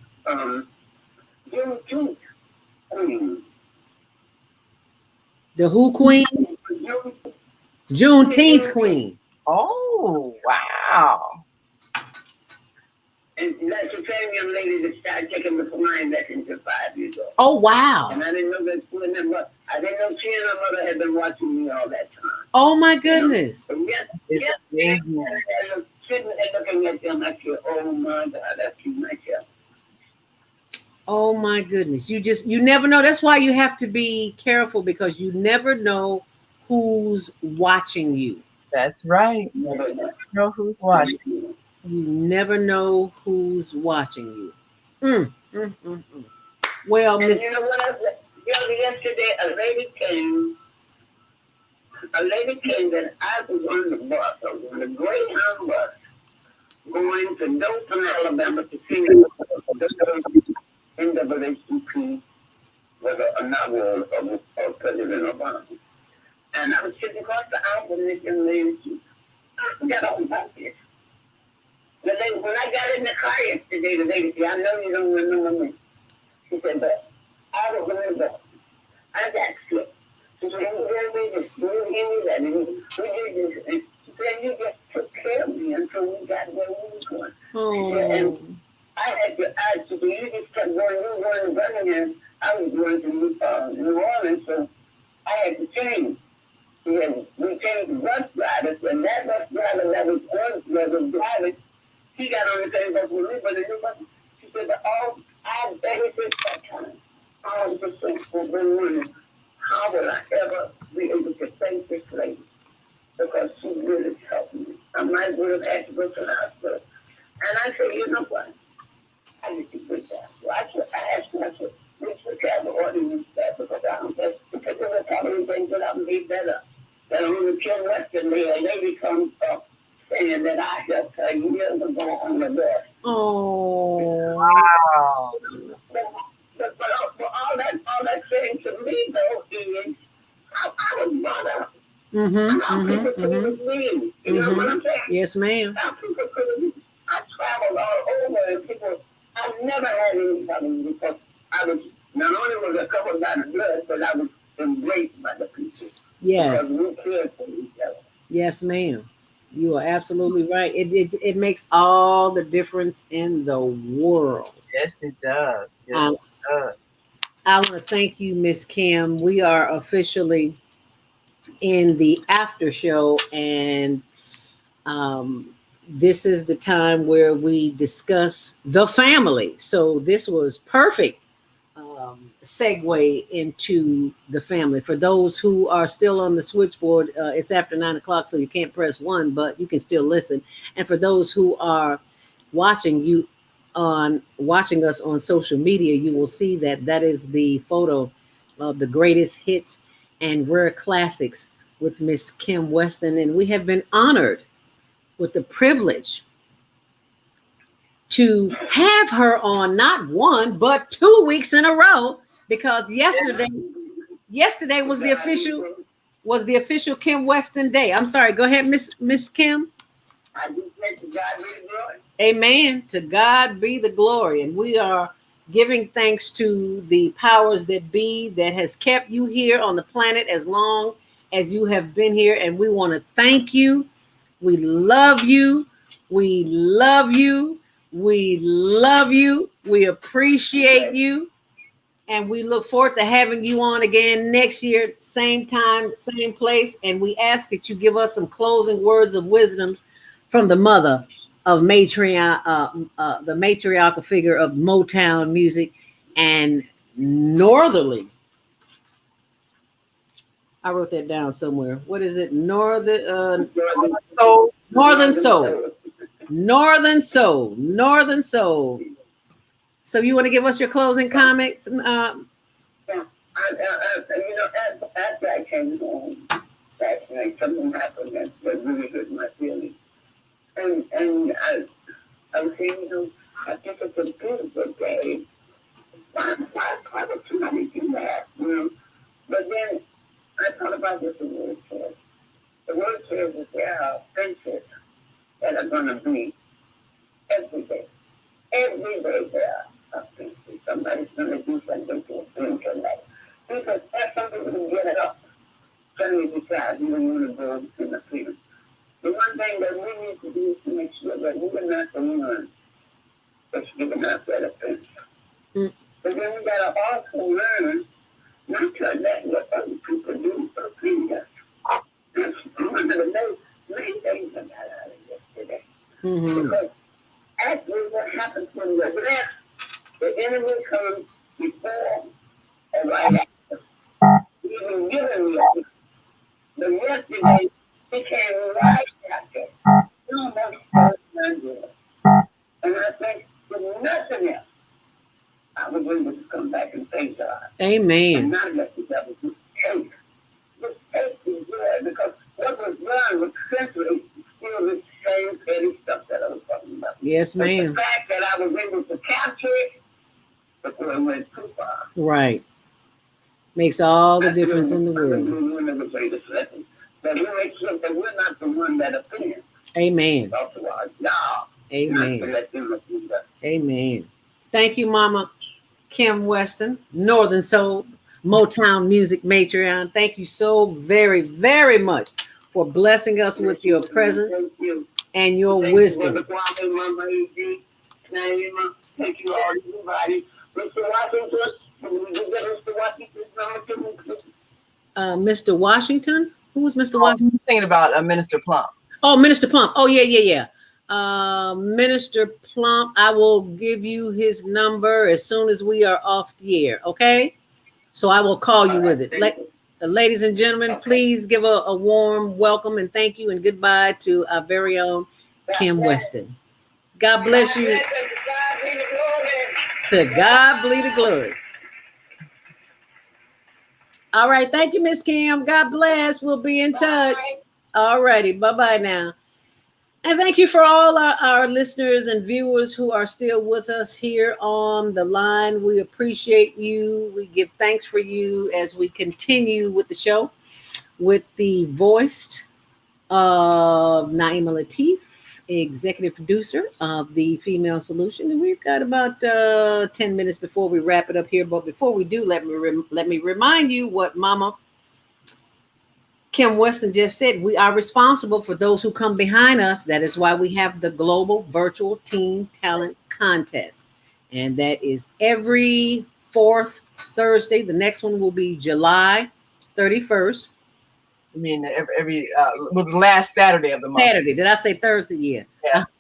Juneteenth queen. The who queen? Juneteenth queen. Oh, wow. And that's the same young lady that started taking the flying lessons at 5 years old. Oh, wow. And I didn't know that she and her mother, I didn't know she and her mother had been watching me all that time. Oh, my goodness. You know? Yes, It's amazing. I was sitting and looking at them, I said, oh my God, that's too much. Oh, my goodness. You never know. That's why you have to be careful because you never know who's watching you. That's right. You never know who's watching. You never know who's watching you. Well, And Miss. you know what else? Yesterday, a lady came that I was on the bus, I was on the Greyhound bus, going to Dothan, Alabama to see the NAACP was a novel of President Obama. And I was sitting across the aisle and this young lady, I forgot all about this. when I got in the car yesterday, the lady said, I know you don't remember me. She said, but I don't remember. I got sick. She said, you did this, you did that, and we did this. And she said, you just took care of me until we got where we were going. She said, and I had to ask you, you just kept going, you were going to Birmingham, I was going to New Orleans, so I had to change. Yeah, we changed the bus drivers, and that bus driver that was driving, he got on the same bus with me, but the new bus, she said, I begged since that time, all the percent for been running. How will I ever be able to thank this lady? Because she really helped me. I might would have had to go to the hospital. And I said, you know what? I need to quit that. So I asked myself, we should have the ordinance that because I don't just because of the probably things that I made that up. That on the Kim Weston there, a lady comes up saying that I helped her years ago on the bus. Oh, Wow. But all that saying to me though is how I was brought up. How people could have been. You know what I'm saying? Yes, ma'am. How people could have been. I traveled all over and people, I never had anybody because I was, not only was I covered by the blood, but I was embraced by the people. Yes. Because we cared for each other. Yes, ma'am. You are absolutely right. It makes all the difference in the world. Yes, it does. Yes, it does. I want to thank you, Miss Kim. We are officially in the after show, and this is the time where we discuss the family. So this was perfect segue into the family. For those who are still on the switchboard, it's after 9 o'clock, so you can't press 1, but you can still listen. And for those who are watching us on social media, you will see that is the photo of the greatest hits and rare classics with Miss Kim Weston. And we have been honored with the privilege to have her on not 1 but 2 weeks in a row, because yesterday was the official Kim Weston Day. I'm sorry, go ahead, Miss Kim. I just let to God be the glory. Amen. To God be the glory. And we are giving thanks to the powers that be that has kept you here on the planet as long as you have been here. And we want to thank you. We love you. We love you. We love you. We appreciate you. And we look forward to having you on again next year, same time, same place. And we ask that you give us some closing words of wisdoms from the mother of the matriarchal figure of Motown music and northerly. I wrote that down somewhere. What is it? Northern soul. So you want to give us your closing comments? After I came home last night, something happened that really hurt my feelings. And I was saying, I think it's a beautiful day. Why would somebody do that? But then I thought about what the word says. The word says that there are offenses that are going to be every day. Every day there are offenses. Somebody's going to do something to offend your life. Because that's something to get it up. Suddenly decide you don't want to go in the freedom. The one thing that we need to do is to make sure that we are not the one that's giving up that offense. But then we got to also learn not to let what other people do offend us. That's one of the main things I got out of yesterday. Because actually what happens when you're blessed, the enemy comes before and right after. Even giving you. But yesterday, he came right after. Almost $100. And I think with nothing else, I was able to come back and thank God. Amen. And not let the devil just take. Just take is good because what was done was simply still the same petty stuff that I was talking about. Yes, ma'am. But the fact that I was able to capture it before it went too far. Right. Makes all the difference in the world. One of the greatest lessons. That we make sure that we're not the one that offends. Amen. Also our job Amen. let them do that. Amen. Thank you, Mama Kim Weston, Northern Soul, Motown Music Matrion. Thank you so very, very much for blessing us with your presence Thank you. and your Thank wisdom. you, Brother Kwame, Mama AD, Naima. Thank you, all everybody. Mr. Washington, can we give Mr. Washington's number to me, please? Mr. Washington? Who's Mr. Oh, Washington? I'm thinking about Minister Plum. Oh, Minister Plump. Oh, yeah. Minister Plump, I will give you his number as soon as we are off the air, okay? So I will call you with it. Ladies and gentlemen, please give a warm welcome and thank you and goodbye to our very own Kim Weston. God bless you. To God be the glory. All right. Thank you, Miss Kim. God bless. We'll be in touch. All righty. Bye-bye now. And thank you for all our listeners and viewers who are still with us here on the line. We appreciate you. We give thanks for you as we continue with the show with the voice of Naima Latif, executive producer of the Female Solution. And we've got about 10 minutes before we wrap it up here. But before we do, let me remind you what Mama Kim Weston just said. We are responsible for those who come behind us. That is why we have the Global Virtual Teen Talent Contest. And that is every fourth Thursday. The next one will be July 31st. I mean, every well, the last Saturday of the month. Saturday. Did I say Thursday? Yeah.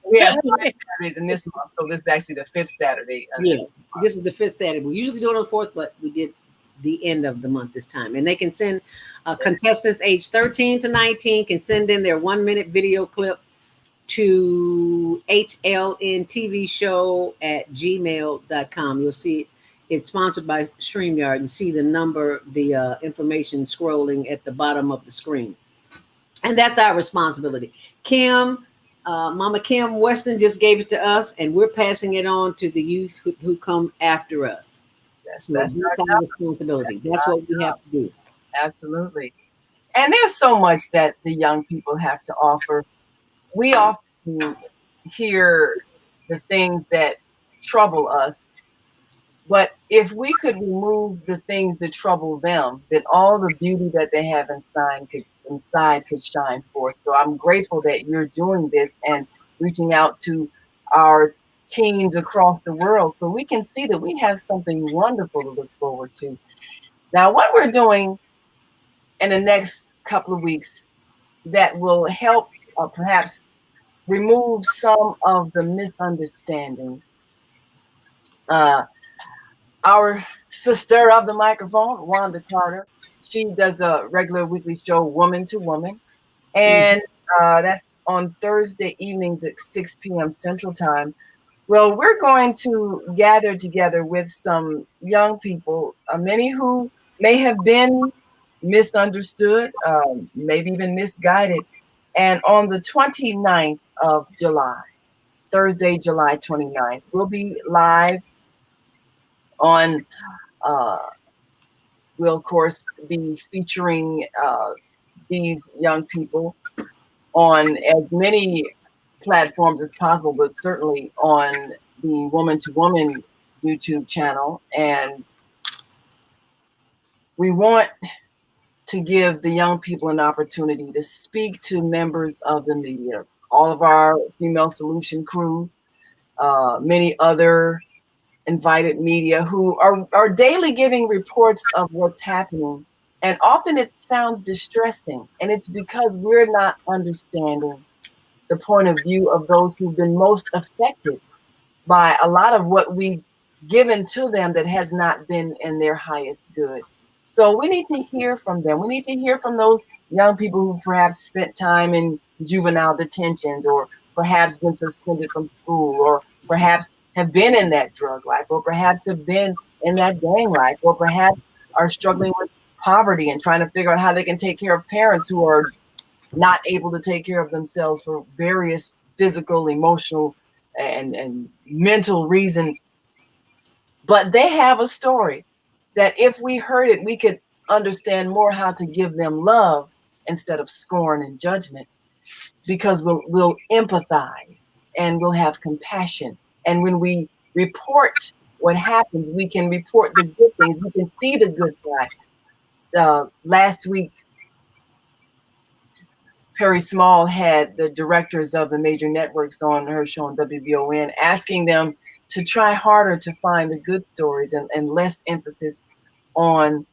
We have 5 Saturdays in this month. So this is actually the 5th Saturday. Yeah. This is the 5th Saturday. We usually do it on the 4th, but we did the end of the month this time. And they can send contestants age 13 to 19 can send in their 1-minute video clip to hlntvshow@gmail.com. You'll see it. It's sponsored by StreamYard. You see the number, the information scrolling at the bottom of the screen. And that's our responsibility. Kim, Mama Kim Weston just gave it to us, and we're passing it on to the youth who come after us. That's our responsibility. That's what we have to do. Absolutely. And there's so much that the young people have to offer. We often hear the things that trouble us, but if we could remove the things that trouble them, then all the beauty that they have inside could shine forth. So I'm grateful that you're doing this and reaching out to our teens across the world so we can see that we have something wonderful to look forward to. Now, what we're doing in the next couple of weeks that will help perhaps remove some of the misunderstandings. Our sister of the microphone, Wanda Carter, she does a regular weekly show, Woman to Woman. And that's on Thursday evenings at 6 p.m. Central Time. Well, we're going to gather together with some young people, many who may have been misunderstood, maybe even misguided. And on the 29th of July, Thursday, July 29th, we'll be live on, we'll, of course, be featuring these young people on as many platforms as possible, but certainly on the Woman to Woman YouTube channel. And we want to give the young people an opportunity to speak to members of the media, all of our Female Solution crew, many other invited media who are daily giving reports of what's happening. And often it sounds distressing, and it's because we're not understanding the point of view of those who've been most affected by a lot of what we've given to them that has not been in their highest good. So we need to hear from them. We need to hear from those young people who perhaps spent time in juvenile detentions, or perhaps been suspended from school, or perhaps have been in that drug life, or perhaps have been in that gang life, or perhaps are struggling with poverty and trying to figure out how they can take care of parents who are not able to take care of themselves for various physical, emotional, and mental reasons. But they have a story that if we heard it, we could understand more how to give them love instead of scorn and judgment, because we'll empathize and we'll have compassion. And when we report what happens, we can report the good things. We can see the good side. Last week, Perry Small had the directors of the major networks on her show on WBON, asking them to try harder to find the good stories and less emphasis on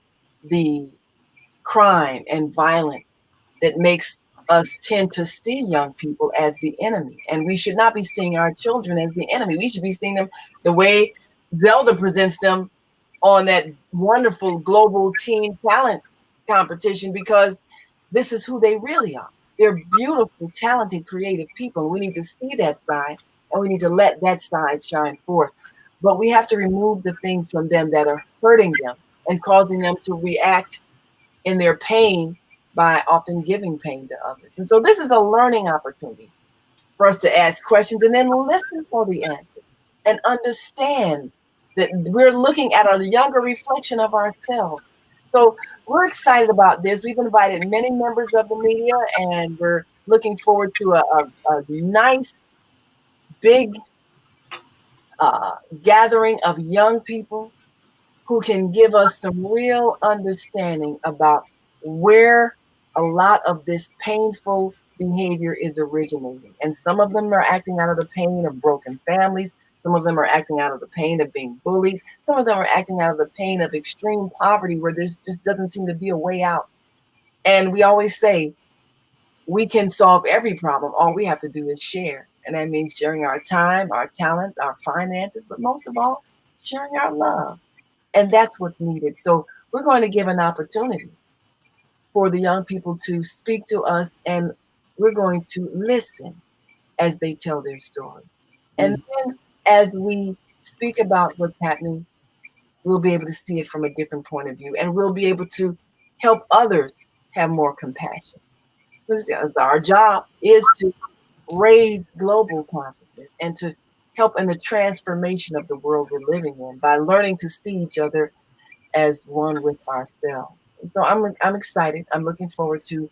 the crime and violence that makes us tend to see young people as the enemy. And we should not be seeing our children as the enemy. We should be seeing them the way Zelda presents them on that wonderful global teen talent competition, because this is who they really are. They're beautiful, talented, creative people. We need to see that side, and we need to let that side shine forth. But we have to remove the things from them that are hurting them and causing them to react in their pain by often giving pain to others. And so this is a learning opportunity for us to ask questions and then listen for the answers and understand that we're looking at a younger reflection of ourselves. So we're excited about this. We've invited many members of the media, and we're looking forward to a nice, big gathering of young people who can give us some real understanding about where a lot of this painful behavior is originating. And some of them are acting out of the pain of broken families. Some of them are acting out of the pain of being bullied. Some of them are acting out of the pain of extreme poverty where there just doesn't seem to be a way out. And we always say, we can solve every problem. All we have to do is share. And that means sharing our time, our talents, our finances, but most of all, sharing our love. And that's what's needed. So we're going to give an opportunity for the young people to speak to us, and we're going to listen as they tell their story. And then as we speak about what's happening, we'll be able to see it from a different point of view, and we'll be able to help others have more compassion. Because our job is to raise global consciousness and to help in the transformation of the world we're living in by learning to see each other as one with ourselves. And so I'm excited. I'm looking forward to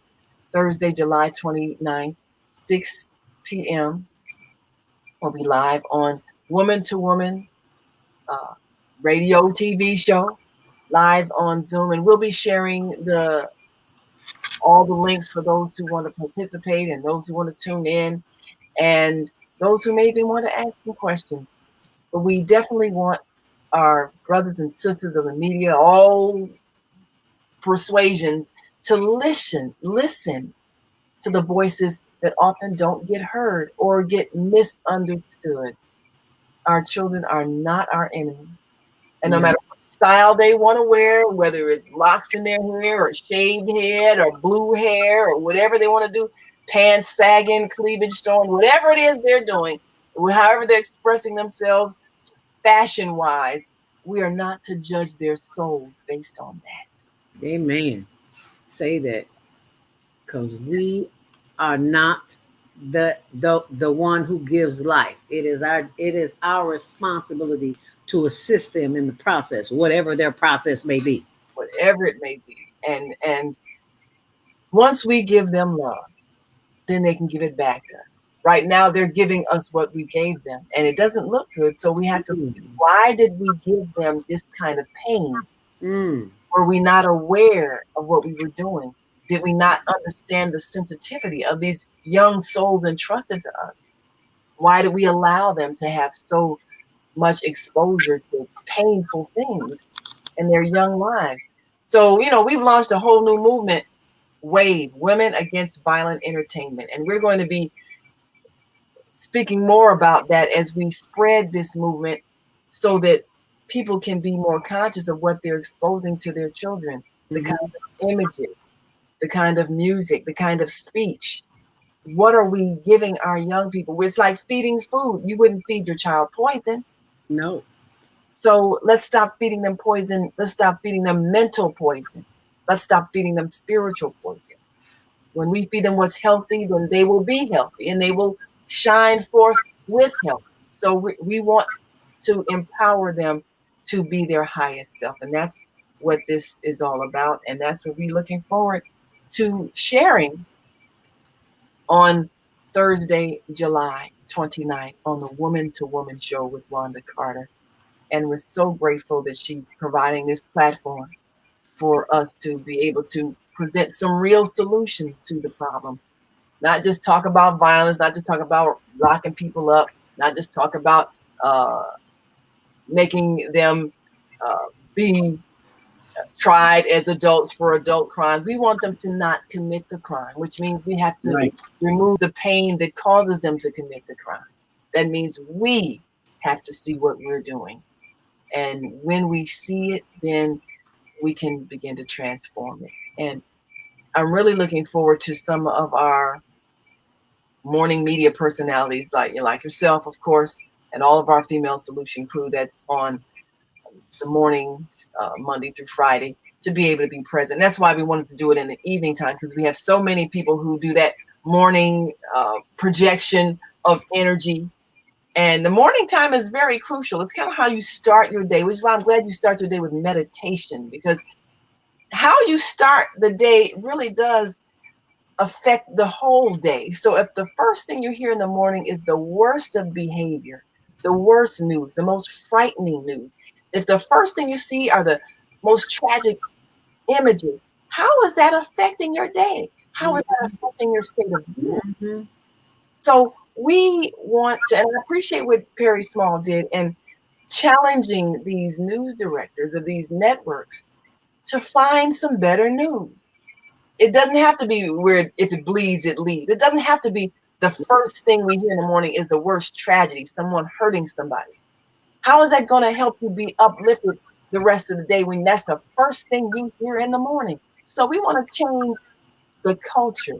Thursday, July 29th, 6 p.m. We'll be live on Woman to Woman radio TV show, live on Zoom, and we'll be sharing all the links for those who want to participate and those who want to tune in and those who may even want to ask some questions. But we definitely want our brothers and sisters of the media, all persuasions, to listen to the voices that often don't get heard or get misunderstood. Our children are not our enemy. And no matter what style they want to wear, whether it's locks in their hair or shaved head or blue hair or whatever they want to do, pants sagging, cleavage showing, whatever it is they're doing, however they're expressing themselves fashion-wise, we are not to judge their souls based on that. Amen. Say that, because we are not the one who gives life. It is our responsibility to assist them in the process, whatever their process may be. Whatever it may be. And once we give them love, then they can give it back to us. Right now, they're giving us what we gave them, and it doesn't look good. So we have to, why did we give them this kind of pain? Were we not aware of what we were doing? Did we not understand the sensitivity of these young souls entrusted to us? Why did we allow them to have so much exposure to painful things in their young lives? So, we've launched a whole new movement, WAVE, Women Against Violent Entertainment. And we're going to be speaking more about that as we spread this movement so that people can be more conscious of what they're exposing to their children, the kind of images, the kind of music, the kind of speech. What are we giving our young people? It's like feeding food. You wouldn't feed your child poison. No. So let's stop feeding them poison. Let's stop feeding them mental poison. Let's stop feeding them spiritual poison. When we feed them what's healthy, then they will be healthy and they will shine forth with health. So we want to empower them to be their highest self. And that's what this is all about. And that's what we're looking forward to sharing on Thursday, July 29th on the Woman to Woman show with Rhonda Carter. And we're so grateful that she's providing this platform for us to be able to present some real solutions to the problem. Not just talk about violence, not just talk about locking people up, not just talk about making them be tried as adults for adult crimes. We want them to not commit the crime, which means we have to Right. remove the pain that causes them to commit the crime. That means we have to see what we're doing. And when we see it, then we can begin to transform it. And I'm really looking forward to some of our morning media personalities like yourself, of course, and all of our female solution crew that's on the mornings, Monday through Friday, to be able to be present. That's why we wanted to do it in the evening time, because we have so many people who do that morning projection of energy. And the morning time is very crucial. It's kind of how you start your day, which is why I'm glad you start your day with meditation, because how you start the day really does affect the whole day. So if the first thing you hear in the morning is the worst of behavior, the worst news, the most frightening news, if the first thing you see are the most tragic images, how is that affecting your day? How is that affecting your state of being? Mm-hmm. So we want to, and I appreciate what Perry Small did in challenging these news directors of these networks to find some better news. It doesn't have to be where if it bleeds, it leads. It doesn't have to be the first thing we hear in the morning is the worst tragedy, someone hurting somebody. How is that going to help you be uplifted the rest of the day when that's the first thing you hear in the morning? So we want to change the culture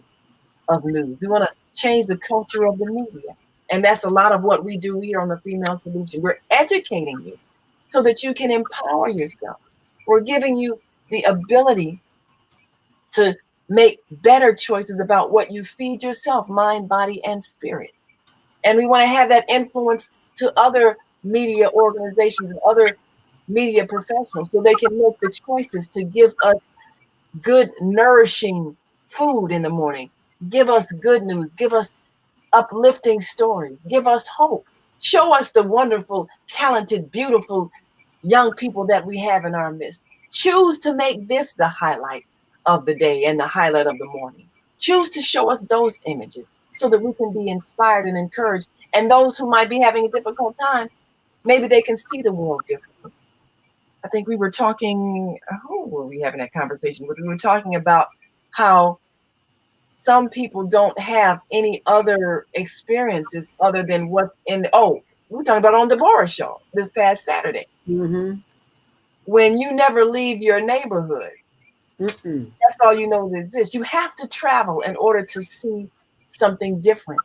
of news. We want to change the culture of the media. And that's a lot of what we do here on the Female Solution. We're educating you so that you can empower yourself. We're giving you the ability to make better choices about what you feed yourself, mind, body, and spirit. And we want to have that influence to other media organizations and other media professionals so they can make the choices to give us good, nourishing food in the morning. Give us good news. Give us uplifting stories. Give us hope. Show us the wonderful, talented, beautiful young people that we have in our midst. Choose to make this the highlight of the day and the highlight of the morning. Choose to show us those images so that we can be inspired and encouraged. And those who might be having a difficult time, maybe they can see the world differently. I think we were talking, who were we having that conversation with? We were talking about how some people don't have any other experiences other than what's in the, we were talking about on Deborah's show this past Saturday. Mm-hmm. When you never leave your neighborhood, Mm-mm. that's all you know that exists. You have to travel in order to see something different.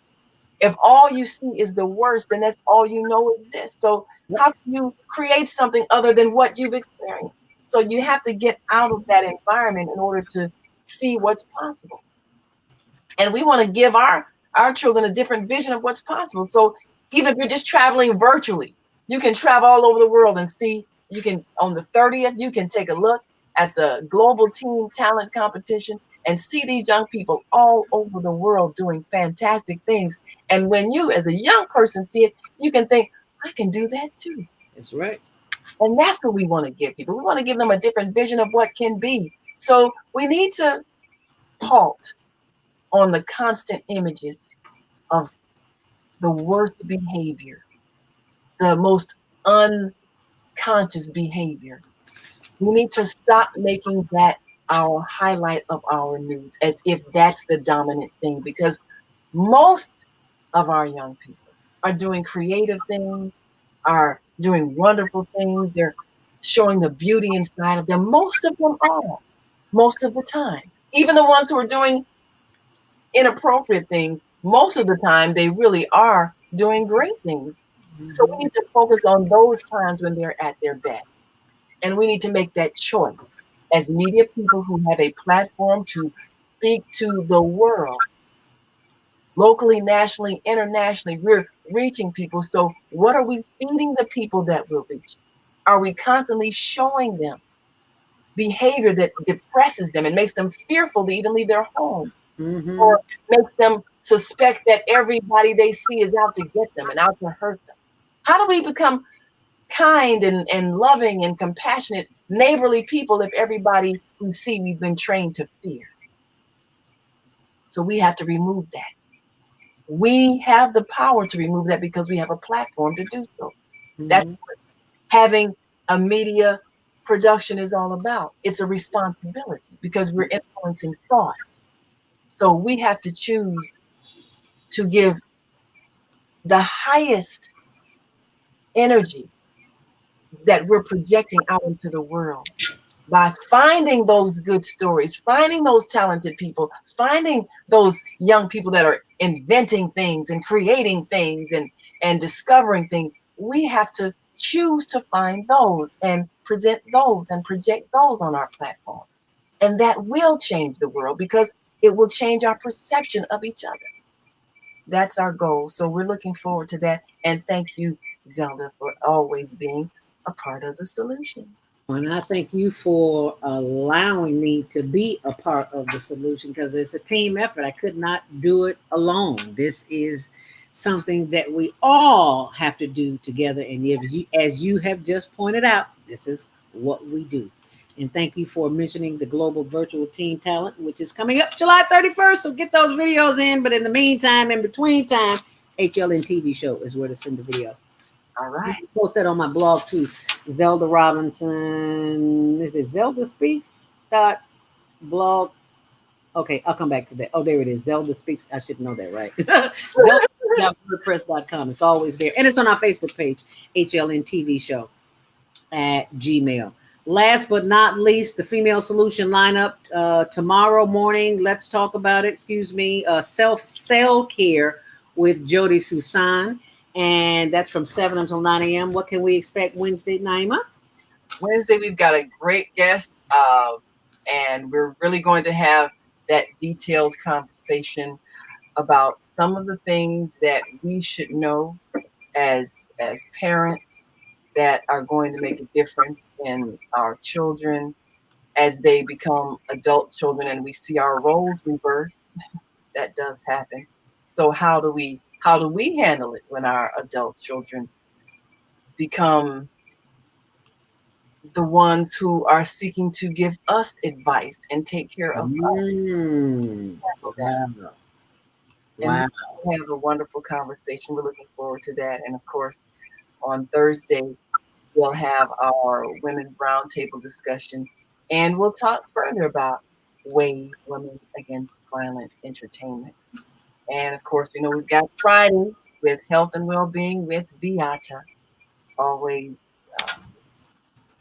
If all you see is the worst, then that's all you know exists. So how can you create something other than what you've experienced? So you have to get out of that environment in order to see what's possible. And we want to give our children a different vision of what's possible. So even if you're just traveling virtually, you can travel all over the world and see. You can, on the 30th, you can take a look at the Global Teen Talent Competition and see these young people all over the world doing fantastic things. And when you, as a young person, see it, you can think, I can do that too. That's right. And that's what we want to give people. We want to give them a different vision of what can be. So we need to halt on the constant images of the worst behavior, the most unconscious behavior. We need to stop making that our highlight of our news as if that's the dominant thing, because most of our young people are doing creative things, are doing wonderful things. They're showing the beauty inside of them. Most of them are, most of the time. Even the ones who are doing inappropriate things, most of the time they really are doing great things. So we need to focus on those times when they're at their best. And we need to make that choice as media people who have a platform to speak to the world. Locally, nationally, internationally, we're reaching people. So what are we feeding the people that we're reaching? Are we constantly showing them behavior that depresses them and makes them fearful to even leave their homes? Mm-hmm. Or makes them suspect that everybody they see is out to get them and out to hurt them? How do we become kind and loving and compassionate, neighborly people if everybody we see we've been trained to fear? So we have to remove that. We have the power to remove that because we have a platform to do so. That's what having a media production is all about. It's a responsibility because we're influencing thought. So we have to choose to give the highest energy that we're projecting out into the world by finding those good stories, finding those talented people, finding those young people that are inventing things and creating things and discovering things. We have to choose to find those and present those and project those on our platforms. And that will change the world because it will change our perception of each other. That's our goal. So we're looking forward to that. And thank you, Zelda, for always being a part of the solution. And I thank you for allowing me to be a part of the solution because it's a team effort. I could not do it alone. This is something that we all have to do together. And as you have just pointed out, this is what we do. And thank you for mentioning the Global Virtual Teen Talent, which is coming up July 31st. So get those videos in. But in the meantime, in between time, HLN TV show is where to send the video. All right. You can post that on my blog too. Zelda Robinson. Is it Zelda Speaks blog? Okay, I'll come back to that. Oh, there it is. Zelda Speaks. I should know that, right? Zelda.wordpress.com. It's always there. And it's on our Facebook page, HLN TV show at Gmail. Last but not least, the Female Solution lineup tomorrow morning. Let's talk about it. Self care with Jody Susan. And that's from 7 until 9 a.m. What can we expect Wednesday, Naima? Wednesday, we've got a great guest, and we're really going to have that detailed conversation about some of the things that we should know as parents that are going to make a difference in our children as they become adult children and we see our roles reverse. That does happen. So how do we handle it when our adult children become the ones who are seeking to give us advice and take care of us? Wow. And we have a wonderful conversation. We're looking forward to that. And of course, on Thursday, we'll have our women's roundtable discussion, and we'll talk further about Wave Women Against Violent Entertainment. And of course, we've got Friday with Health and Wellbeing with Beata. Always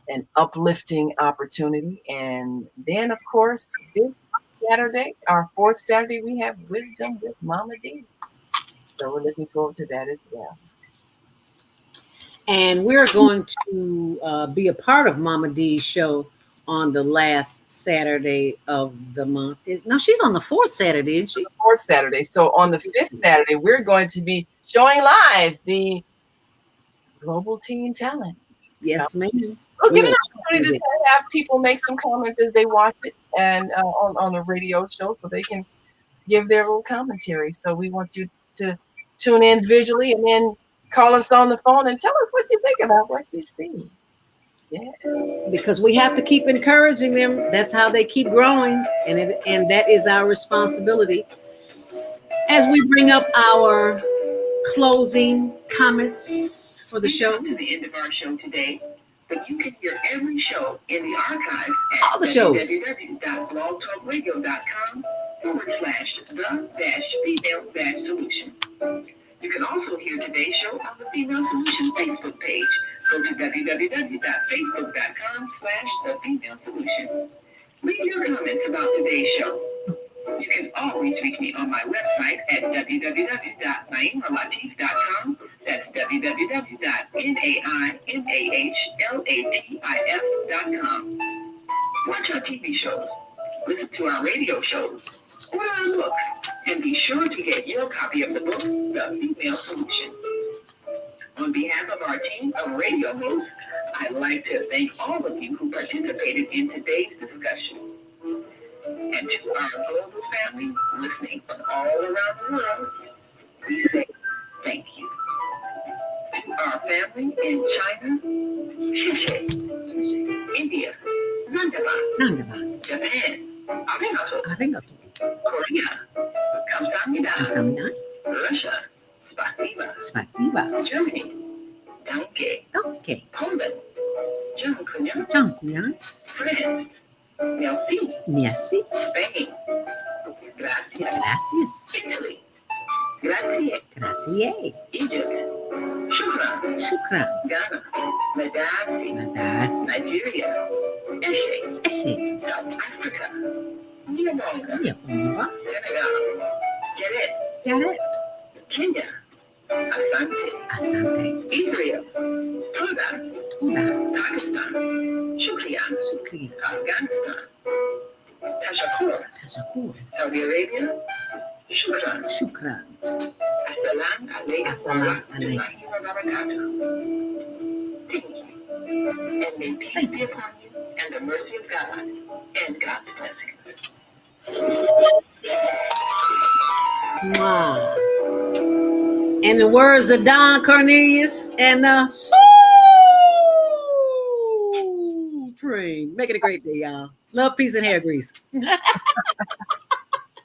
an uplifting opportunity. And then, of course, this Saturday, our fourth Saturday, we have Wisdom with Mama D. So we're looking forward to that as well. And we're going to be a part of Mama D's show on the last Saturday of the month. No, she's on the fourth Saturday, isn't she? Fourth Saturday. So on the fifth Saturday, we're going to be showing live the Global Teen Talent. Yes, ma'am. We'll give an opportunity to have people make some comments as they watch it and on the radio show so they can give their little commentary. So we want you to tune in visually and then call us on the phone and tell us what you think about what you see. Yeah. Because we have to keep encouraging them. That's how they keep growing. And that is our responsibility. As we bring up our closing comments for the show. To the end of our show today, but you can hear every show in the archives at all the shows. www.blogtalkradio.com/the-female-solution. You can also hear today's show on the Female Solution Facebook page. Go to www.facebook.com/the-female-solution. Leave your comments about today's show. You can always reach me on my website at www.naimalatif.com. That's www.naimalatif.com. Watch our TV shows, listen to our radio shows, order our books, and be sure to get your copy of the book, The Female Solution. On behalf of our team of radio hosts, I'd like to thank all of you who participated in today's discussion. And And to our global family listening from all around the world, we say thank you. To our family in China, Shishe, India, Nandaba, Japan, Arigato, Korea, Kamsahamnida, Russia, Spasiba, Germany, Danke, Poland, Dziękuję, France, Merci, Spain, Gracias, Italy, Grazie, Egypt, Shukran, Ghana, Madasi, Nigeria, Eshe, South Africa, Nyabonga, Senegal, Jaret, Kenya, Asante, Israel, Toda, Pakistan, Shukriya, Afghanistan, Tashakur, Saudi Arabia, Shukran, Assalam alaikum. Thank you. And may peace be upon you and the mercy of God and God's blessings. Wow. In the words of Don Cornelius and the Soul Train. Make it a great day, y'all. Love, peace, and hair grease.